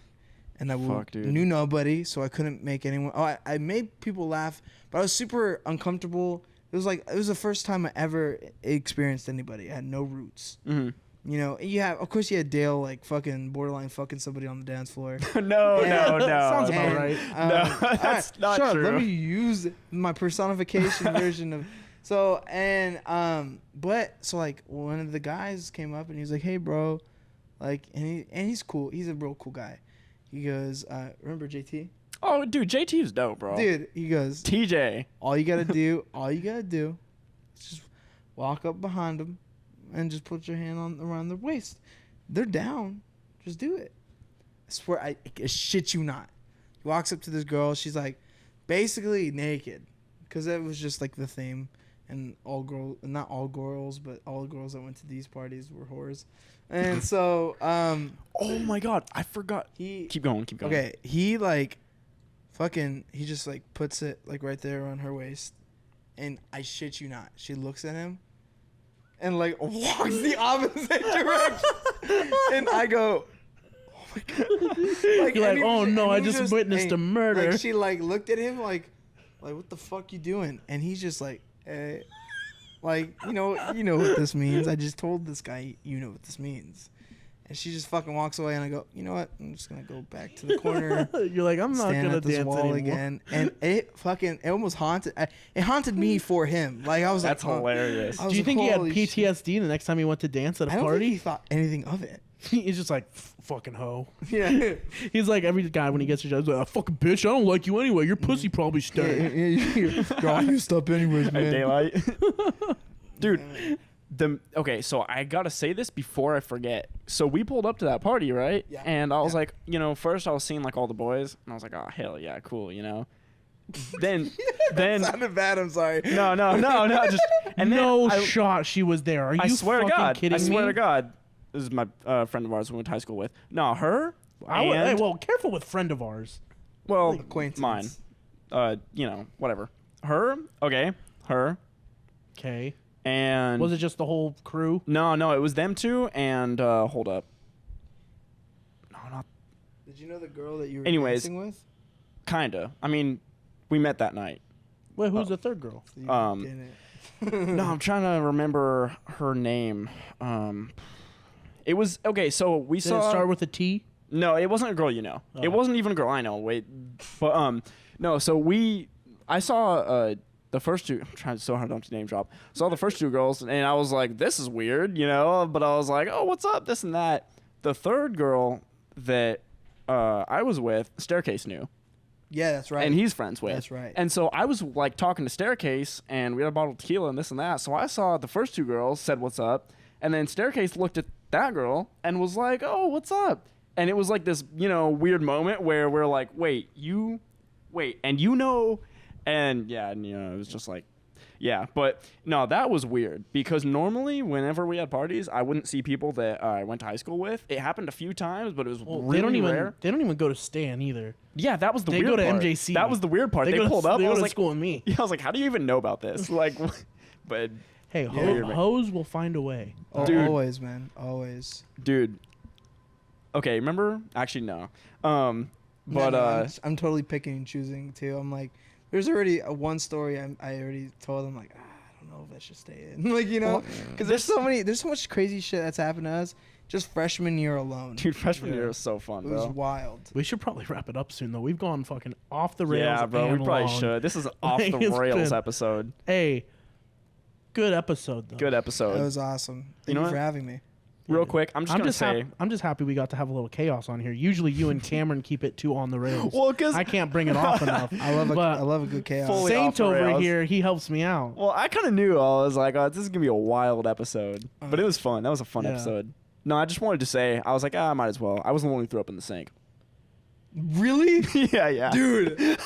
and I Fuck, dude. knew nobody, so I couldn't make anyone. Oh, I made people laugh, but I was super uncomfortable. It was the first time I ever experienced anybody. I had no roots. Mm-hmm. You know, of course you had Dale like fucking borderline fucking somebody on the dance floor. no. Sounds about And, right. No, that's alright, not shut up, true. Let me use my personification version of. So and but so like one of the guys came up and he was like, "Hey, bro," like and he's cool. He's a real cool guy. He goes, "Remember JT?" Oh, dude, JT was dope, bro. Dude, he goes, TJ. all you gotta do is just walk up behind them and just put your hand around their waist. They're down. Just do it. I swear, I shit you not. He walks up to this girl. She's like basically naked because that was just like the theme. And not all girls, but all girls that went to these parties were whores. And so, Oh my God, I forgot. Keep going. okay, he like fucking, he just like puts it like right there on her waist. And I shit you not, she looks at him and like walks the opposite direction. And I go, oh my God. Like, You're like, oh no, I and he just witnessed a murder. Like she like looked at him like what the fuck you doing? And he's just like, Like, you know what this means. I just told this guy, you know what this means. And she just fucking walks away, and I go, you know what? I'm just gonna go back to the corner. You're like, I'm not stand gonna at this dance wall anymore. again. And it almost haunted. It haunted me for him. Like I was That's like, hilarious. I was Do you like, think he had holy shit. PTSD the next time he went to dance at a I don't think party? he thought anything of it. He's just like, fucking hoe. Yeah. He's like every guy when he gets to job, he's like, fucking bitch, I don't like you anyway. Your pussy probably stank. Girl, I used up anyways, Hey, man. daylight. Dude, okay, so I gotta say this before I forget. So we pulled up to that party, right? Yeah. And I was Yeah. like, first I was seeing like all the boys, and I was like, oh hell yeah, cool, Then Sounded bad. I'm sorry. no, just and then No I, shot she was there. Are you I swear to fucking God, kidding I swear me? to God, this is my friend of ours we went to high school with. No, her. Hey, and- well, careful with friend of ours. well, Acquaintance. mine. Whatever. Her. Okay. Her. Okay. And Was it just the whole crew? no, it was them two. And hold up. No, not Did you know the girl that you were Anyways. dancing with? kinda. I mean, we met that night. Wait, who's the third girl? You didn't. No, I'm trying to remember her name. It was okay. So we Did saw. it start with a T? No, it wasn't a girl you know. Oh. It wasn't even a girl I know. Wait, but no. So I saw the first two. I'm trying so hard not to name drop. Saw the first two girls, and I was like, this is weird, But I was like, oh, what's up? This and that. The third girl that I was with, Staircase knew. Yeah, that's right. And he's friends with. That's right. And so I was like talking to Staircase, and we had a bottle of tequila and this and that. So I saw the first two girls, said what's up, and then Staircase looked at that girl and was like, oh, what's up? And it was like this, weird moment where we're like, wait, and and yeah, and it was just like, yeah, but no, that was weird because normally whenever we had parties, I wouldn't see people that I went to high school with. It happened a few times, but it was really they don't even rare. they don't even go to Stan either. Yeah, that was the They weird go to part. MJC. That was the weird part. They go pulled to, up. They I go was to like, school with me. yeah, I was like, how do you even know about this? Like, but Hey, Yeah. hoes will find a way. Dude. Always, man. Always. dude. Okay, remember? Actually, no. But No, I'm totally picking and choosing too. I'm like, there's already one story I already told them like, I don't know if I should stay in, because there's so much crazy shit that's happened to us just freshman year alone. dude, freshman Yeah. year was so fun, It was bro. wild. We should probably wrap it up soon, though. We've gone fucking off the rails. Yeah, bro, we and probably long. should. This is an off Like, the it's rails been- episode. Hey, good episode, though. Good episode. That was awesome. Thank know you what? for having me. Real quick, I'm just gonna say. I'm just happy we got to have a little chaos on here. Usually you and Cameron keep it too on the rails. Well, because I can't bring it off enough. I love But I love a good chaos. Fully off Saint the over rails. here, he helps me out. well, I kind of knew. I was like, oh, this is gonna be a wild episode, but it was fun. That was a fun Yeah. episode. No, I just wanted to say, I was like, I might as well. I was the one who threw up in the sink. Really? yeah. Dude.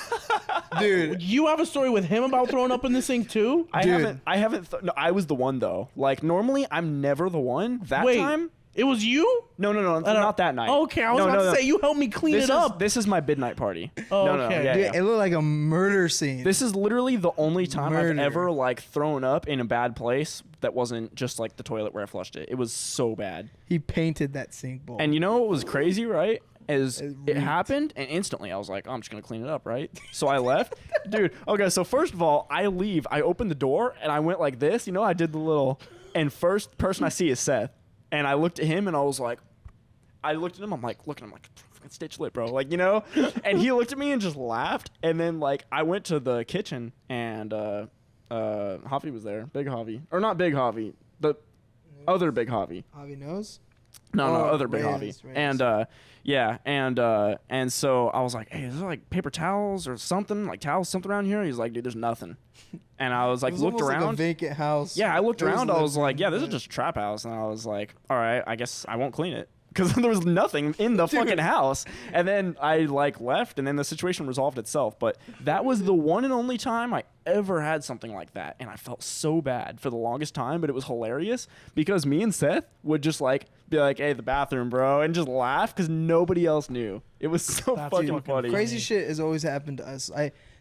Dude. You have a story with him about throwing up in the sink too? I Dude. haven't. No, I was the one though. Like normally, I'm never the one. That Wait, time, it was you? no, not that night. Okay, I was No, about no. to say you helped me clean This it up. This is my midnight party. Oh, no, okay. yeah, Dude, yeah. it looked like a murder scene. This is literally the only time I've Murder. ever like thrown up in a bad place that wasn't just like the toilet where I flushed it. It was so bad. He painted that sink bowl. And you know what was crazy, right? Is It it reeked. happened and instantly I was like, oh, I'm just gonna clean it up, right? So I left. Dude, okay, so first of all, I leave. I opened the door and I went like this, I did the little, and first person I see is Seth. And I looked at him and I was like, I'm like, look at him like, fucking stitch lit, bro. Like, and he looked at me and just laughed. And then like I went to the kitchen and Javi was there. Big Javi. Or not Big Javi. The other Big Javi. Javi knows? No, Oh, other Big Reyes, Javi. Reyes. And so I was like, hey, is there like paper towels or something? Like towels, something around here? He's like, dude, there's nothing. And I was like, It was looked almost like a around. vacant house. Yeah, I looked There around. I was living like, yeah, this is room. just a trap house. And I was like, all right, I guess I won't clean it. Because there was nothing in the fucking house. And then I like left and then the situation resolved itself. But that was the one and only time I ever had something like that. And I felt so bad for the longest time, but it was hilarious because me and Seth would just like be like, hey, the bathroom, bro. And just laugh because nobody else knew. It was so That's fucking fucking funny. Crazy shit has always happened to us.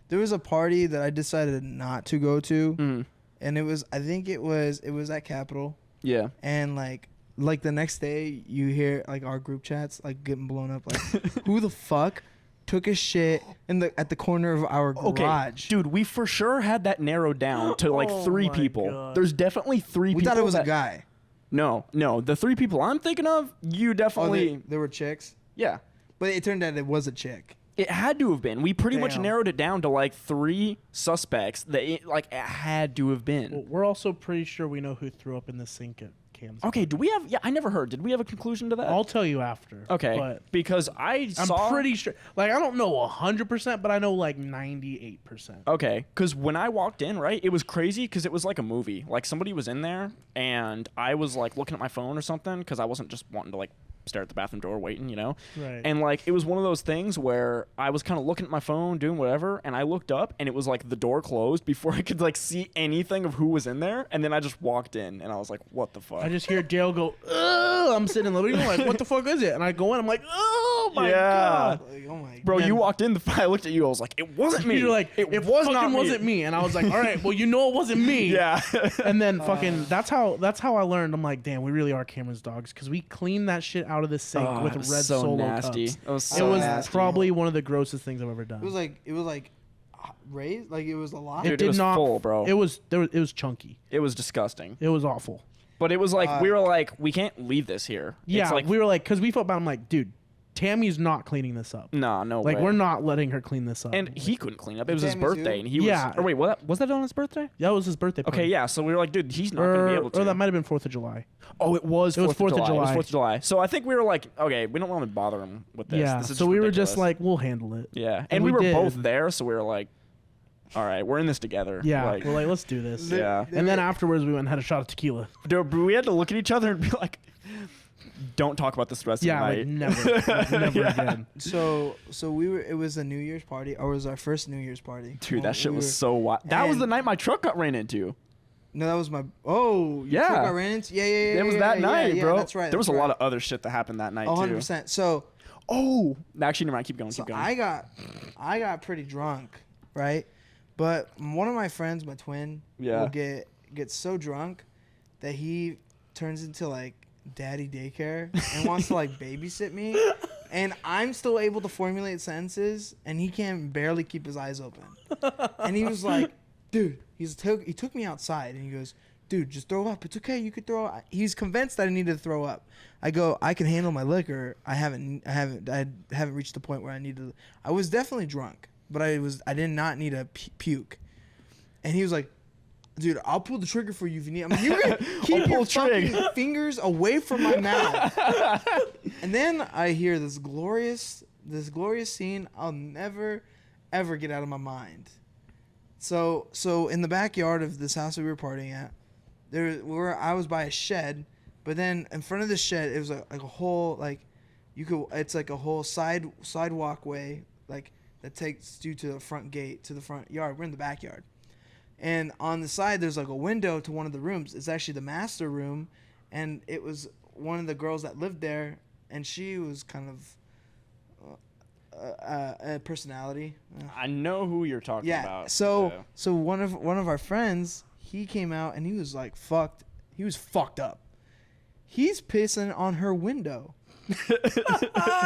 There was a party that I decided not to go to, Mhm. and it was at Capitol, Yeah. and like the next day you hear like our group chats like getting blown up, like who the fuck took a shit at the corner of our garage. Dude, we for sure had that narrowed down to like 3 my people. God. There's definitely 3 We people. thought it was a guy. No, the 3 people I'm thinking of, you Oh, definitely. they were chicks, Yeah. but it turned out it was a chick. It had to have been. We pretty much Damn. narrowed it down to like 3 suspects that it had to have been. Well, we're also pretty sure we know who threw up in the sink at Cam's. Okay, do we have? Yeah, I never heard. Did we have a conclusion to that? I'll tell you after. Okay, But because I'm pretty sure. Like, I don't know 100%, but I know like 98%. Okay, because when I walked in, right, it was crazy because it was like a movie. Like somebody was in there, and I was like looking at my phone or something because I wasn't just wanting to like stare at the bathroom door waiting, you know? Right. And like it was one of those things where I was kind of looking at my phone, doing whatever, and I looked up and it was like the door closed before I could like see anything of who was in there, and then I just walked in and I was like, what the fuck? I just hear Dale go, ugh! I'm sitting in the living room like, what the fuck is it? And I go in, I'm like, oh my God. Like, oh my Bro, God. you walked in, I looked at you, I was like, it wasn't me. You're like, it it was not fucking me. wasn't me. And I was like, all right, well, you know it wasn't me. Yeah. And then fucking, that's how I learned. I'm like, damn, we really are Cameron's dogs, because we cleaned that shit out of the sink with it was red so Solo nasty. cups. It was so It was nasty. probably one of the grossest things I've ever done. It was like raised, like it was a lot. Dude, it was full, bro. It was chunky. It was disgusting. It was awful. But it was like, we were like, we can't leave this here. Yeah, It's like, we were like, because we felt bad. I'm like, dude, Tammy's not cleaning this up. no Like, way. we're not letting her clean this up. And he couldn't clean up. It was his Tammy's birthday, who? and he was. Yeah. Or wait, was that on his birthday? that was his birthday party. Okay, yeah. So we were like, dude, he's not gonna be able to. Or that might have been 4th of July. Oh, it was. It was 4th of It was July. 4th of July. So I think we were like, okay, we don't want to bother him with this. Yeah. This is So we were just ridiculous. like, we'll handle it. yeah, and and we we were did. both there, so we were like, all right, we're in this together. Yeah. Like, We're like, let's do this. yeah. And then afterwards, we went and had a shot of tequila. Dude, we had to look at each other and be like, don't talk about this the rest Yeah, of the like night. never, like, never Yeah. again. So we were. It was a New Year's party, or it was our first New Year's party. Dude, Well, that shit we was were- so wild. That was and- the night my truck got ran into. No, that was my. Oh, Yeah. I ran into. Yeah. It was that night, yeah, bro. That's right. There was a lot of other shit that happened that night, too. 100%. So Oh, actually, never mind. Keep going. So Keep going. I got pretty drunk, right? But one of my friends, my twin, Yeah. will get so drunk that he turns into like daddy daycare and wants to like babysit me, and I'm still able to formulate sentences, and he can barely keep his eyes open. And he was like, "Dude," he took me outside, and he goes, "Dude, just throw up. It's okay. You could throw up." He's convinced that I needed to throw up. I go, "I can handle my liquor. I haven't reached the point where I need to." I was definitely drunk, but I did not need a puke. And he was like, "Dude, I'll pull the trigger for you if you need." I'm like, "You keep your fucking fingers away from my mouth." And then I hear this glorious scene I'll never ever get out of my mind. So in the backyard of this house we were partying at, I was by a shed, but then in front of the shed it was like a whole it's like a whole sidewalk way like that takes you to the front gate to the front yard. We're in the backyard, and on the side there's like a window to one of the rooms. It's actually the master room, and it was one of the girls that lived there, and she was kind of a personality. I know who you're talking about. So one of our friends, he came out and he was like fucked. He was fucked up. He's pissing on her window.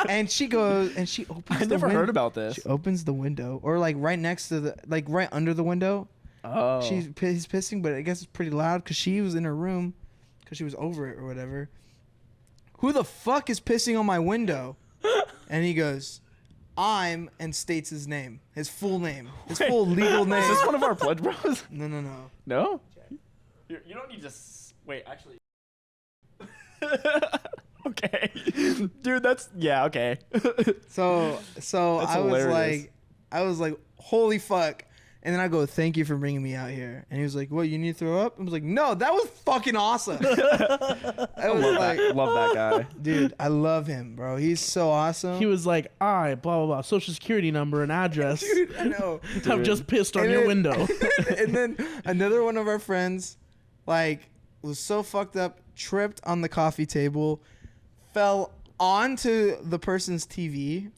And she goes and she opens I the never heard about this. She opens the window, or like right next to right under the window. Oh. He's pissing, but I guess it's pretty loud because she was in her room because she was over it or whatever. Who the fuck is pissing on my window? And he goes, "I'm," and states his name, his full name, his full legal name. Is this one of our pledge bros? No. No? You don't need to... Wait, actually... Okay. Dude, that's... Yeah, okay. So That's I hilarious. was like, holy fuck. And then I go, "Thank you for bringing me out here." And he was like, "What, you need to throw up?" I was like, "No, that was fucking awesome." I was like, Love that guy. dude, I love him, bro. He's so awesome. He was like, I, blah, blah, blah, social security number and address. Dude, I know. I've just pissed on And your then- window. And then another one of our friends, like, was so fucked up, tripped on the coffee table, fell onto the person's TV,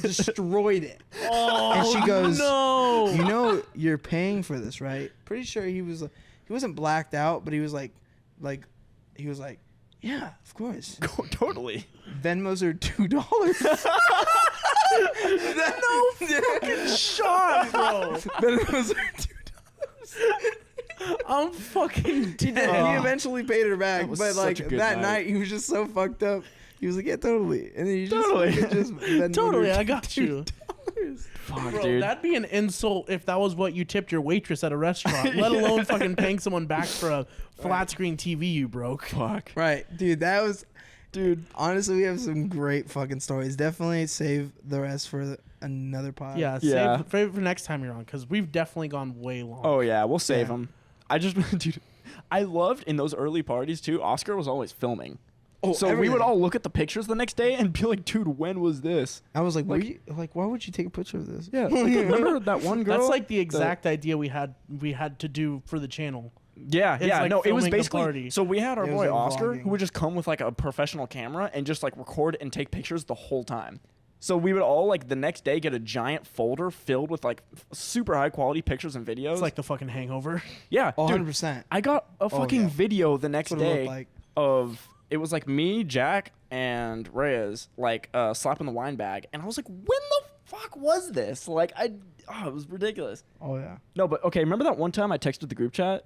destroyed it. Oh, And she goes, no. "You know you're paying for this, right?" Pretty sure he wasn't blacked out, but he was like, "Yeah, of course." Totally. Venmos are $2. No fucking shot, bro. Then it was like $2. I'm fucking He dead. eventually paid her back, That was but like such a good that night. night he was just so fucked up. He was like, "Yeah, totally," and then he just Totally. just Venmo'd Totally, her I got you. $2. Fuck, Bro, dude. that'd be an insult if that was what you tipped your waitress at a restaurant, let alone fucking paying someone back for a flat screen TV you broke. Fuck. Right, dude. That was, dude. Honestly, we have some great fucking stories. Definitely save the rest for another pod. Yeah, Yeah. save it for next time you're on, because we've definitely gone way long. Oh yeah, we'll save Yeah. them. I just, dude, I loved in those early parties too. Oscar was always filming. Oh, So we everything. would all look at the pictures the next day and be like, dude, when was this? I was like, like- why would you take a picture of this? Yeah. Like, remember that one girl? That's like the exact idea we had to do for the channel. Yeah, It's yeah. like No, it was filming the basically. party. So we had our It was boy like Oscar vlogging. who would just come with like a professional camera and just like record and take pictures the whole time. So we would all like the next day get a giant folder filled with like super high quality pictures and videos. It's like the fucking Hangover. yeah, Oh, dude, 100%. I got a fucking yeah. video the next That's what it day looked like. of it was like me, Jack, and Reyes like slapping the wine bag, and I was like, when the fuck was this? Like it was ridiculous. Oh yeah. No, but okay, remember that one time I texted the group chat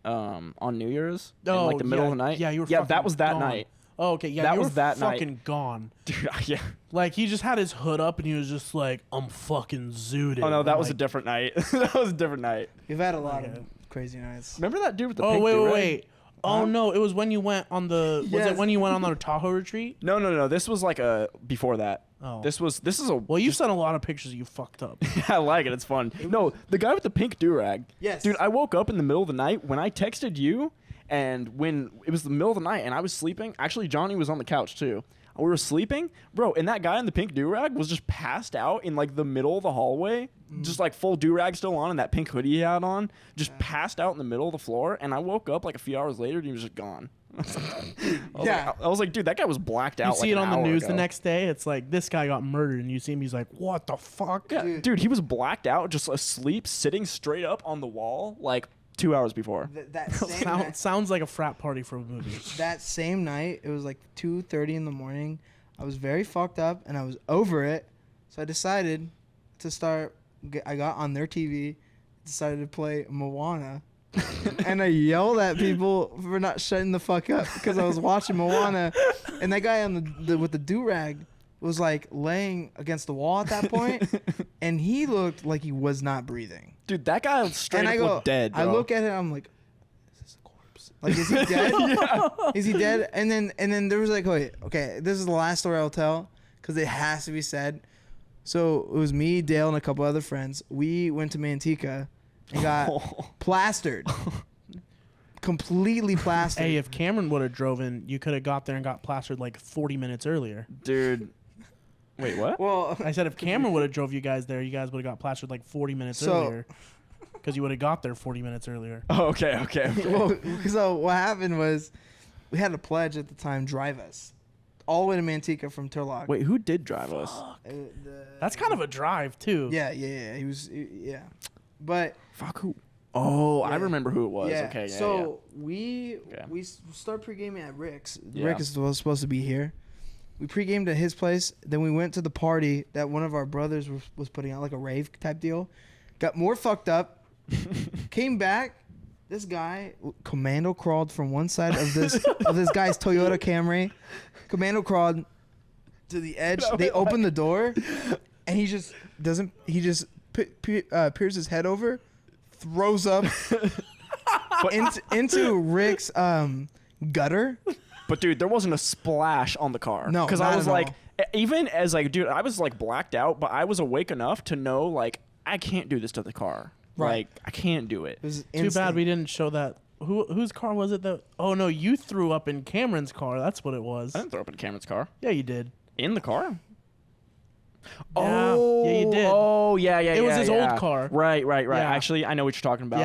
on New Year's in like the middle of the night? Yeah, you were. Yeah, fucking that was that gone. night. Oh, okay, yeah, That you was were that night. fucking gone. Dude, yeah. Like he just had his hood up and he was just like, "I'm fucking zooted." Oh no, that I'm was a like, different night. That was a different night. We've had a lot Yeah. of crazy nights. Remember that dude with the Oh pink wait, do-rag? wait. Oh Huh? no, it was when you went on the. Was Yes. it when you went on the Tahoe retreat? No. This was like before that. Oh. This is a Well, you sent a lot of pictures. You fucked up. I like it. It's fun. No, the guy with the pink do-rag. Yes. Dude, I woke up in the middle of the night when I texted you, and when it was the middle of the night and I was sleeping. Actually, Johnny was on the couch too. We were sleeping, bro, and that guy in the pink do-rag was just passed out in like the middle of the hallway, just like full do-rag still on and that pink hoodie he had on, just passed out in the middle of the floor. And I woke up like a few hours later and he was just gone. I was like, dude, that guy was blacked You out. see like it an on the hour news ago. the next day. It's like this guy got murdered, and you see him. He's like, "What the fuck?" Yeah, dude, he was blacked out, just asleep, sitting straight up on the wall, like 2 hours before. That same night, Sounds like a frat party from a movie. that same night, it was like 2:30 in the morning. I was very fucked up and I was over it, so I decided to start. I got on their TV, decided to play Moana, and I yelled at people for not shutting the fuck up because I was watching Moana, and that guy on the with the do-rag was like laying against the wall at that point, and he looked like he was not breathing. Dude, that guy straight And up I go, looked dead, bro. I look at it, I'm like, is this a corpse? Like, is he dead? Is he dead? And then there was like, wait, okay, this is the last story I'll tell because it has to be said. So it was me, Dale, and a couple other friends. We went to Manteca and got plastered, completely plastered. Hey, if Cameron would have drove in, you could have got there and got plastered like 40 minutes earlier. Dude. Wait, what? Well, I said if Cameron would have drove you guys there, you guys would have got plastered like 40 minutes So- earlier. Because you would have got there 40 minutes earlier. Oh, okay. well, so what happened was we had a pledge at the time drive us all the way to Manteca from Turlock. Wait, who did drive us? That's kind of a drive, too. Yeah. He was, yeah. But Fuck who? Oh, I Yeah. remember who it was. yeah, Okay, yeah, so we Okay. start pre-gaming at Rick's. Yeah. Rick is supposed to be here. We pre-gamed at his place. Then we went to the party that one of our brothers was putting out, like a rave type deal. Got more fucked up. Came back. This guy commando crawled from one side of this guy's Toyota Camry. Commando crawled to the edge. They opened the door, and he just doesn't. He just peers his head over, throws up into Rick's gutter. But dude, there wasn't a splash on the car. No, because I not was at like, all. even as like, dude, I was like blacked out, but I was awake enough to know like I can't do this to the car. Right. Like I can't do it. It was Too bad instant. we didn't show that. Whose car was it that? Oh, no, you threw up in Cameron's car. That's what it was. I didn't throw up in Cameron's car. Yeah, you did. In the car? Yeah. Oh, Yeah, you did. Oh, yeah. It was his old car. Right. Yeah. Actually, I know what you're talking about.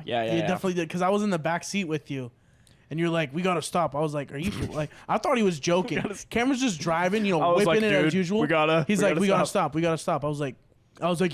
Yeah. You definitely did, because I was in the back seat with you. And you're like, we gotta stop. I was like, are you like? I thought he was joking. Cameron's just driving, I was whipping like, it dude, as usual. we gotta stop. We gotta stop. I was like,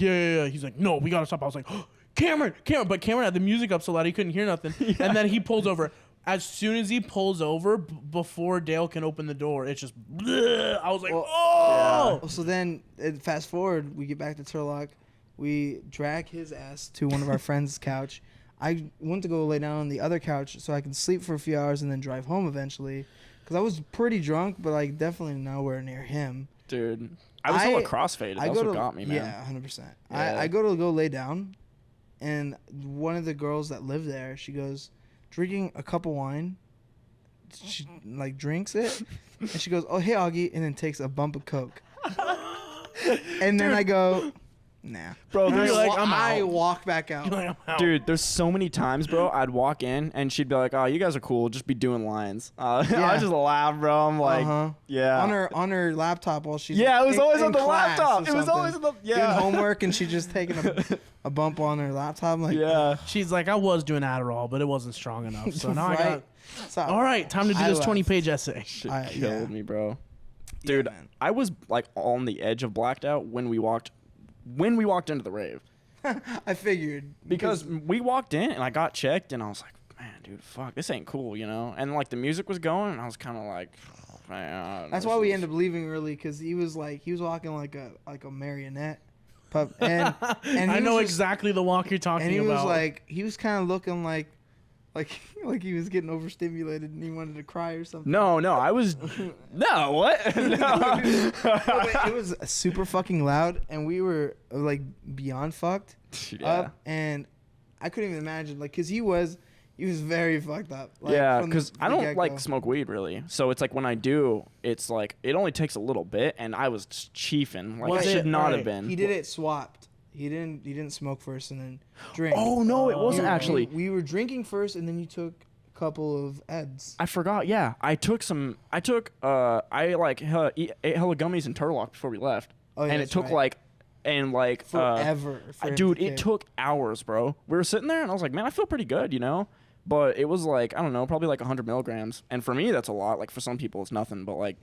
yeah. He's like, no, we gotta stop. I was like, Cameron. But Cameron had the music up so loud he couldn't hear nothing. And then he pulls over. as soon as he pulls over, before Dale can open the door, it's just. Bleh. I was like, oh. Yeah. So then, fast forward, we get back to Turlock. We drag his ass to one of our friends' couch. I went to go lay down on the other couch so I can sleep for a few hours and then drive home eventually. Because I was pretty drunk, but like definitely nowhere near him. Dude, I was hella crossfaded. That's what got me, man. Yeah, 100%. Yeah. I go to lay down, and one of the girls that live there, she goes, drinking a cup of wine. She like drinks it, and she goes, "Oh hey Auggie," and then takes a bump of Coke. And then I go, nah, bro. I walk back out. Like, I'm out. Dude, there's so many times, bro. I'd walk in and she'd be like, "Oh, you guys are cool. Just be doing lines." I just laugh, bro. I'm like, yeah. On her laptop while she's it was always in on the class laptop. or It was always something. on the Doing homework, and she's just taking a bump on her laptop. I'm like, yeah. She's like, I was doing Adderall, but it wasn't strong enough. So now I got. Right. So, All right, time to do this 20-page essay. Shit yeah. killed me, bro. Dude, man. I was like on the edge of blacked out when we walked into the rave. I figured Because we walked in and I got checked and I was like, man, dude, fuck, this ain't cool, you know? And like the music was going and I was kind of like, man. that's why we ended up leaving early, because he was walking like a marionette pup, and I know exactly the walk you're talking and he about. was like, he was kind of looking like he was getting overstimulated and he wanted to cry or something. No, I was. No, what? No. It was super fucking loud, and we were like beyond fucked up, and I couldn't even imagine, like, because he was very fucked up. Like, yeah, from because the I don't get-go. like smoke weed really. So it's like when I do, it's like it only takes a little bit, and I was just chiefing. Like Was I should it- not right. have been. He did it swapped. He didn't smoke first and then drink. Oh no, it wasn't You- actually. We were drinking first, and then you took a couple of eds. I forgot. Yeah, I took some. I like ate hella gummies in Turlock before we left, Oh, yeah, and it that's took right. like Forever. for him dude, to it kick. took hours, bro. We were sitting there, and I was like, man, I feel pretty good, you know. But it was like, I don't know, probably like 100 milligrams, and for me that's a lot. Like for some people it's nothing, but like.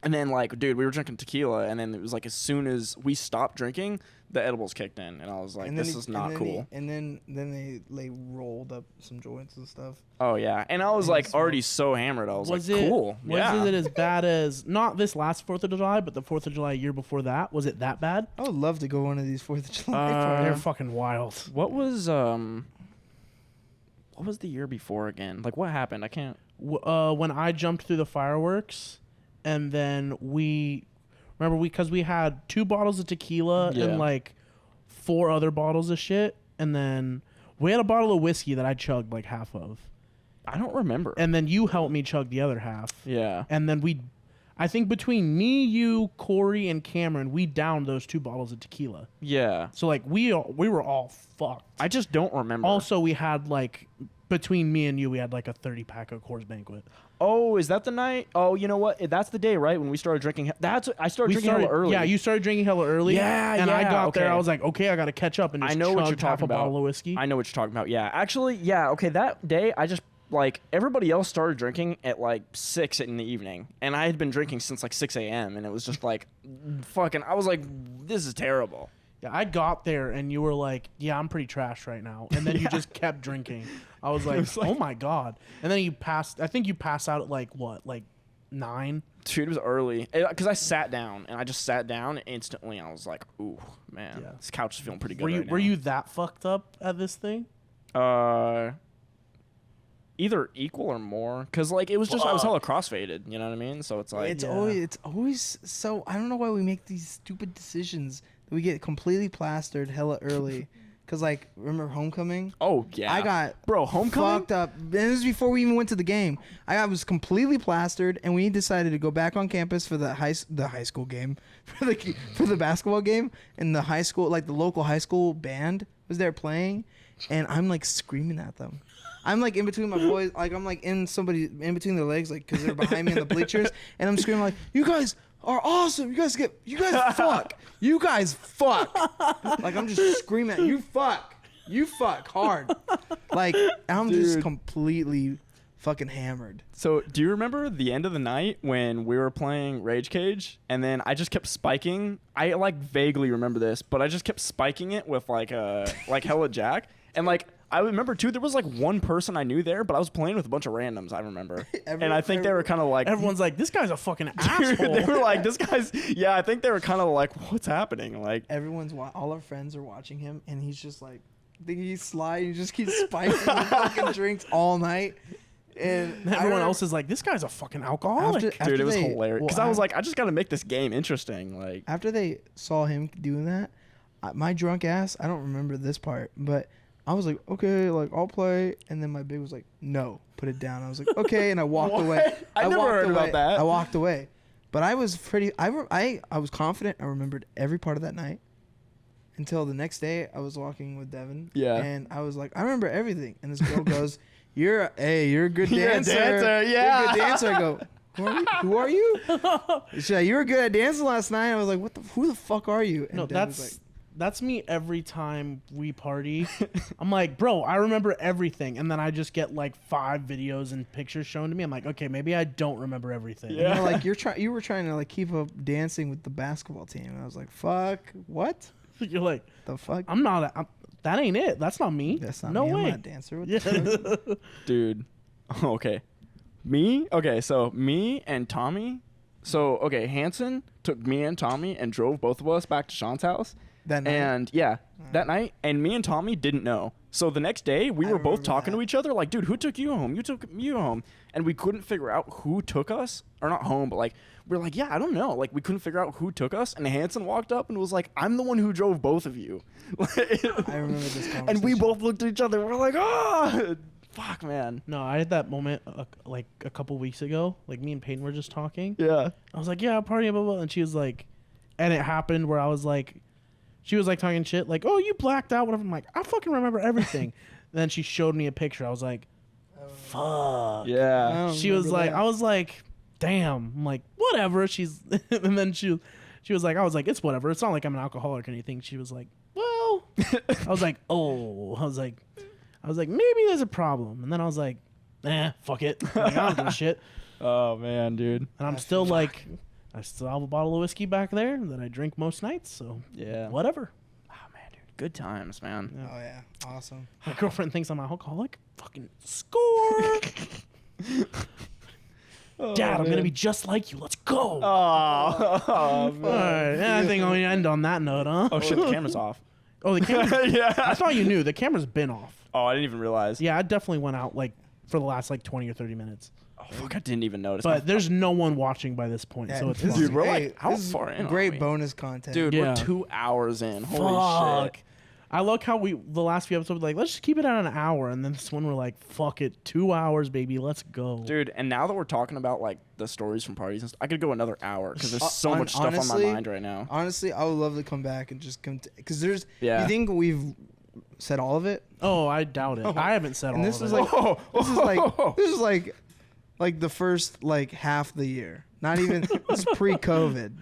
And then, like, dude, we were drinking tequila, and then it was like as soon as we stopped drinking, the edibles kicked in, and I was like, And then this is not cool. And then they rolled up some joints and stuff. Oh, yeah. And I was, And like, smoked. already so hammered. I was like, it cool. Was it as bad as not this last 4th of July, but the 4th of July year before that? Was it that bad? I would love to go one of these 4th of July They're parties. fucking wild. What was the year before again? Like, what happened? I can't. When I jumped through the fireworks, and then because we had 2 bottles of tequila Yeah. and like 4 other bottles of shit, and then we had a bottle of whiskey that I chugged like half of, I don't remember. and then you helped me chug the other half, yeah. and then I think between me, you, Corey, and Cameron, we downed those 2 bottles of tequila. Yeah. So like we were all fucked. I just don't remember. Also, we had like between me and you, we had like a 30-pack of Coors Banquet. Oh, is that the night? Oh, you know what? That's the day, right? When we started drinking. I started drinking hella early. Yeah, you started drinking hella early. Yeah, and I yeah, got there. okay. I was like, okay, I got to catch up and just I know what you're chugged half talking a bottle about. of whiskey. I know what you're talking about. Yeah. Actually, yeah. Okay, that day, I just, like, everybody else started drinking at, like, 6 in the evening. And I had been drinking since, like, 6 a.m. And it was just, like, fucking, I was like, this is terrible. Yeah, I got there and you were like, yeah, I'm pretty trash right now. And then you just kept drinking. I was like, oh my God. And then I think you passed out at like what, like 9? Dude, it was early. Because I sat down, and I just sat down instantly. And I was like, ooh, man, Yeah. this couch is feeling pretty good Were you that fucked up at this thing? Either equal or more. Because, like, it was just, I was hella crossfaded. You know what I mean? So it's like. It's Yeah. always so. I don't know why we make these stupid decisions. We get completely plastered hella early. Cause like, remember homecoming? Oh, yeah. I got homecoming? fucked up. This was before we even went to the game. I was completely plastered, and we decided to go back on campus for the high school game, for the basketball game, and the high school, like the local high school band was there playing, and I'm like screaming at them. I'm like in between my boys, like I'm like in between their legs, like because they're behind me in the bleachers, and I'm screaming like, "You guys are awesome! You guys fuck! You guys fuck!" Like I'm just screaming at you, fuck hard. Like I'm just Dude. completely fucking hammered. So, do you remember the end of the night when we were playing Rage Cage, and then I just kept spiking? I like vaguely remember this, but I just kept spiking it with like hella jack, and like I remember too. There was like one person I knew there, but I was playing with a bunch of randoms. I remember, and I think they were kind of like, Everyone's like, this guy's a fucking dude, asshole. they were like, this guy's. Yeah, I think they were kind of like, what's happening? Like, all our friends are watching him, and he's just like, he's sliding, he just keeps spiking the fucking drinks all night. And everyone else is like, this guy's a fucking alcoholic. dude, it was hilarious. Because I was like, I just got to make this game interesting. Like, after they saw him doing that, my drunk ass, I don't remember this part, but I was like, okay, like I'll play. And then my big was like, no, put it down. I was like, okay, and I walked away. I never heard about that. I walked away, but I was I was confident. I remembered every part of that night until the next day. I was walking with Devin, and I was like, I remember everything. And this girl goes, you're a good dancer. You're a dancer, yeah. You're a good dancer. I go, who are you? She's like, you were good at dancing last night. I was like, who the fuck are you? And No, Devin was like, that's me every time we party. I'm like, bro, I remember everything. And then I just get like 5 videos and pictures shown to me. I'm like, okay, maybe I don't remember everything. Yeah. you know, like you were trying to like keep up dancing with the basketball team. And I was like, fuck, what? You're like, The fuck? that ain't it. That's not me. That's not no me. way. I'm not a dancer. What the fuck? dude. Okay. Me? Okay, so me and Tommy. So, okay, Hanson took me and Tommy and drove both of us back to Sean's house. That night? And yeah, that night. And me and Tommy didn't know. So the next day, we were both remember talking that. to each other like, dude, who took you home? You took you home. And we couldn't figure out who took us. Or not home, but like, we were like, yeah, I don't know. Like, we couldn't figure out who took us. And Hanson walked up and was like, I'm the one who drove both of you. I remember this conversation. And we both looked at each other. We're like, oh, fuck, man. No, I had that moment like a couple weeks ago. Like me and Peyton were just talking. Yeah. I was like, yeah, party, blah, blah. And she was like, and it happened where I was like, she was like talking shit, like, oh, you blacked out, whatever. I'm like, I fucking remember everything. Then she showed me a picture. I was like, fuck. Yeah. She was like, I was like, damn. I'm like, whatever. She's, and then she was like, I was like, it's whatever. It's not like I'm an alcoholic or anything. She was like, well, I was like, oh, I was like, maybe there's a problem. And then I was like, fuck it. Like, I don't give a shit. Oh, man, dude. And I'm still like, I still have a bottle of whiskey back there that I drink most nights. So Yeah. whatever. Oh, man, dude. Good times, man. Oh yeah, awesome. My girlfriend thinks I'm an alcoholic. Fucking score. Dad, I'm going to be just like you. Let's go. Oh, All right. Yeah, I think I'm going to end on that note, huh? oh, shit, the camera's off. Oh, the camera. Yeah. I thought you knew. The camera's been off. Oh, I didn't even realize. Yeah, I definitely went out like for the last like 20 or 30 minutes. Oh, fuck, I didn't even notice. But there's no one watching by this point, so it's this fine. is Dude, we're great. like, how This is far in are Great we? bonus content, Dude, Yeah. we're 2 hours in. Holy Fuck. shit. I like how the last few episodes were like, let's just keep it at an hour. And then this one we're like, fuck it. 2 hours, baby. Let's go. Dude, and now that we're talking about like the stories from parties and stuff, I could go another hour because there's so much stuff on honestly- my mind right now. Honestly, I would love to come back and just come because there's. Yeah. You think we've said all of it? Oh, I doubt it. I haven't said And all this of is it. like this is like the first like half the year. Not even this is pre-COVID.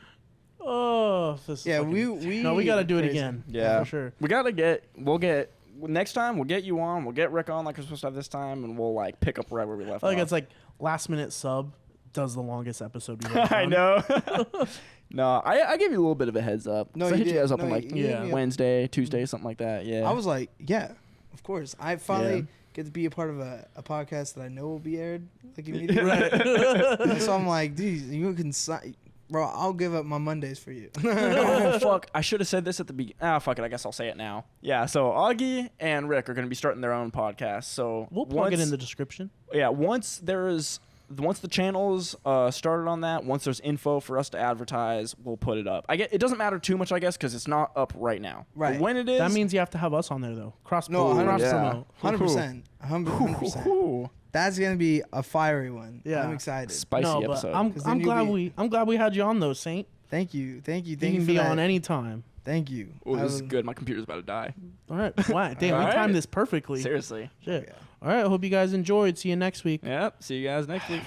Oh, this is Yeah, fucking- No, we got to do it crazy. again. Yeah, for sure. We'll get next time. We'll get you on. We'll get Rick on like we're supposed to have this time, and we'll like pick up right where we left I like off. it's like last minute sub does the longest episode we've ever I done. know. No, I gave you a little bit of a heads up. No, So I you hit you did. guys up No, on like you hit me up. Wednesday, Tuesday, something like that. Yeah. I was like, yeah, of course. I finally Yeah. get to be a part of a podcast that I know will be aired like immediately. Right. And so I'm like, dude, you can bro, I'll give up my Mondays for you. Oh fuck! I should have said this at the beginning. Fuck it. I guess I'll say it now. Yeah. So Auggie and Rick are going to be starting their own podcast. So We'll plug it in the description. Yeah. Once the channel's started on that, once there's info for us to advertise, we'll put it up. It doesn't matter too much, I guess, because it's not up right now. Right. But when it is, That means you have to have us on there though. Cross No, cross yeah. promote. 100%. 100%. Ooh, That's gonna be a fiery one. Yeah. I'm excited. spicy No, but episode. I'm 'Cause then you'll I'm glad we had you on though, Saint. Thank you. You Thank you can for be that. on any time. Thank you. Ooh, I this is was- good. My computer's about to die. All right. Wow. Damn, All we right. timed this perfectly. Seriously. Shit. Yeah. All right. I hope you guys enjoyed. See you next week. Yep. See you guys next week.